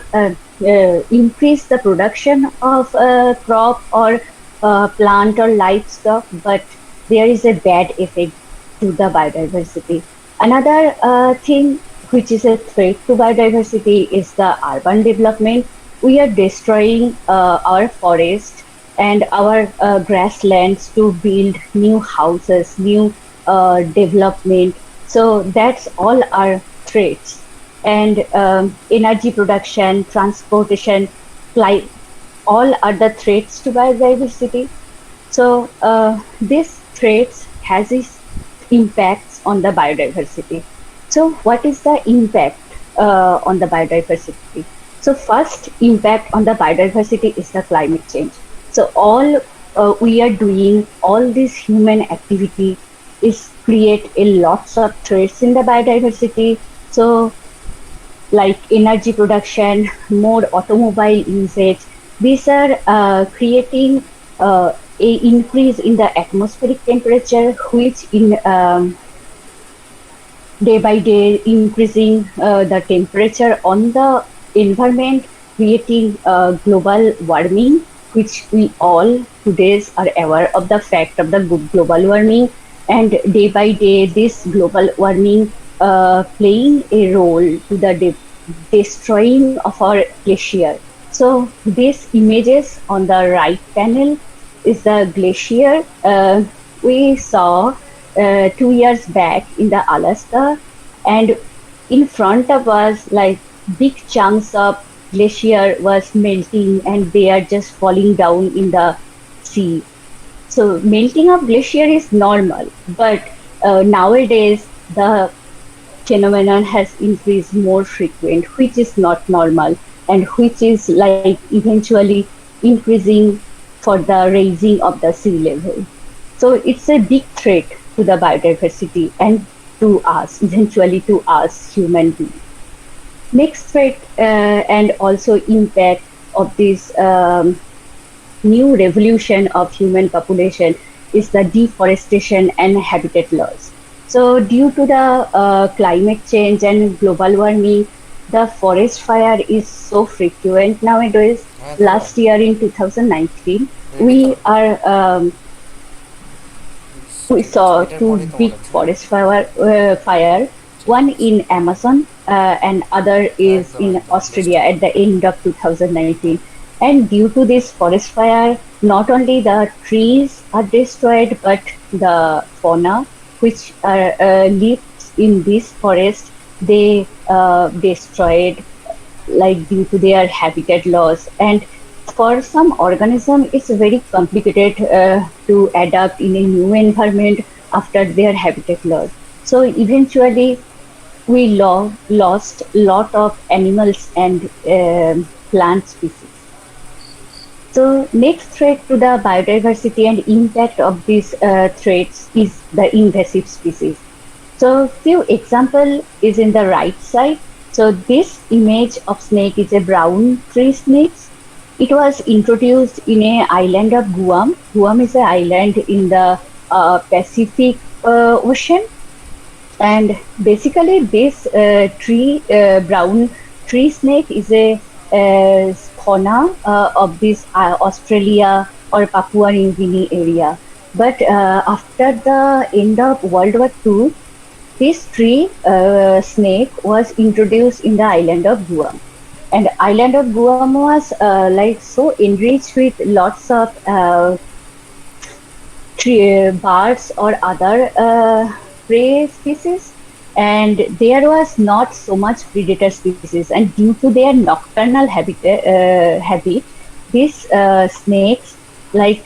increase the production of crop or plant or livestock, but there is a bad effect to the biodiversity. Another thing which is a threat to biodiversity is the urban development. We are destroying our forest and our grasslands to build new houses, new development. So that's all our threats. And energy production, transportation, all are the threats to biodiversity. So these threats has its impacts on the biodiversity. So what is the impact on the biodiversity? So first impact on the biodiversity is the climate change. So all we are doing, all this human activity is create a lots of threats in the biodiversity. So like energy production, more automobile usage, these are creating a increase in the atmospheric temperature, which in day by day increasing the temperature on the environment, creating global warming, which we all today are aware of the fact of the global warming. And day by day, this global warming playing a role to the destroying of our glacier. So these images on the right panel is the glacier we saw 2 years back in the Alaska, and in front of us, like big chunks of glacier was melting and they are just falling down in the sea. So melting of glacier is normal, but nowadays the phenomenon has increased more frequent, which is not normal and which is like eventually increasing for the raising of the sea level. So it's a big threat to the biodiversity and to us, eventually to us human beings. Next threat and also impact of this new revolution of human population is the deforestation and habitat loss. So due to the climate change and global warming, the forest fire is so frequent nowadays. Last year in 2019, we saw two big forest fire, one in Amazon and other is in Australia at the end of 2019. And due to this forest fire, not only the trees are destroyed, but the fauna which lives in this forest, they destroyed like due to their habitat loss. And for some organism, it's very complicated to adapt in a new environment after their habitat loss. So eventually, we lost lot of animals and plant species. So next threat to the biodiversity and impact of these threats is the invasive species. So few example is in the right side. So this image of snake is a brown tree snake. It was introduced in a island of Guam. Guam is an island in the Pacific Ocean. And basically this brown tree snake is a fauna of this Australia or Papua New Guinea area. But after the end of World War II, this tree snake was introduced in the island of Guam. And island of Guam was like so enriched with lots of birds or other prey species, and there was not so much predator species. And due to their nocturnal habit, these snakes like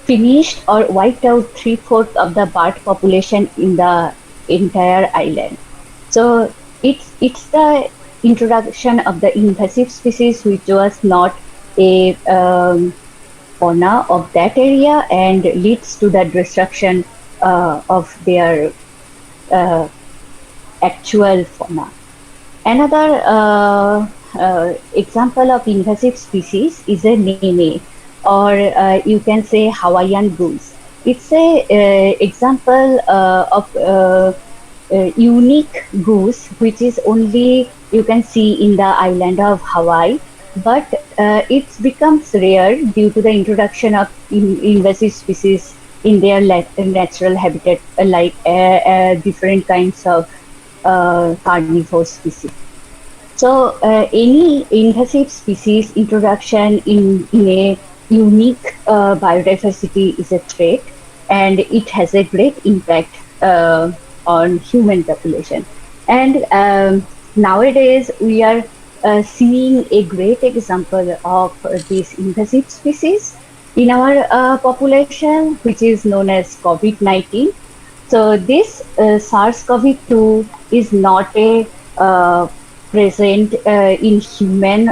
finished or wiped out 3/4 of the bird population in the entire island. So it's the introduction of the invasive species which was not a fauna of that area and leads to the destruction of their actual fauna. Another example of invasive species is a nene, or you can say Hawaiian goose. It's a example of unique goose which is only you can see in the island of Hawaii, but it becomes rare due to the introduction of invasive species in their natural habitat, like different kinds of carnivore species. So any invasive species introduction in a unique biodiversity is a threat, and it has a great impact on human population. And nowadays we are seeing a great example of this invasive species in our population, which is known as COVID-19. So this SARS-CoV-2 is not a present in human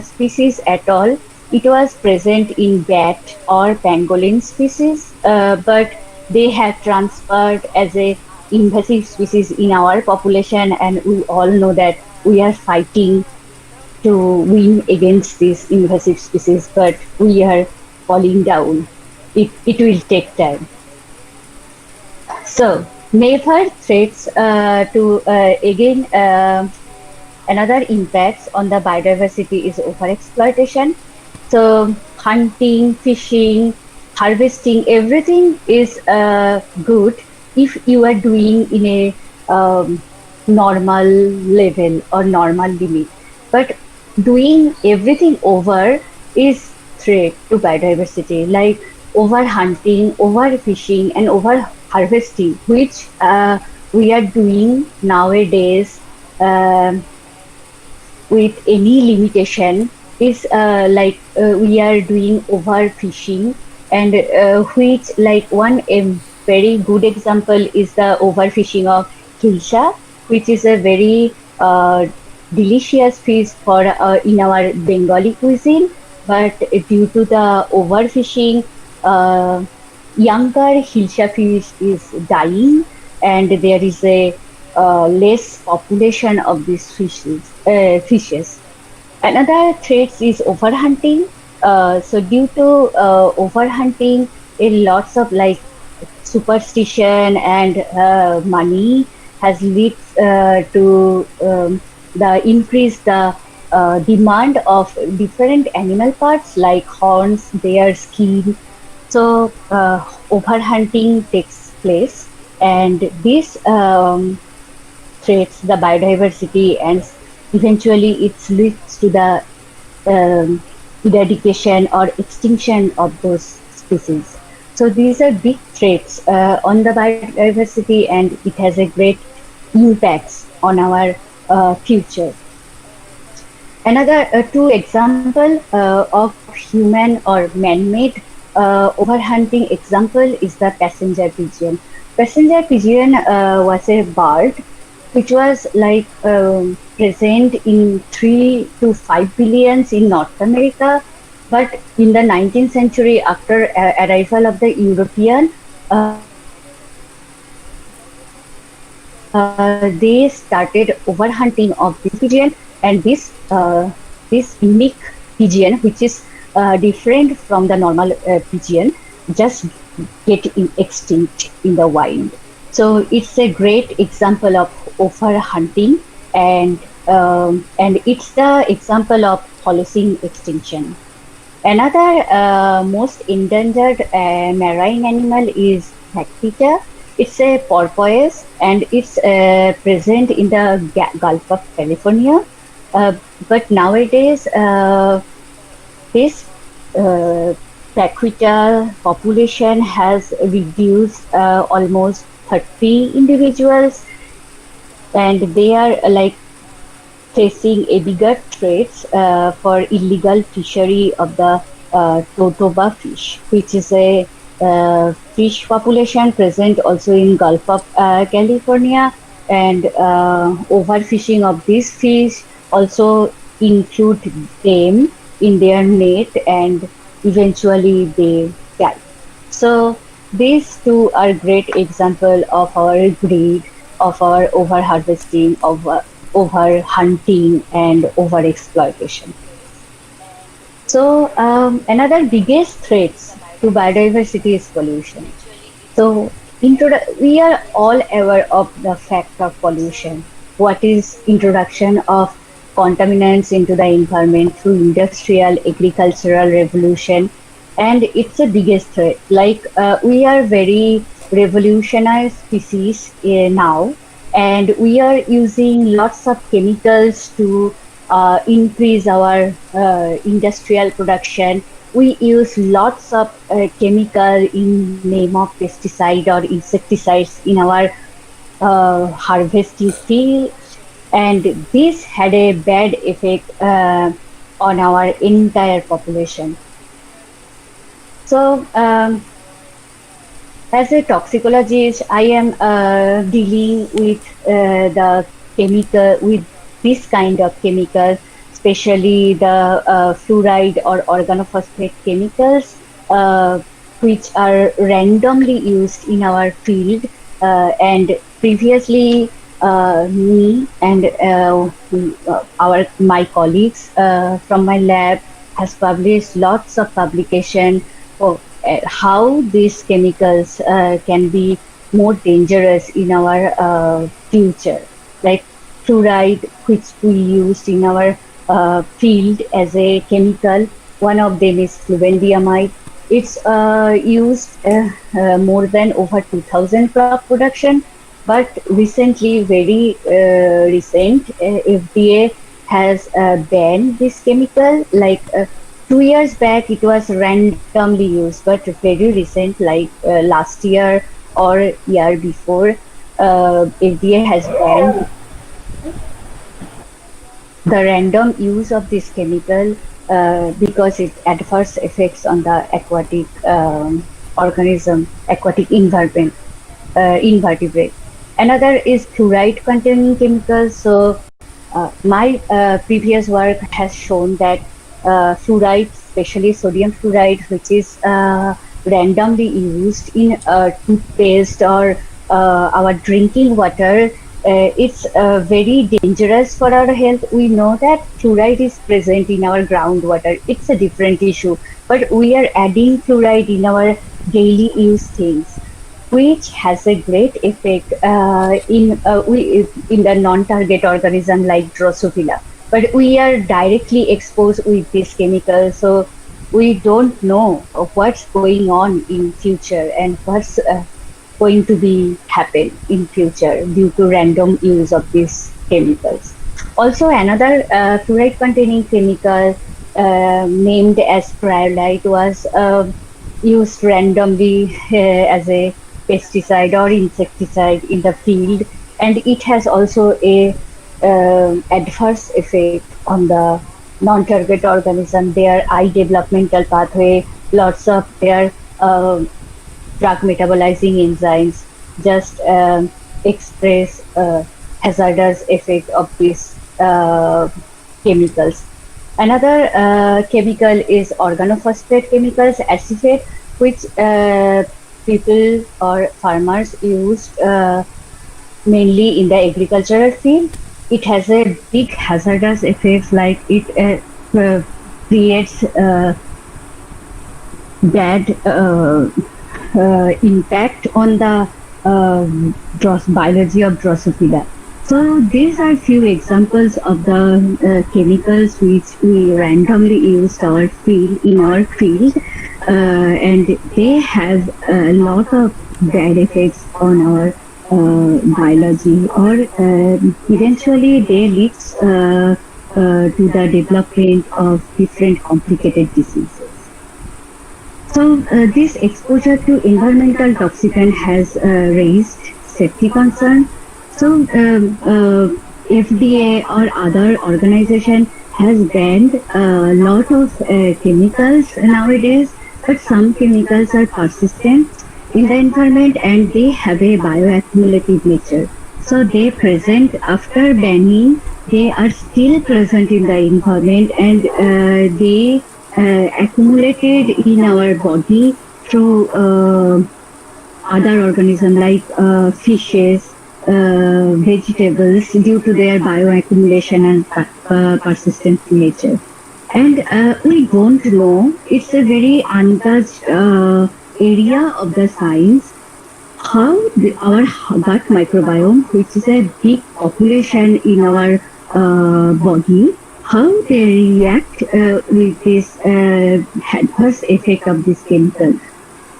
species at all. It was present in bat or pangolin species, but they have transferred as a invasive species in our population, and we all know that we are fighting to win against this invasive species, but we are falling down. It will take time. So major threats to again another impacts on the biodiversity is overexploitation. So hunting, fishing, harvesting, everything is good if you are doing in a normal level or normal limit. But doing everything over is threat to biodiversity, like over hunting, over fishing, and over harvesting, which we are doing nowadays with any limitation is we are doing overfishing, and which like one very good example is the overfishing of hilsa, which is a very delicious fish for in our Bengali cuisine, but due to the overfishing, younger hilsa fish is dying, and there is a less population of these fishes. Another threat is overhunting. So due to overhunting, lots of like superstition and money has led to the increase the demand of different animal parts like horns, their skin. So overhunting takes place, and this threats the biodiversity, and eventually it leads to the eradication or extinction of those species. So these are big threats on the biodiversity, and it has a great impacts on our future. Another two example of human or man-made overhunting example is the passenger pigeon. Passenger pigeon was a bird which was like present in 3 to 5 billions in North America, but in the 19th century, after arrival of the European, they started overhunting of this pigeon, and this unique pigeon, which is different from the normal pigeon, just get extinct in the wild. So it's a great example of overhunting, and it's the example of Holocene extinction. Another most endangered marine animal is blackfeeder. It's a porpoise, and it's present in the Gulf of California. But nowadays, this blackfeeder population has reduced almost 30 individuals, and they are like facing a bigger threats for illegal fishery of the totoba fish, which is a fish population present also in Gulf of California, and overfishing of these fish also include them in their net, and eventually they die. So these two are great example of our greed, of our over harvesting, of over hunting and over exploitation. So another biggest threats to biodiversity is pollution. So we are all aware of the fact of pollution. What is introduction of contaminants into the environment through industrial agricultural revolution, and it's the biggest threat. Like we are very revolutionized species now, and we are using lots of chemicals to increase our industrial production. We use lots of chemical in name of pesticide or insecticides in our harvesting field, and this had a bad effect on our entire population. So as a toxicologist, I am dealing with the chemical, with this kind of chemical, especially the fluoride or organophosphate chemicals, which are randomly used in our field. And previously, me and my colleagues from my lab has published lots of publication for how these chemicals can be more dangerous in our future, like fluoride, which we used in our field as a chemical. One of them is fluvendiamide. It's used more than over 2,000 crop production, but recently, very recent, FDA has banned this chemical. Like 2 years back, it was randomly used, but very recent, like last year or year before, FDA has banned the random use of this chemical because it adverse effects on the aquatic organism, aquatic environment, invertebrate. Another is fluoride containing chemicals. So my previous work has shown that fluoride, especially sodium fluoride, which is randomly used in toothpaste or our drinking water, it's very dangerous for our health. We know that fluoride is present in our groundwater. It's a different issue, but we are adding fluoride in our daily use things, which has a great effect in the non-target organism like Drosophila. But we are directly exposed with this chemical, so we don't know what's going on in future and what's going to be happen in future due to random use of these chemicals. Also, another fluoride-containing chemical named as cryolite was used randomly as a pesticide or insecticide in the field, and it has also a adverse effect on the non-target organism, their eye developmental pathway, lots of their drug metabolizing enzymes just express hazardous effect of these chemicals. Another chemical is organophosphate chemicals, acephate, which people or farmers use mainly in the agricultural field. It has a big hazardous effects, like it creates bad impact on the biology of Drosophila. So these are few examples of the chemicals which we randomly use in our field, and they have a lot of bad effects on our biology, or eventually they lead to the development of different complicated diseases. So this exposure to environmental toxicant has raised safety concern. So FDA or other organization has banned a lot of chemicals nowadays, but some chemicals are persistent in the environment and they have a bioaccumulative nature. So they present after banning, they are still present in the environment, and they accumulated in our body through other organisms like fishes, vegetables, due to their bioaccumulation and persistent nature. And we don't know, it's a very untouched area of the science, how our gut microbiome, which is a big population in our body, how they react with this adverse effect of this chemical.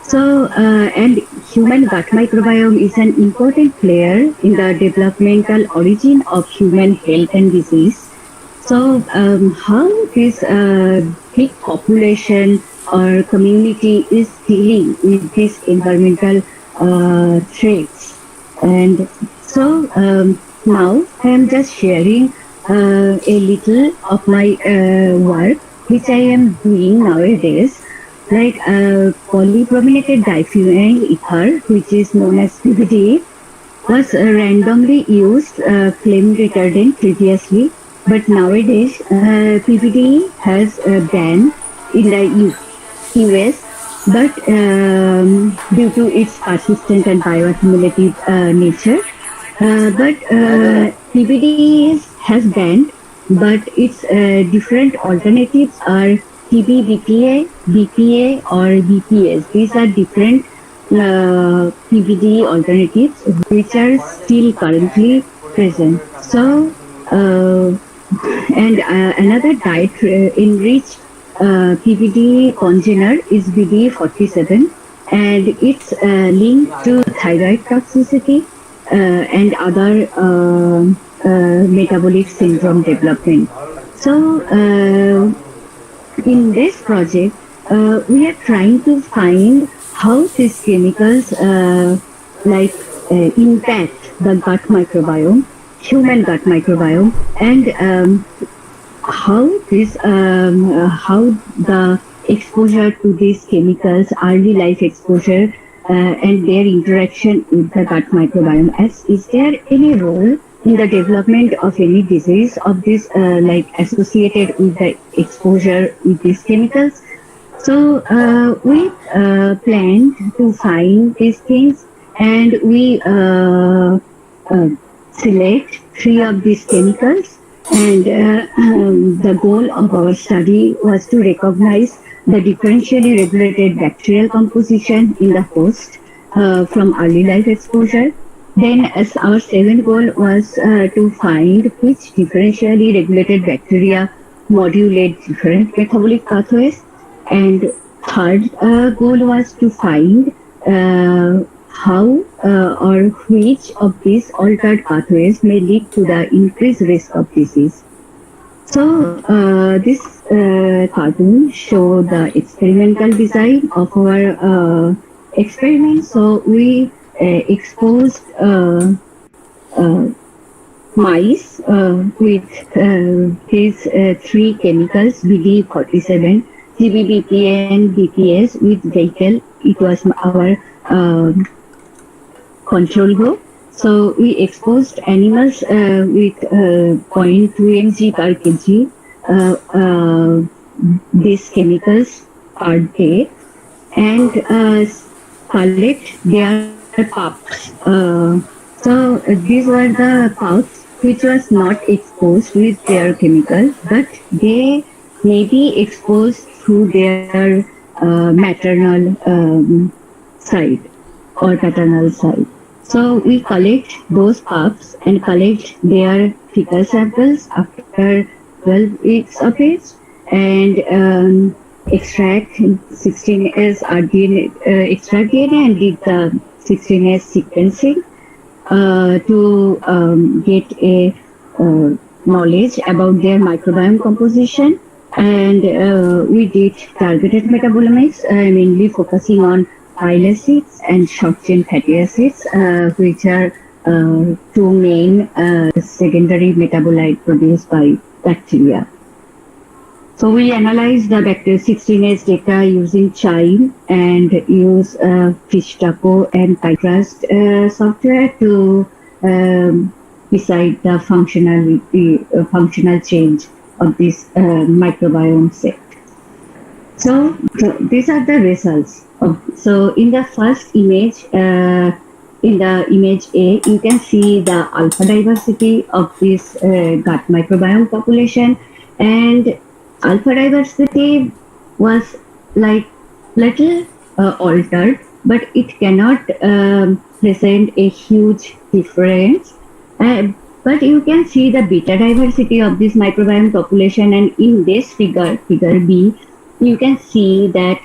So, and human gut microbiome is an important player in the developmental origin of human health and disease. So, how this big population or community is dealing with these environmental threats. And so, now I am just sharing a little of my work which I am doing nowadays, like polybrominated diphenyl ether, which is known as PBD, was randomly used flame retardant previously, but nowadays PBD has a ban in the US, but due to its persistent and bioaccumulative nature, but PBD has banned, but its different alternatives are TB-BPA, BPA or BPS. These are different PBD alternatives which are still currently present. So, and another diet enriched PBD congener is BD47, and it's linked to thyroid toxicity and other metabolic syndrome development. So, in this project, we are trying to find how these chemicals impact the gut microbiome, human gut microbiome, and how the exposure to these chemicals, early life exposure, and their interaction with the gut microbiome. As is there any role in the development of any disease of this, like associated with the exposure with these chemicals? So we planned to find these things, and we select three of these chemicals. And the goal of our study was to recognize the differentially regulated bacterial composition in the host from early life exposure. Then, as our second goal was to find which differentially regulated bacteria modulate different metabolic pathways. And third goal was to find how or which of these altered pathways may lead to the increased risk of disease. So this cartoon show the experimental design of our experiment. So we exposed mice with these three chemicals, BD47, CBBP and BPS with vehicle. It was our control group. So we exposed animals with 0.2 mg per kg these chemicals per day, and collect their pups. So these were the pups which was not exposed with their chemicals, but they may be exposed through their maternal side or paternal side. So we collect those pups and collect their fecal samples after 12 weeks of age, and extract 16S RDNA, extract DNA and did the 16S sequencing to get a knowledge about their microbiome composition. And we did targeted metabolomics, mainly focusing on bile acids and short chain fatty acids, which are two main secondary metabolites produced by bacteria. So we analyzed the bacteria 16S data using CHIME and use Fish Taco and PyTrust software to decide the functional change of this microbiome set. So these are the results. So in the first image, in the image A, you can see the alpha diversity of this gut microbiome population, and alpha diversity was like little altered, but it cannot present a huge difference. But you can see the beta diversity of this microbiome population, and in this figure B, you can see that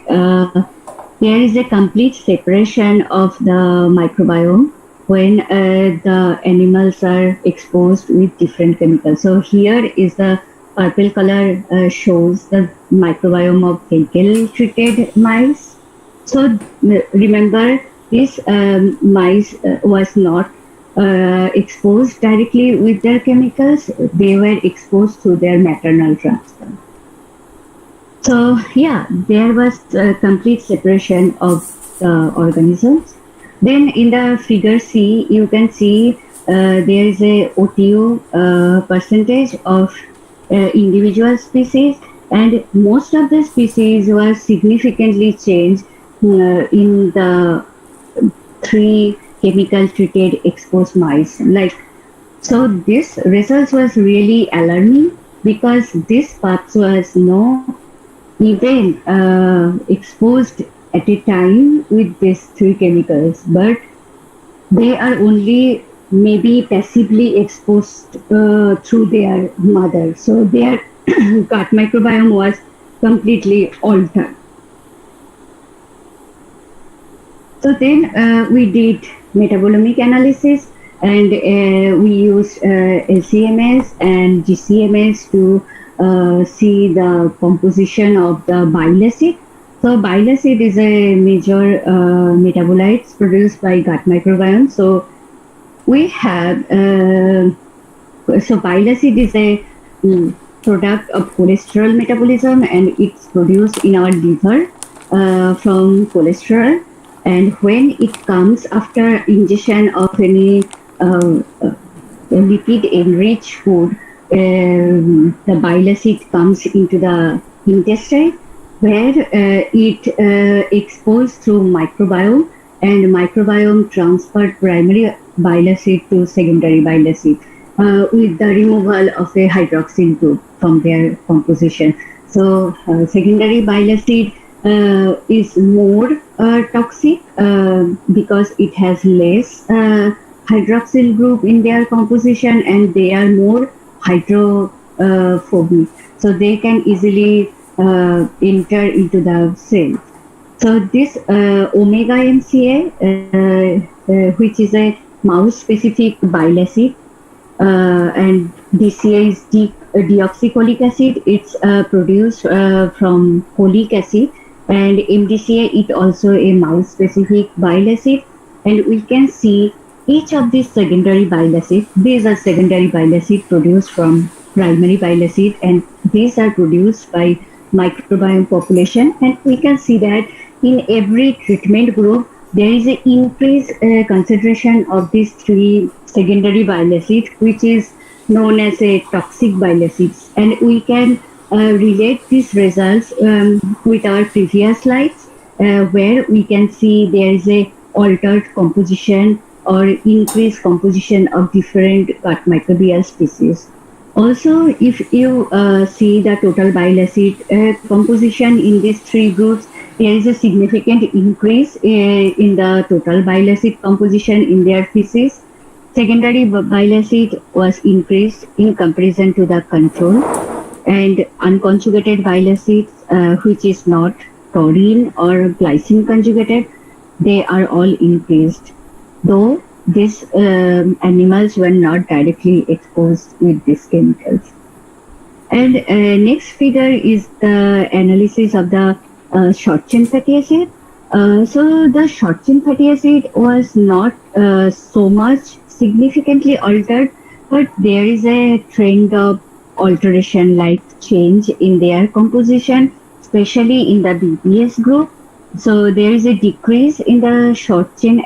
there is a complete separation of the microbiome when the animals are exposed with different chemicals. So here is the purple color shows the microbiome of vehicle treated mice. So remember, this mice was not exposed directly with their chemicals, they were exposed to their maternal transfer. So yeah, there was a complete separation of the organisms. Then in the figure C, you can see there is a OTU percentage of individual species, and most of the species were significantly changed in the three chemical treated exposed mice. So this results was really alarming, because this pups was no even exposed at a time with these three chemicals, but they are only maybe passively exposed through their mother. So their gut microbiome was completely altered. So then we did metabolomic analysis, and we used LCMS and GCMS to see the composition of the bile acid. So bile acid is a major metabolite produced by gut microbiome. So we have, so bile acid is a product of cholesterol metabolism, and it's produced in our liver from cholesterol. And when it comes after ingestion of any lipid-enriched food, the bile acid comes into the intestine, where it exposed through microbiome, and microbiome transferred primary bile acid to secondary bile acid with the removal of a hydroxyl group from their composition. So secondary bile acid is more toxic because it has less hydroxyl group in their composition, and they are more hydrophobic, so they can easily enter into the cell. So this omega MCA, which is a mouse-specific bile acid, and DCA is deoxycholic acid. It's produced from cholic acid, and MDCA is also a mouse-specific bile acid. And we can see each of these secondary bile acids. These are secondary bile acid produced from primary bile acid, and these are produced by microbiome population. And we can see that in every treatment group, there is an increased concentration of these three secondary bile acids, which is known as a toxic bile acids. And we can relate these results with our previous slides, where we can see there is a altered composition or increased composition of different gut microbial species. Also, if you see the total bile acid composition in these three groups, there is a significant increase in the total bile acid composition in their feces. Secondary bile acid was increased in comparison to the control, and unconjugated bile acids, which is not taurine or glycine conjugated, they are all increased, though these animals were not directly exposed with these chemicals. And next figure is the analysis of the short chain fatty acid. So the short chain fatty acid was not so much significantly altered, but there is a trend of alteration, like change in their composition, especially in the BPS group. So there is a decrease in the short chain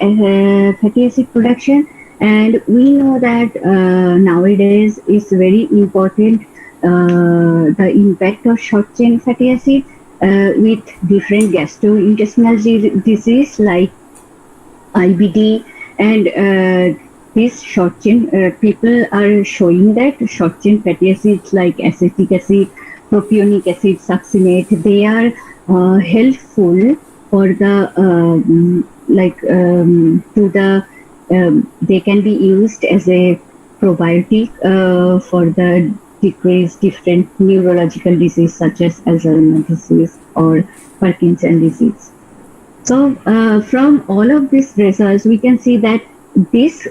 fatty acid production, and we know that nowadays it's very important the impact of short chain fatty acid with different gastrointestinal disease like IBD, and this short chain people are showing that short chain fatty acids like acetic acid, propionic acid, succinate, they are helpful for the they can be used as a probiotic for the decreased different neurological disease such as Alzheimer's disease or Parkinson's disease. So from all of these results, we can see that these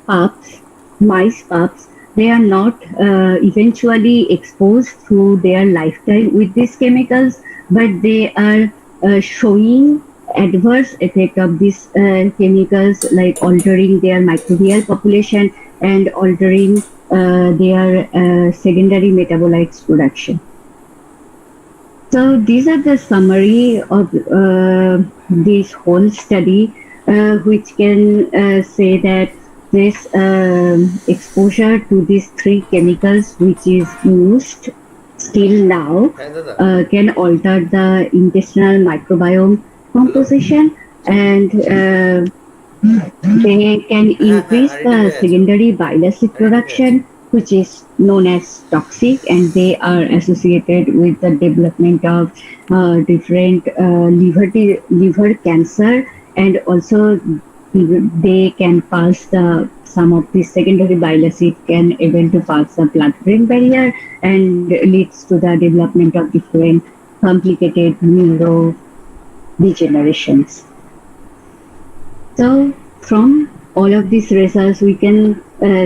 pups, mice pups, they are not eventually exposed through their lifetime with these chemicals, but they are showing adverse effect of these chemicals, like altering their microbial population and altering their secondary metabolites production. So these are the summary of this whole study, which can say that this exposure to these three chemicals, which is used still now, can alter the intestinal microbiome composition, and they can increase the secondary bile acid production, which is known as toxic, and they are associated with the development of different liver cancer, and also they can pass some of the secondary bile acid can able to pass the blood-brain barrier and leads to the development of different complicated neurodegenerations. So from all of these results, we can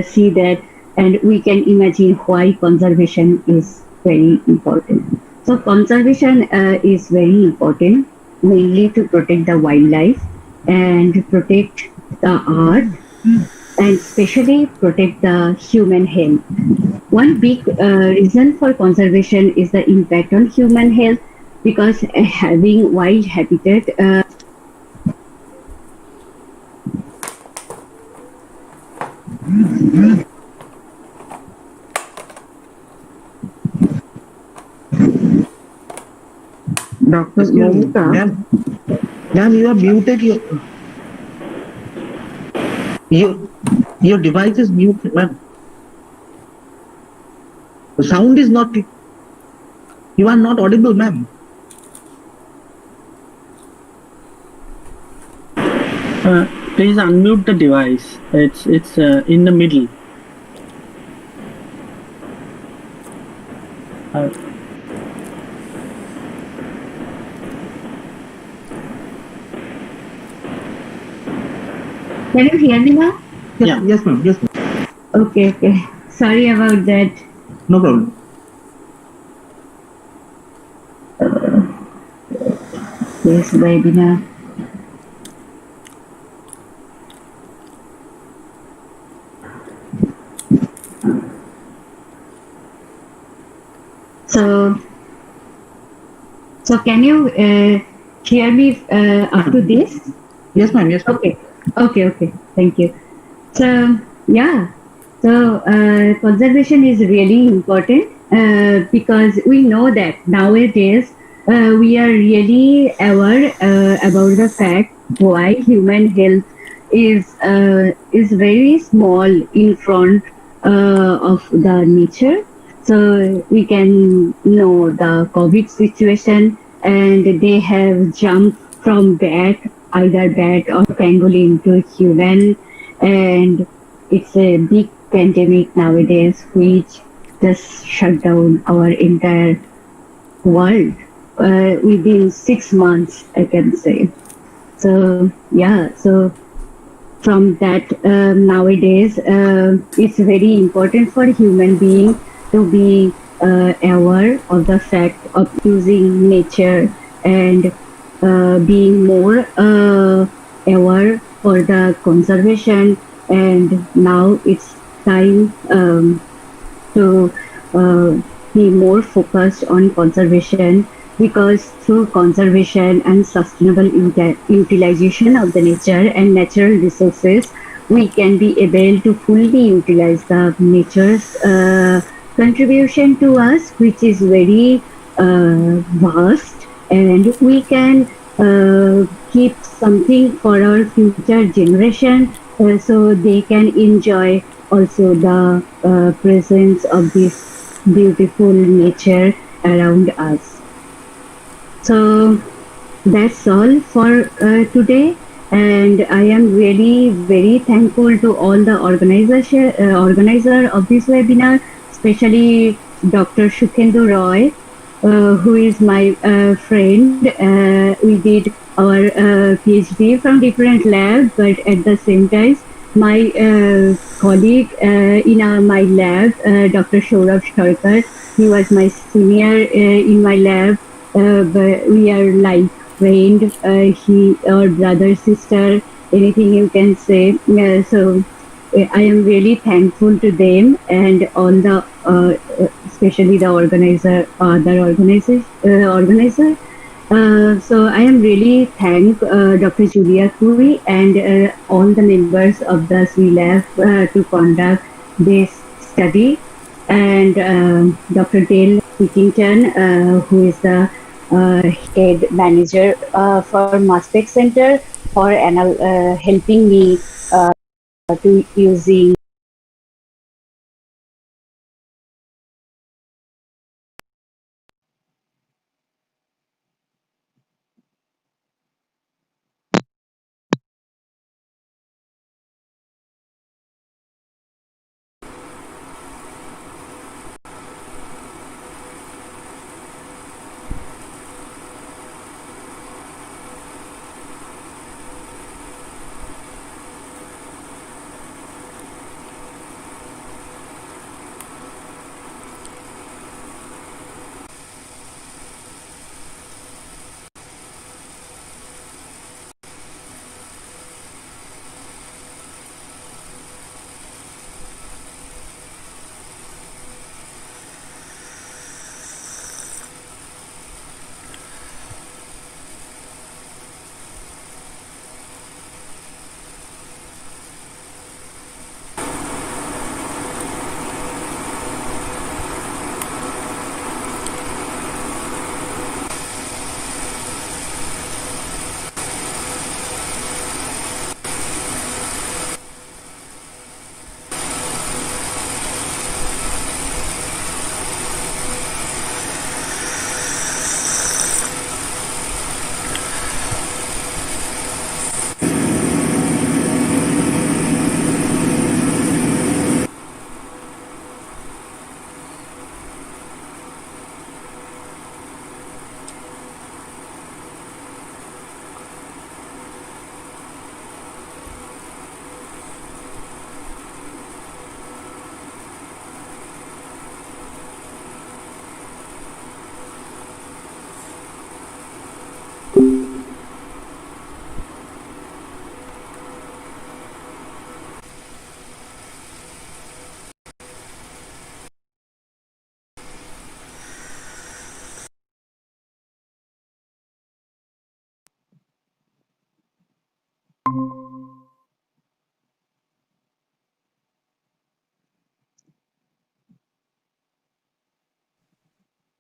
see that, and we can imagine why conservation is very important. So conservation is very important, mainly to protect the wildlife and protect the earth, and especially protect the human health. One big reason for conservation is the impact on human health because having wild habitat Dr. Excuse me, Momita, ma'am. Ma'am, you are muted. Your, your device is muted, ma'am. The sound is not. You are not audible, ma'am. Please unmute the device. It's in the middle. Can you hear me now? Yeah. Yes, ma'am. Yes, ma'am. Okay, okay. Sorry about that. No problem. Yes, webinar. So can you hear me up to this? Yes, ma'am. Yes, ma'am. Okay, okay. Thank you. So yeah, so conservation is really important because we know that nowadays we are really aware about the fact why human health is very small in front of the nature. So we can know the COVID situation, and they have jumped from bat, either bat or pangolin to human, and it's a big pandemic nowadays which just shut down our entire world within 6 months, I can say. So yeah, so from that nowadays it's very important for human being to be aware of the fact of using nature and being more aware for the conservation, and now it's time to be more focused on conservation, because through conservation and sustainable utilization of the nature and natural resources, we can be able to fully utilize the nature's contribution to us, which is very vast, and we can keep something for our future generation so they can enjoy also the presence of this beautiful nature around us. So that's all for today, and I am really very thankful to all the organizer of this webinar, especially Dr. Shukhendu Roy, who is my friend. We did our PhD from different labs, but at the same time, my colleague in my lab, Dr. Saurabh Sarkar, he was my senior in my lab. But we are like friend, he or brother, sister, anything you can say. So I am really thankful to them and all the, especially the organizer. So I am really thank Dr. Julia Kui and all the members of the SWE lab to conduct this study, and Dr. Dale Whittington, who is the head manager for Maspec Center, for helping me to using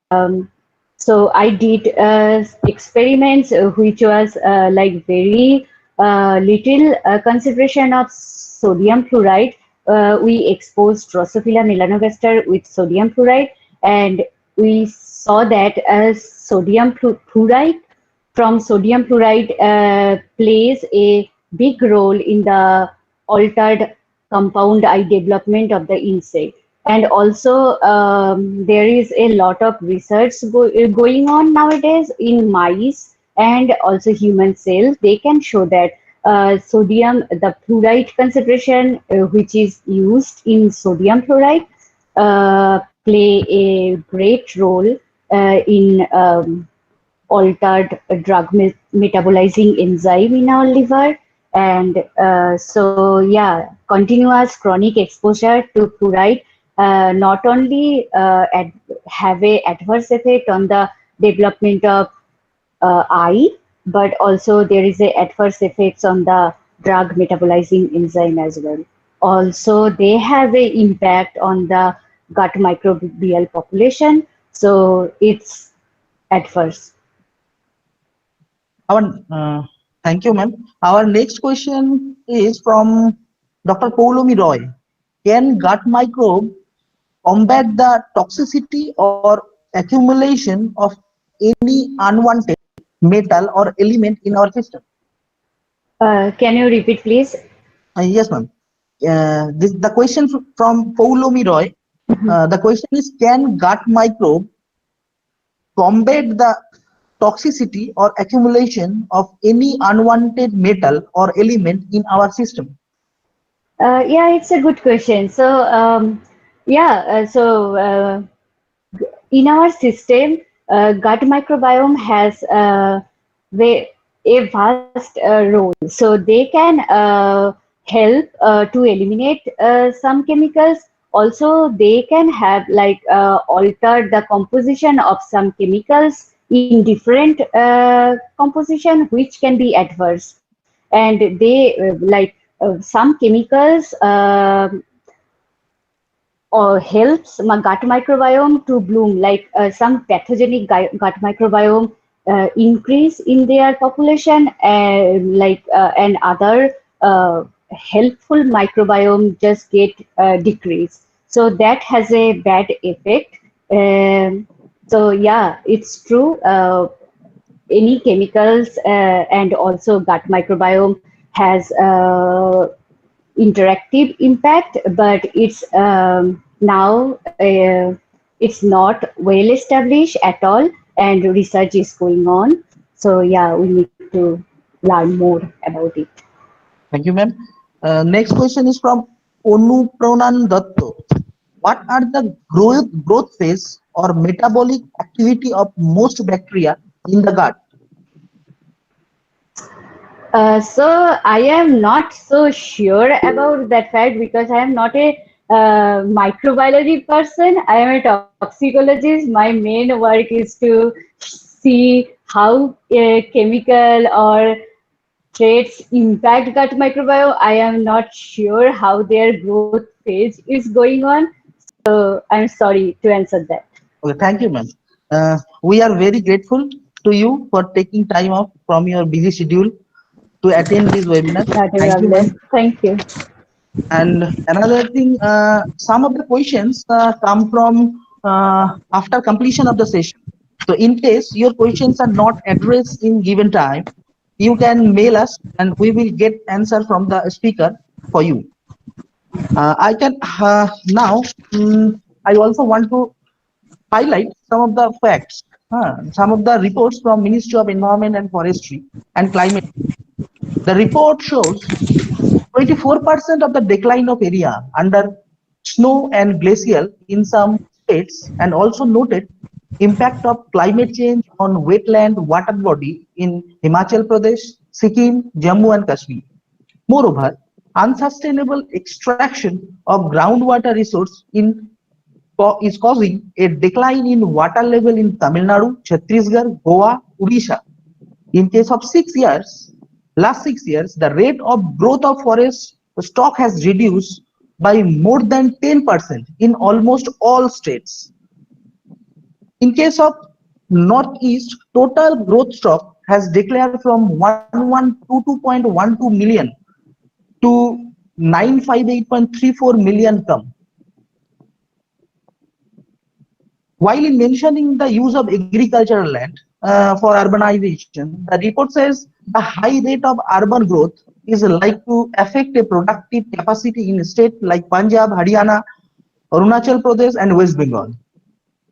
So I did experiments which was like very little concentration of sodium fluoride. We exposed Drosophila melanogaster with sodium fluoride, and we saw that sodium fluoride from sodium fluoride plays a big role in the altered compound eye development of the insect. And also, there is a lot of research going on nowadays in mice and also human cells. They can show that sodium, the fluoride concentration which is used in sodium fluoride, play a great role in altered drug metabolizing enzyme in our liver. And so, yeah, continuous chronic exposure to fluoride not only have a adverse effect on the development of eye, but also there is a adverse effects on the drug metabolizing enzyme as well. Also, they have a impact on the gut microbial population, so it's adverse. Thank you, ma'am. Our next question is from Dr. Poulomi Roy. Can gut microbe combat the toxicity or accumulation of any unwanted metal or element in our system? Can you repeat, please? Yes, ma'am. The question from Poulomi Roy. The question is: can gut microbe combat the toxicity or accumulation of any unwanted metal or element in our system? Yeah, it's a good question. So, in our system, gut microbiome has a vast role. So they can help to eliminate some chemicals. Also, they can have like alter the composition of some chemicals in different composition, which can be adverse. And they some chemicals or helps my gut microbiome to bloom, like some pathogenic gut microbiome increase in their population, and other helpful microbiome just get decreased. So that has a bad effect. So yeah, it's true. Any chemicals and also gut microbiome has interactive impact, but it's now it's not well established at all, and research is going on. So yeah, we need to learn more about it. Thank you, ma'am. Next question is from Onupranan Datto. What are the growth phase or metabolic activity of most bacteria in the gut? So I am not so sure about that fact because I am not a microbiology person. I am a toxicologist. My main work is to see how chemical or traits impact gut microbiome. I am not sure how their growth phase is going on. So I'm sorry to answer that. Okay, thank you, ma'am. We are very grateful to you for taking time off from your busy schedule to attend this webinar. Thank you, ma'am. Thank you. And another thing, some of the questions come from after completion of the session. So in case your questions are not addressed in given time, you can mail us and we will get answer from the speaker for you. I can now, I also want to highlight some of the facts, some of the reports from Ministry of Environment and Forestry and Climate. The report shows 24% of the decline of area under snow and glacial in some states, and also noted impact of climate change on wetland water body in Himachal Pradesh, Sikkim, Jammu and Kashmir. Moreover, unsustainable extraction of groundwater resource is causing a decline in water level in Tamil Nadu, Chhattisgarh, Goa, Odisha. In case of last 6 years, the rate of growth of forest stock has reduced by more than 10% in almost all states. In case of Northeast, total growth stock has declared from 1122.12 million to 958.34 million ton. While in mentioning the use of agricultural land for urbanization, the report says the high rate of urban growth is like to affect a productive capacity in states like Punjab, Haryana, Arunachal Pradesh, and West Bengal.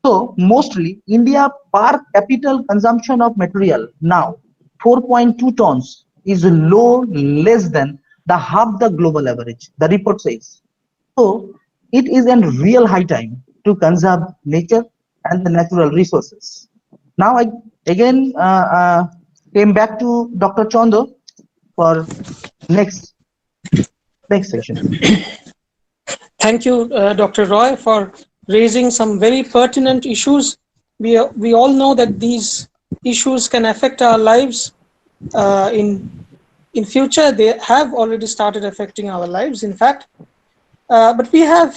So mostly India per capital consumption of material now 4.2 tons is low, less than the half the global average, the report says. So it is a real high time to conserve nature and the natural resources. Now I again came back to Dr. Chondo for next section. Thank you, Dr. Roy, for raising some very pertinent issues. We all know that these issues can affect our lives in future. They have already started affecting our lives, in fact. But we have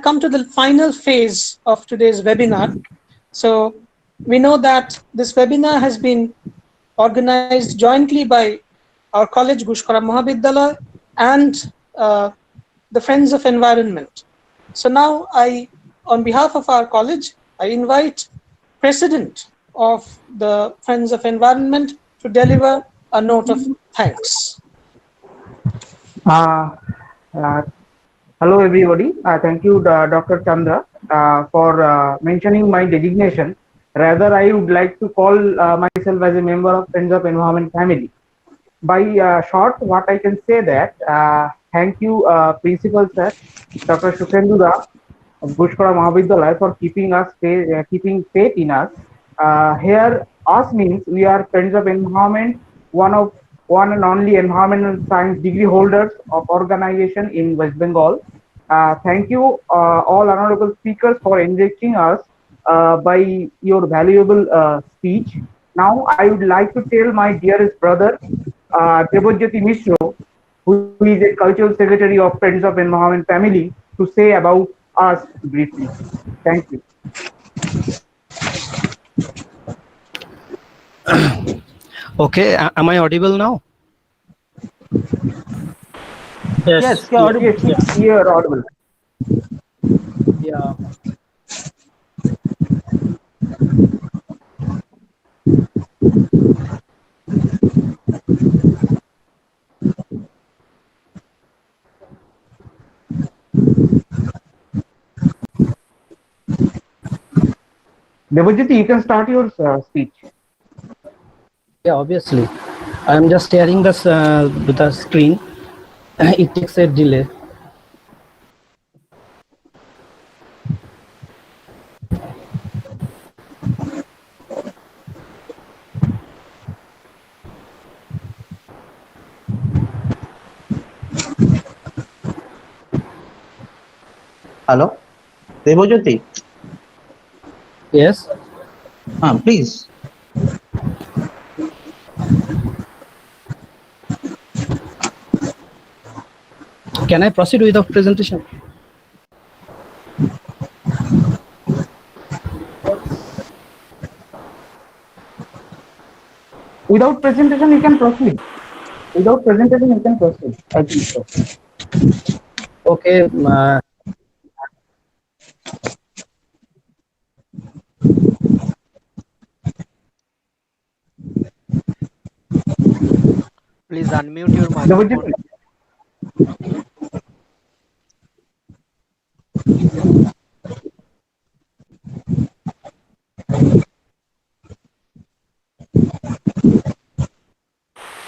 come to the final phase of today's webinar. So we know that this webinar has been organized jointly by our college, GUSHKARA Mahavidyalaya, and the Friends of Environment. So now on behalf of our college, I invite President of the Friends of Environment to deliver a note of thanks. Hello everybody. Thank you, Dr. Chandra, for mentioning my designation. Rather, I would like to call myself as a member of Friends of Environment family. By short, what I can say that thank you, Principal Sir, Dr. Shukendra of GUSHKARA Mahavidyalaya for keeping faith in us. Here, us means we are Friends of Environment, one and only environmental science degree holders of organization in West Bengal. Thank you all honorable speakers for enriching us by your valuable speech. Now I would like to tell my dearest brother Debojyoti Mishra, who is a cultural secretary of Friends of Environment family, to say about us briefly. Thank you. Okay, am I audible now? Yes, you're audible. Yes, you're audible. Yeah. Debojyoti, you can start your speech. Yeah, obviously. I'm just sharing the screen. It takes a delay. Hello, Debojyoti. Yes. Please. Can I proceed with the presentation? Without presentation, you can proceed. Without presentation, you can proceed. I think so. Okay. Please unmute your microphone.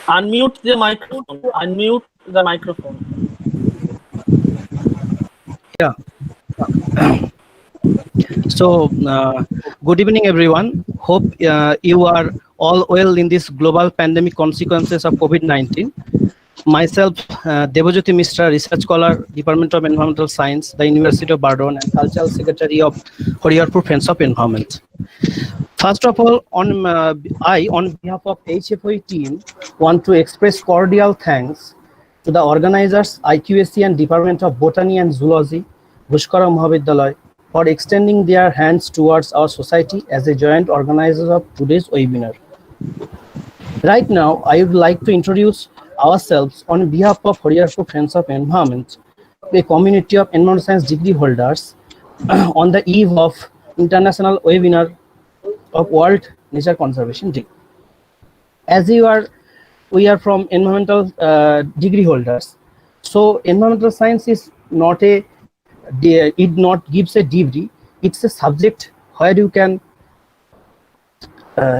Unmute the microphone. Unmute the microphone. Yeah. So, good evening, everyone. Hope you are all well in this global pandemic consequences of COVID-19. Myself, Debojyoti Mishra, Research Scholar, Department of Environmental Science, the University of Bardon, and Cultural Secretary of Hariyarpur Friends of Environment. First of all, I, on behalf of HFOE team, want to express cordial thanks to the organizers, IQAC and Department of Botany and Zoology, GUSHKARA Mahavidyalaya, for extending their hands towards our society as a joint organizer of today's webinar. Right now, I would like to introduce ourselves on behalf of Horiarpur Friends of Environment, a community of environmental science degree holders on the eve of International Webinar of World Nature Conservation Day. As we are from environmental degree holders, so environmental science is not it not gives a degree. It's a subject where you can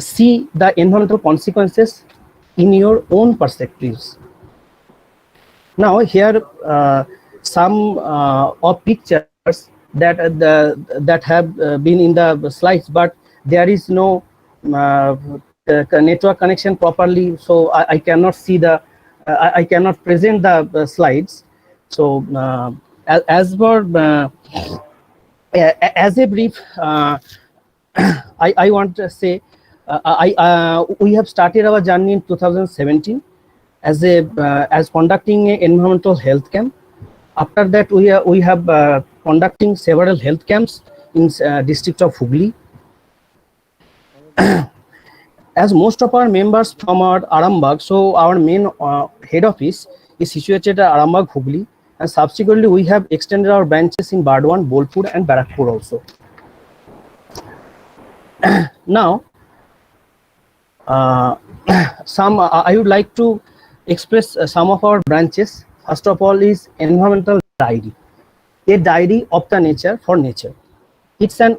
see the environmental consequences in your own perspectives. Now here some of pictures that have been in the slides, but there is no network connection properly, so I cannot see the I cannot present the slides. So as for as a brief, I want to say we have started our journey in 2017 as conducting an environmental health camp. After that, we have conducting several health camps in district of Hooghly. As most of our members from our Arambagh, so our main head office is situated at Arambagh, Hooghly, and subsequently we have extended our branches in Bardwan, Bolpur, and Barakpur also. Now, I would like to express some of our branches. First of all is environmental diary, a diary of the nature for nature. It's an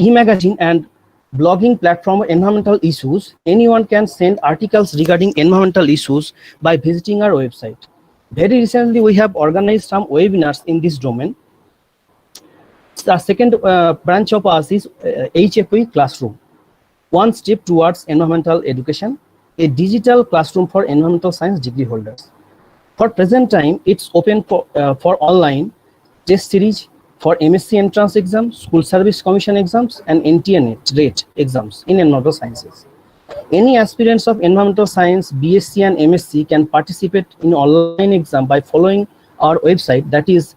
e-magazine and blogging platform of environmental issues. Anyone can send articles regarding environmental issues by visiting our website. Very recently, we have organized some webinars in this domain. The second branch of us is HFE Classroom, one step towards environmental education, a digital classroom for environmental science degree holders. For present time, it's open for online test series for MSc entrance exams, School Service Commission exams, and NTA rate exams in environmental sciences. Any aspirants of environmental science, BSc and MSc can participate in online exam by following our website, that is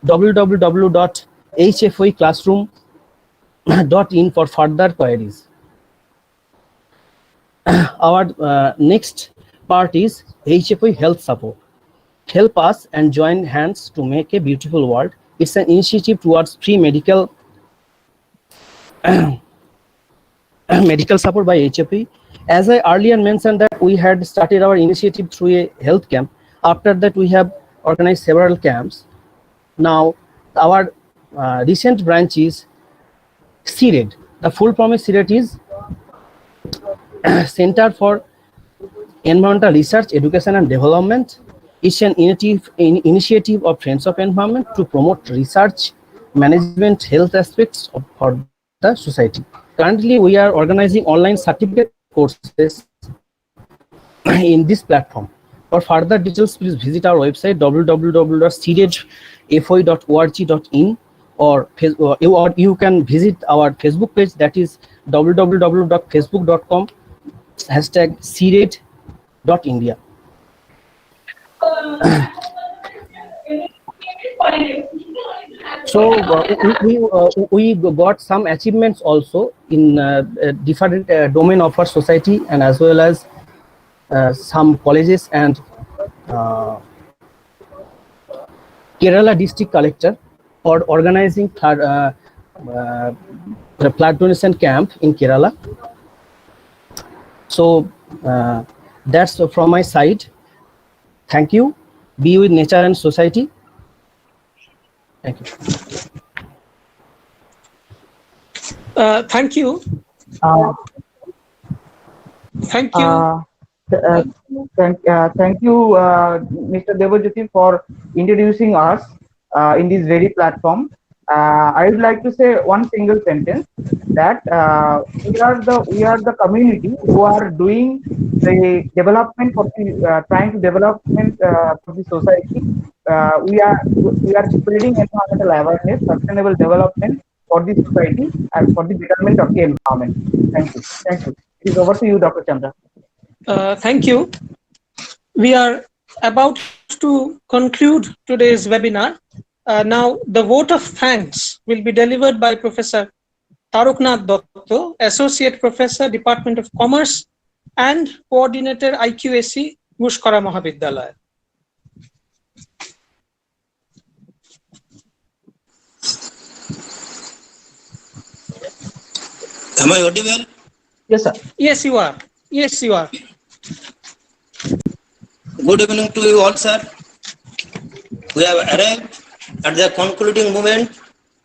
www.hfoeclassroom.in for further queries. Our next part is HFOE Health Support. Help us and join hands to make a beautiful world. It's an initiative towards free medical medical support by HFE. As I earlier mentioned that we had started our initiative through a health camp. After that, we have organized several camps. Now, our recent branch is CRED. The full form of CRED is Center for Environmental Research, Education and Development. It's an initiative of Friends of Environment to promote research, management, health aspects for the society. Currently, we are organizing online certificate courses in this platform. For further details, please visit our website www.credfoe.org.in or you can visit our Facebook page, that is www.facebook.com/cred.india. So we got some achievements also in different domain of our society, and as well as some colleges and Kerala district collector for organizing the blood donation camp in Kerala. So that's from my side. Thank you. Be with nature and society. Thank you. Thank you. Thank you. Thank you, Mr. Devajyoti, for introducing us in this very platform. I would like to say one single sentence that we are the community who are doing the development for the trying to development for the society. We are spreading environmental awareness, sustainable development for the society and for the betterment of the environment. Thank you. Thank you. It is over to you, Dr. Chandra. Thank you. We are about to conclude today's webinar. Now, the vote of thanks will be delivered by Professor Taroknath Dotto, Associate Professor, Department of Commerce and Coordinator IQAC, GUSHKARA Mahavidyalaya. Am I audible? Yes, sir. Yes, you are. Yes, you are. Good evening to you all, sir. We have arrived at the concluding moment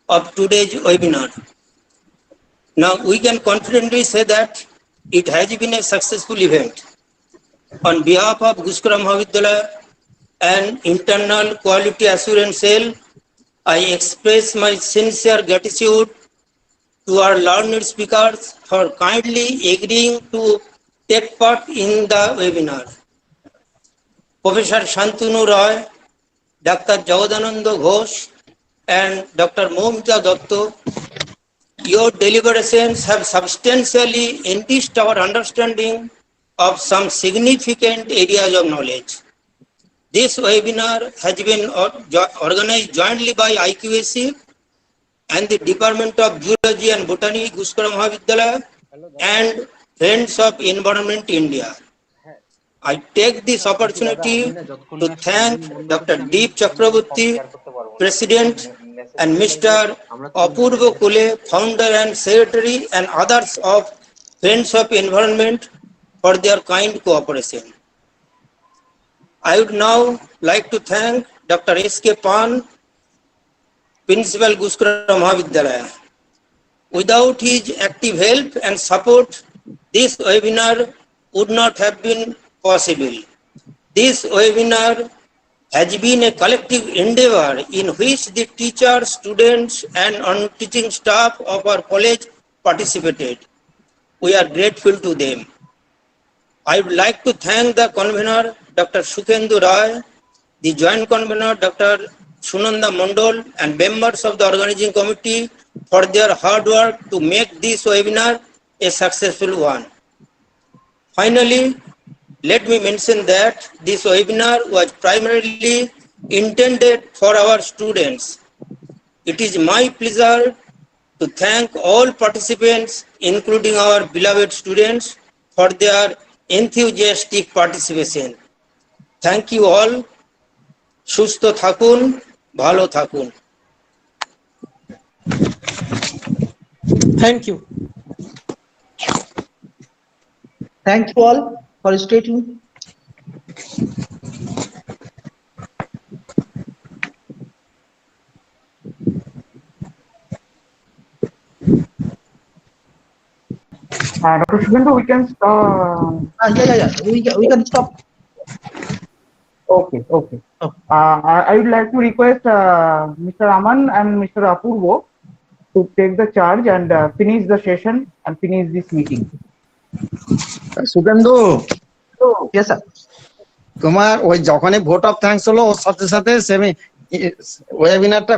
of today's webinar. Now we can confidently say that it has been a successful event. On behalf of GUSHKARA Mahavidyalaya and Internal Quality Assurance Cell, I express my sincere gratitude to our learned speakers for kindly agreeing to take part in the webinar. Professor Shantanu Roy, Dr. Jagadananda Ghosh, and Dr. Mohamita Datto, your deliberations have substantially enriched our understanding of some significant areas of knowledge. This webinar has been organized jointly by IQAC and the Department of Zoology and Botany, GUSHKARA Mahavidyalaya, and Friends of Environment India. I take this opportunity to thank Dr. Deep Chakraborty, President, and Mr. Apurva Kule, Founder and Secretary, and others of Friends of Environment for their kind cooperation. I would now like to thank Dr. S.K. Pan, Principal, GUSHKARA Mahavidyalaya. Without his active help and support, this webinar would not have been possible. This webinar has been a collective endeavor in which the teachers, students, and non-teaching staff of our college participated. We are grateful to them. I would like to thank the convener, Dr. Sukhendu Roy, the joint convener, Dr. Sunanda Mondol, and members of the organizing committee for their hard work to make this webinar a successful one. Finally, let me mention that this webinar was primarily intended for our students. It is my pleasure to thank all participants, including our beloved students, for their enthusiastic participation. Thank you all. Shusto thakun, bhalo thakun. Thank you. Thank you all for stating. Dr. Shubhendu, we can stop. Yeah. We can stop. Okay. I would like to request Mr. Aman and Mr. Apurvo to take the charge and finish the session and finish this meeting. সুগেন্দু, Yes, sir. তোমার ওই যখনই vote of thanks হলো ওর সাথে সাথে ওয়েবিনারটা